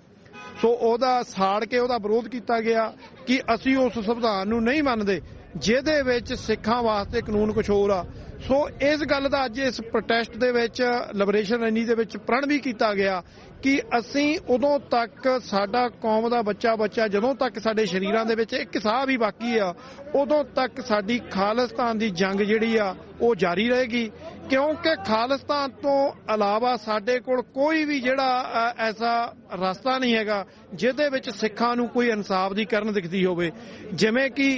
ਸੋ ਉਹਦਾ ਸਾੜ ਕੇ ਉਹਦਾ ਵਿਰੋਧ ਕੀਤਾ ਗਿਆ ਕਿ ਅਸੀਂ ਉਸ ਸੰਵਿਧਾਨ ਨੂੰ ਨਹੀਂ ਮੰਨਦੇ, ਜਿਹਦੇ ਵਿੱਚ ਸਿੱਖਾਂ ਵਾਸਤੇ ਕਾਨੂੰਨ ਕੁਝ ਹੋਰ ਆ। ਸੋ ਇਸ ਗੱਲ ਦਾ ਅੱਜ ਇਸ ਪ੍ਰੋਟੈਸਟ ਦੇ ਵਿੱਚ ਲਿਬਰੇਸ਼ਨ ਰੈਲੀ ਦੇ ਵਿੱਚ ਪ੍ਰਣ ਵੀ ਕੀਤਾ ਗਿਆ ਕਿ ਅਸੀਂ ਉਦੋਂ ਤੱਕ, ਸਾਡਾ ਕੌਮ ਦਾ ਬੱਚਾ ਜਦੋਂ ਤੱਕ ਸਾਡੇ ਸਰੀਰਾਂ ਦੇ ਵਿੱਚ ਇੱਕ ਸਾਹ ਵੀ ਬਾਕੀ ਆ, ਉਦੋਂ ਤੱਕ ਸਾਡੀ ਖਾਲਿਸਤਾਨ ਦੀ ਜੰਗ ਜਿਹੜੀ ਆ ਉਹ ਜਾਰੀ ਰਹੇਗੀ, ਕਿਉਂਕਿ ਖਾਲਿਸਤਾਨ ਤੋਂ ਇਲਾਵਾ ਸਾਡੇ ਕੋਲ ਕੋਈ ਵੀ ਜਿਹੜਾ ਐਸਾ ਰਸਤਾ ਨਹੀਂ ਹੈਗਾ ਜਿਹਦੇ ਵਿੱਚ ਸਿੱਖਾਂ ਨੂੰ ਕੋਈ ਇਨਸਾਫ ਦੀ ਕਰਨ ਦਿਖਦੀ ਹੋਵੇ। ਜਿਵੇਂ ਕਿ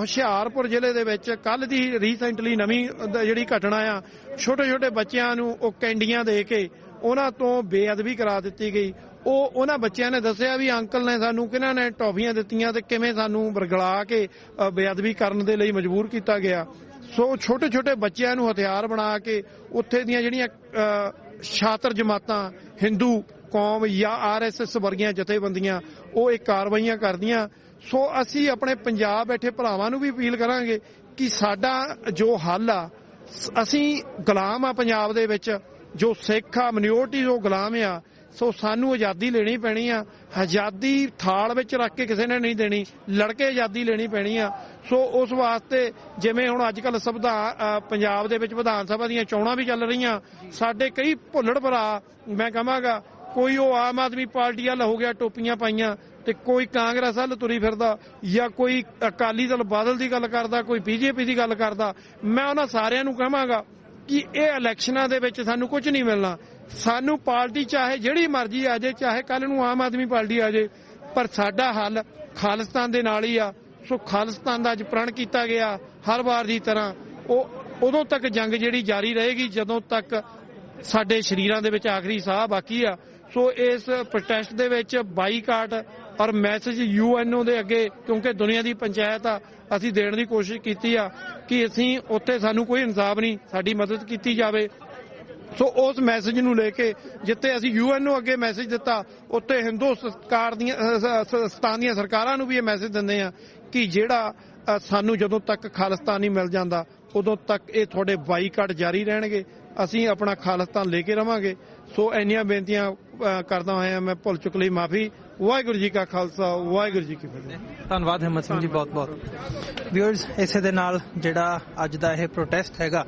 ਹੁਸ਼ਿਆਰਪੁਰ ਜ਼ਿਲ੍ਹੇ ਦੇ ਵਿੱਚ ਕੱਲ ਦੀ ਰੀਸੈਂਟਲੀ ਨਵੀਂ ਜਿਹੜੀ ਘਟਨਾ ਆ, ਛੋਟੇ ਬੱਚਿਆਂ ਨੂੰ ਉਹ ਕੈਂਡੀਆਂ ਦੇ ਕੇ ਉਹਨਾਂ ਤੋਂ ਬੇਅਦਬੀ ਕਰਾ ਦਿੱਤੀ ਗਈ। ਉਹਨਾਂ ਬੱਚਿਆਂ ਨੇ ਦੱਸਿਆ ਵੀ ਅੰਕਲ ਨੇ ਸਾਨੂੰ ਕਿਹਨਾਂ ਨੇ ਟੌਫੀਆਂ ਦਿੱਤੀਆਂ ਤੇ ਕਿਵੇਂ ਸਾਨੂੰ ਵਰਗਲਾ ਕੇ ਬੇਅਦਬੀ ਕਰਨ ਦੇ ਲਈ ਮਜਬੂਰ ਕੀਤਾ ਗਿਆ। ਸੋ ਛੋਟੇ ਬੱਚਿਆਂ ਨੂੰ ਹਥਿਆਰ ਬਣਾ ਕੇ ਉੱਥੇ ਦੀਆਂ ਜਿਹੜੀਆਂ ਛਾਤਰ ਜਮਾਤਾਂ, ਹਿੰਦੂ ਕੌਮ ਜਾਂ RSS ਵਰਗੀਆਂ ਜਥੇਬੰਦੀਆਂ, ਉਹ ਇਹ ਕਾਰਵਾਈਆਂ ਕਰਦੀਆਂ। ਸੋ ਅਸੀਂ ਆਪਣੇ ਪੰਜਾਬ ਬੈਠੇ ਭਰਾਵਾਂ ਨੂੰ ਵੀ ਅਪੀਲ ਕਰਾਂਗੇ ਕਿ ਸਾਡਾ ਜੋ ਹੱਲ ਆ, ਅਸੀਂ ਗੁਲਾਮ ਆ ਪੰਜਾਬ ਦੇ ਵਿੱਚ, ਜੋ ਸਿੱਖ ਆ ਮਿਨੋਰਟੀ ਉਹ ਗੁਲਾਮ ਆ। ਸੋ ਸਾਨੂੰ ਆਜ਼ਾਦੀ ਲੈਣੀ ਪੈਣੀ ਆ। ਆਜ਼ਾਦੀ ਥਾਲ ਵਿੱਚ ਰੱਖ ਕੇ ਕਿਸੇ ਨੇ ਨਹੀਂ ਦੇਣੀ, ਲੜ ਕੇ ਆਜ਼ਾਦੀ ਲੈਣੀ ਪੈਣੀ ਆ। ਸੋ ਉਸ ਵਾਸਤੇ ਜਿਵੇਂ ਹੁਣ ਅੱਜ ਕੱਲ੍ਹ ਪੰਜਾਬ ਦੇ ਵਿੱਚ ਵਿਧਾਨ ਸਭਾ ਦੀਆਂ ਚੋਣਾਂ ਵੀ ਚੱਲ ਰਹੀਆਂ, ਸਾਡੇ ਕਈ ਭੁੱਲੜ ਭਰਾ, ਮੈਂ ਕਹਾਂਗਾ ਕੋਈ ਉਹ ਆਮ ਆਦਮੀ ਪਾਰਟੀ ਵੱਲ ਹੋ ਗਿਆ ਟੋਪੀਆਂ ਪਾਈਆਂ, ਤੇ ਕੋਈ ਕਾਂਗਰਸ ਵੱਲ ਤੁਰੀ ਫਿਰਦਾ, ਜਾਂ ਕੋਈ ਅਕਾਲੀ ਦਲ ਬਾਦਲ ਦੀ ਗੱਲ ਕਰਦਾ, ਕੋਈ BJP ਦੀ ਗੱਲ ਕਰਦਾ। ਮੈਂ ਉਹਨਾਂ ਸਾਰਿਆਂ ਨੂੰ ਕਹਾਂਗਾ ਕਿ ਇਹ ਇਲੈਕਸ਼ਨਾਂ ਦੇ ਵਿੱਚ ਸਾਨੂੰ ਕੁਝ ਨਹੀਂ ਮਿਲਣਾ। ਸਾਨੂੰ ਪਾਰਟੀ ਚਾਹੇ ਜਿਹੜੀ ਮਰਜ਼ੀ ਆ ਜਾਏ, ਚਾਹੇ ਕੱਲ ਨੂੰ ਆਮ ਆਦਮੀ ਪਾਰਟੀ ਆ ਜਾਏ, ਪਰ ਸਾਡਾ ਹੱਲ ਖਾਲਿਸਤਾਨ ਦੇ ਨਾਲ ਹੀ ਆ। ਸੋ ਖਾਲਿਸਤਾਨ ਦਾ ਅੱਜ ਪ੍ਰਣ ਕੀਤਾ ਗਿਆ ਹਰ ਵਾਰ ਦੀ ਤਰ੍ਹਾਂ। ਉਹ ਉਦੋਂ ਤੱਕ ਜੰਗ ਜਿਹੜੀ ਜਾਰੀ ਰਹੇਗੀ ਜਦੋਂ ਤੱਕ ਸਾਡੇ ਸਰੀਰਾਂ ਦੇ ਵਿੱਚ ਆਖਰੀ ਸਾਹ ਬਾਕੀ ਆ। ਸੋ ਇਸ ਪ੍ਰੋਟੈਸਟ ਦੇ ਵਿੱਚ ਬਾਈਕਾਟ ਔਰ ਮੈਸੇਜ UNO ਦੇ ਅੱਗੇ, ਕਿਉਂਕਿ ਦੁਨੀਆ ਦੀ ਪੰਚਾਇਤ ਆ, ਅਸੀਂ ਦੇਣ ਦੀ ਕੋਸ਼ਿਸ਼ ਕੀਤੀ ਆ ਕਿ ਅਸੀਂ ਉੱਥੇ ਸਾਨੂੰ ਕੋਈ ਇਨਸਾਫ ਨਹੀਂ, ਸਾਡੀ ਮਦਦ ਕੀਤੀ ਜਾਵੇ। ਸੋ ਉਸ ਮੈਸੇਜ ਨੂੰ ਲੈ ਕੇ ਜਿੱਥੇ ਅਸੀਂ UNO ਅੱਗੇ ਮੈਸੇਜ ਦਿੱਤਾ, ਉੱਥੇ ਹਿੰਦੁਸਤਾਨ ਦੀਆਂ ਸਰਕਾਰਾਂ ਨੂੰ ਵੀ ਇਹ ਮੈਸੇਜ ਦਿੰਦੇ ਆ ਕਿ ਜਿਹੜਾ ਸਾਨੂੰ ਜਦੋਂ ਤੱਕ ਖਾਲਿਸਤਾਨ ਨਹੀਂ ਮਿਲ ਜਾਂਦਾ, ਉਦੋਂ ਤੱਕ ਇਹ ਤੁਹਾਡੇ ਬਾਈਕਾਟ ਜਾਰੀ ਰਹਿਣਗੇ, ਅਸੀਂ ਆਪਣਾ ਖਾਲਿਸਤਾਨ ਲੈ ਕੇ ਰਵਾਂਗੇ। ਸੋ ਇੰਨੀਆਂ ਬੇਨਤੀਆਂ ਕਰਦਾ ਹੋਇਆ ਮੈਂ ਭੁੱਲ ਚੁੱਕ ਲਈ ਮਾਫੀ। ਵਾਹਿਗੁਰੂ ਜੀ ਕਾ ਖਾਲਸਾ, ਵਾਹਿਗੁਰੂ ਜੀ ਕੀ ਫਤਿਹ। ਧੰਨਵਾਦ ਹਿੰਮਤ ਸਿੰਘ ਜੀ, ਬਹੁਤ ਬਹੁਤ। ਵਿਊਅਰਸ, ਇਸੇ ਦੇ ਨਾਲ ਜਿਹੜਾ ਅੱਜ ਦਾ ਇਹ ਪ੍ਰੋਟੈਸਟ ਹੈਗਾ,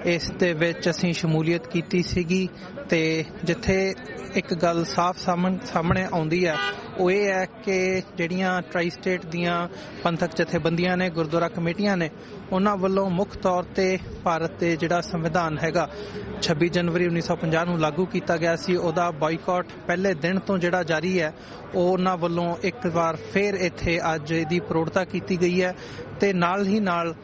ਇਸ ਦੇ ਵਿੱਚ ਅਸੀਂ ਸ਼ਮੂਲੀਅਤ ਕੀਤੀ ਸੀਗੀ ਤੇ ਜਿੱਥੇ ਇੱਕ ਗੱਲ ਸਾਫ਼ ਸਾਹਮਣੇ ਆਉਂਦੀ ਹੈ ਉਹ ਇਹ ਹੈ ਕਿ ਜਿਹੜੀਆਂ ਟਰਾਈ ਸਟੇਟ ਦੀਆਂ ਪੰਥਕ ਜਥੇਬੰਦੀਆਂ ਨੇ, ਗੁਰਦੁਆਰਾ ਕਮੇਟੀਆਂ ਨੇ, ਉਹਨਾਂ ਵੱਲੋਂ ਮੁੱਖ ਤੌਰ ਤੇ ਭਾਰਤ ਦੇ ਜਿਹੜਾ ਸੰਵਿਧਾਨ ਹੈਗਾ 26 ਜਨਵਰੀ 1950 ਨੂੰ ਲਾਗੂ ਕੀਤਾ ਗਿਆ ਸੀ, ਉਹਦਾ ਬਾਈਕਾਟ ਪਹਿਲੇ ਦਿਨ ਤੋਂ ਜਿਹੜਾ ਜਾਰੀ ਹੈ। ਉਹ ਉਹਨਾਂ ਵੱਲੋਂ ਇੱਕ ਵਾਰ ਫਿਰ ਇੱਥੇ ਅੱਜ ਇਹਦੀ ਪ੍ਰੋੜਤਾ ਕੀਤੀ ਗਈ ਹੈ ਤੇ ਨਾਲ ਹੀ ਨਾਲ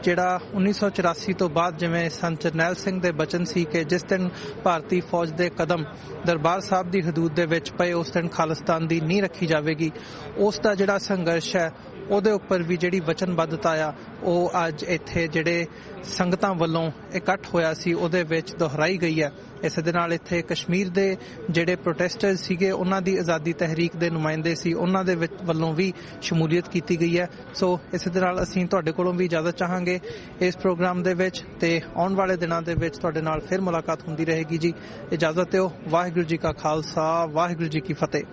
ਜਿਹੜਾ 1984 ਤੋਂ ਬਾਅਦ ਜਿਵੇਂ ਸੰਤ ਜਰਨੈਲ ਸਿੰਘ ਦੇ ਬਚਨ ਸੀ ਕਿ ਜਿਸ ਦਿਨ ਭਾਰਤੀ ਫੌਜ ਦੇ ਕਦਮ ਦਰਬਾਰ ਸਾਹਿਬ ਦੀ ਹਦੂਦ ਦੇ ਵਿੱਚ ਪਏ ਉਸ ਦਿਨ ਖਾਲਿਸਤਾਨ ਦੀ ਨੀਂਹ ਰੱਖੀ ਜਾਵੇਗੀ, ਉਸ ਦਾ ਜਿਹੜਾ ਸੰਘਰਸ਼ ਹੈ ਉਹਦੇ ਉੱਪਰ ਵੀ ਜਿਹੜੀ ਵਚਨਬੱਧਤਾ ਆ ਉਹ ਅੱਜ ਇੱਥੇ ਜਿਹੜੇ ਸੰਗਤਾਂ ਵੱਲੋਂ ਇਕੱਠ ਹੋਇਆ ਸੀ ਉਹਦੇ ਵਿੱਚ ਦੁਹਰਾਈ ਗਈ ਹੈ। ਇਸ ਦੇ ਨਾਲ ਇੱਥੇ ਕਸ਼ਮੀਰ ਦੇ ਜਿਹੜੇ ਪ੍ਰੋਟੈਸਟਰਸ ਸੀਗੇ, ਉਹਨਾਂ ਦੀ ਆਜ਼ਾਦੀ ਤਹਿਰੀਕ ਦੇ ਨੁਮਾਇੰਦੇ ਸੀ, ਉਹਨਾਂ ਦੇ ਵੱਲੋਂ ਵੀ ਸ਼ਮੂਲੀਅਤ ਕੀਤੀ ਗਈ ਹੈ। ਸੋ ਇਸ ਦੇ ਨਾਲ ਅਸੀਂ ਤੁਹਾਡੇ ਕੋਲੋਂ ਵੀ ਇਜਾਜ਼ਤ ਚਾਹਾਂਗੇ ਇਸ ਪ੍ਰੋਗਰਾਮ ਦੇ ਵਿੱਚ ਤੇ ਆਉਣ ਵਾਲੇ ਦਿਨਾਂ ਦੇ ਵਿੱਚ ਤੁਹਾਡੇ ਨਾਲ ਫਿਰ ਮੁਲਾਕਾਤ ਹੁੰਦੀ ਰਹੇਗੀ ਜੀ। ਇਜਾਜ਼ਤ ਦਿਓ। ਵਾਹਿਗੁਰੂ ਜੀ ਕਾ ਖਾਲਸਾ, ਵਾਹਿਗੁਰੂ ਜੀ ਕੀ ਫਤਿਹ।